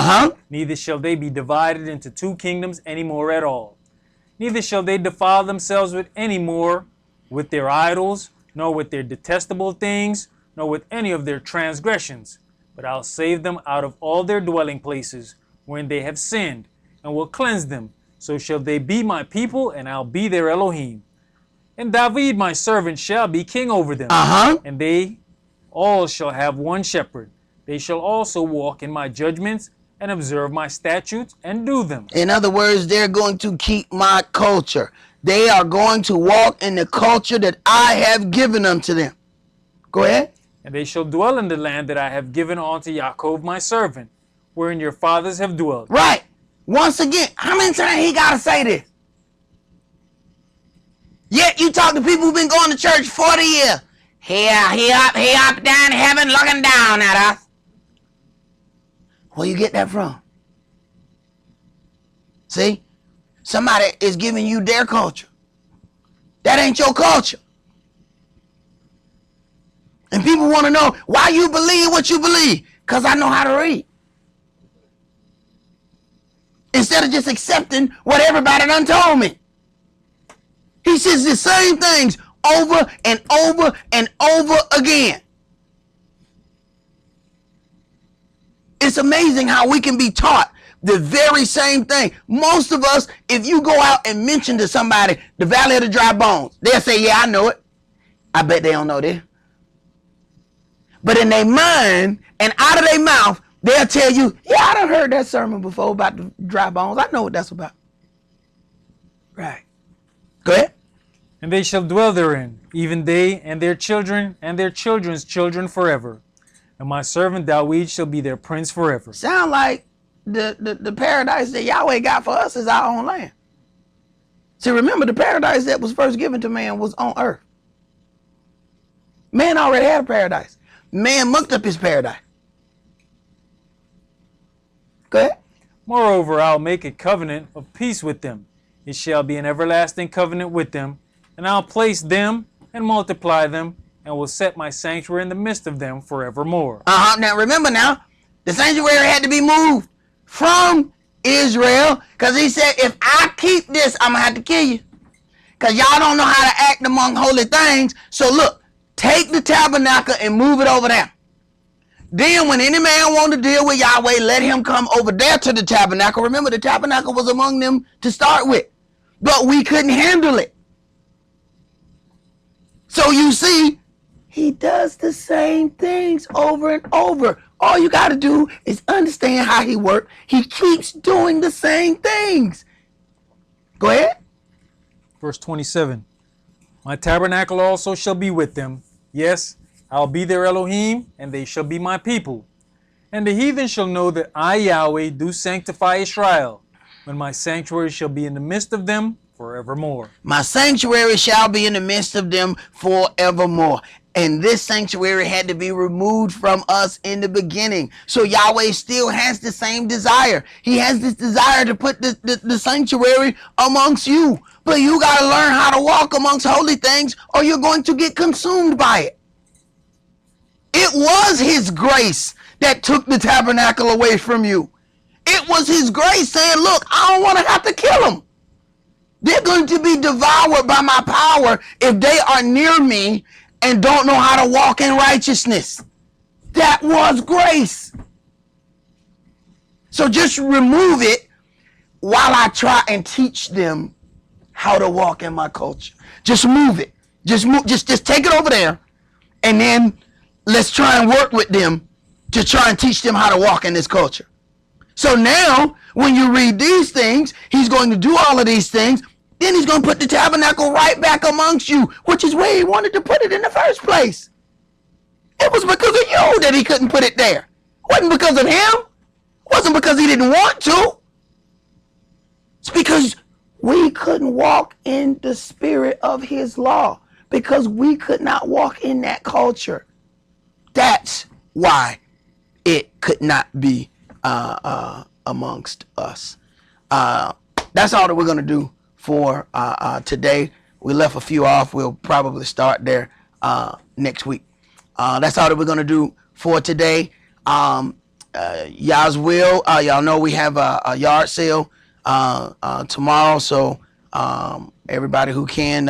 neither shall they be divided into two kingdoms any more at all. Neither shall they defile themselves with any more with their idols, nor with their detestable things, nor with any of their transgressions. But I'll save them out of all their dwelling places, wherein they have sinned, and will cleanse them. So shall they be my people, and I'll be their Elohim. And David my servant shall be king over them, and they all shall have one shepherd. They shall also walk in my judgments, and observe my statutes, and do them. In other words, they're going to keep my culture. They are going to walk in the culture that I have given unto them. Go ahead. And they shall dwell in the land that I have given unto Yaakov my servant, wherein your fathers have dwelt. Right. Once again, how many times he got to say this? Yet you talk to people who've been going to church 40 years. He up down in heaven looking down at us. Where you get that from? See? Somebody is giving you their culture. That ain't your culture. And people want to know why you believe what you believe. Because I know how to read. Instead of just accepting what everybody done told me. He says the same things over and over and over again. It's amazing how we can be taught the very same thing. Most of us, if you go out and mention to somebody the valley of the dry bones, they'll say, yeah, I know it. I bet they don't know this. But in their mind and out of their mouth, they'll tell you, yeah, I done heard that sermon before about the dry bones. I know what that's about. Right. Go ahead. And they shall dwell therein, even they and their children and their children's children forever. And my servant David shall be their prince forever. Sound like the paradise that Yahweh got for us is our own land. See, remember the paradise that was first given to man was on earth. Man already had a paradise. Man mucked up his paradise. Go ahead. Moreover, I'll make a covenant of peace with them. It shall be an everlasting covenant with them, and I'll place them and multiply them, and will set my sanctuary in the midst of them forevermore. Now remember now, the sanctuary had to be moved from Israel, because he said, if I keep this, I'm going to have to kill you. Because y'all don't know how to act among holy things. So look, take the tabernacle and move it over there. Then when any man want to deal with Yahweh, let him come over there to the tabernacle. Remember, the tabernacle was among them to start with, but we couldn't handle it. So you see, he does the same things over and over. All you got to do is understand how he works. He keeps doing the same things. Go ahead. Verse 27. My tabernacle also shall be with them. Yes, I'll be their Elohim, and they shall be my people. And the heathen shall know that I, Yahweh, do sanctify Israel, when my sanctuary shall be in the midst of them forevermore. My sanctuary shall be in the midst of them forevermore. And this sanctuary had to be removed from us in the beginning. So Yahweh still has the same desire. He has this desire to put the sanctuary amongst you. But you got to learn how to walk amongst holy things, or you're going to get consumed by it. It was his grace that took the tabernacle away from you. It was his grace saying, look, I don't want to have to kill them. They're going to be devoured by my power if they are near me and don't know how to walk in righteousness. That was grace. So just remove it while I try and teach them how to walk in my culture. Just move it. Just take it over there, and then let's try and work with them to try and teach them how to walk in this culture. So now, when you read these things, he's going to do all of these things. Then he's going to put the tabernacle right back amongst you, which is where he wanted to put it in the first place. It was because of you that he couldn't put it there. It wasn't because of him. It wasn't because he didn't want to. It's because we couldn't walk in the spirit of his law, because we could not walk in that culture. That's why it could not be amongst us. That's all that we're going to do for today. We left a few off. We'll probably start there next week. That's all that we're going to do for today. Y'all's will. Y'all know we have a yard sale tomorrow, so everybody who can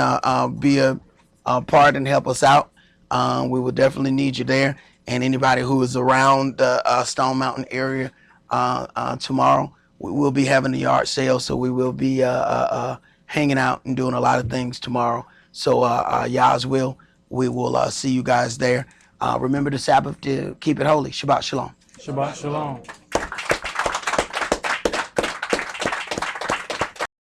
be a part and help us out, we will definitely need you there. And anybody who is around the Stone Mountain area tomorrow, we will be having a yard sale, so we will be hanging out and doing a lot of things tomorrow. So Yah's will, we will see you guys there. Remember the Sabbath to keep it holy. Shabbat shalom. Shabbat shalom.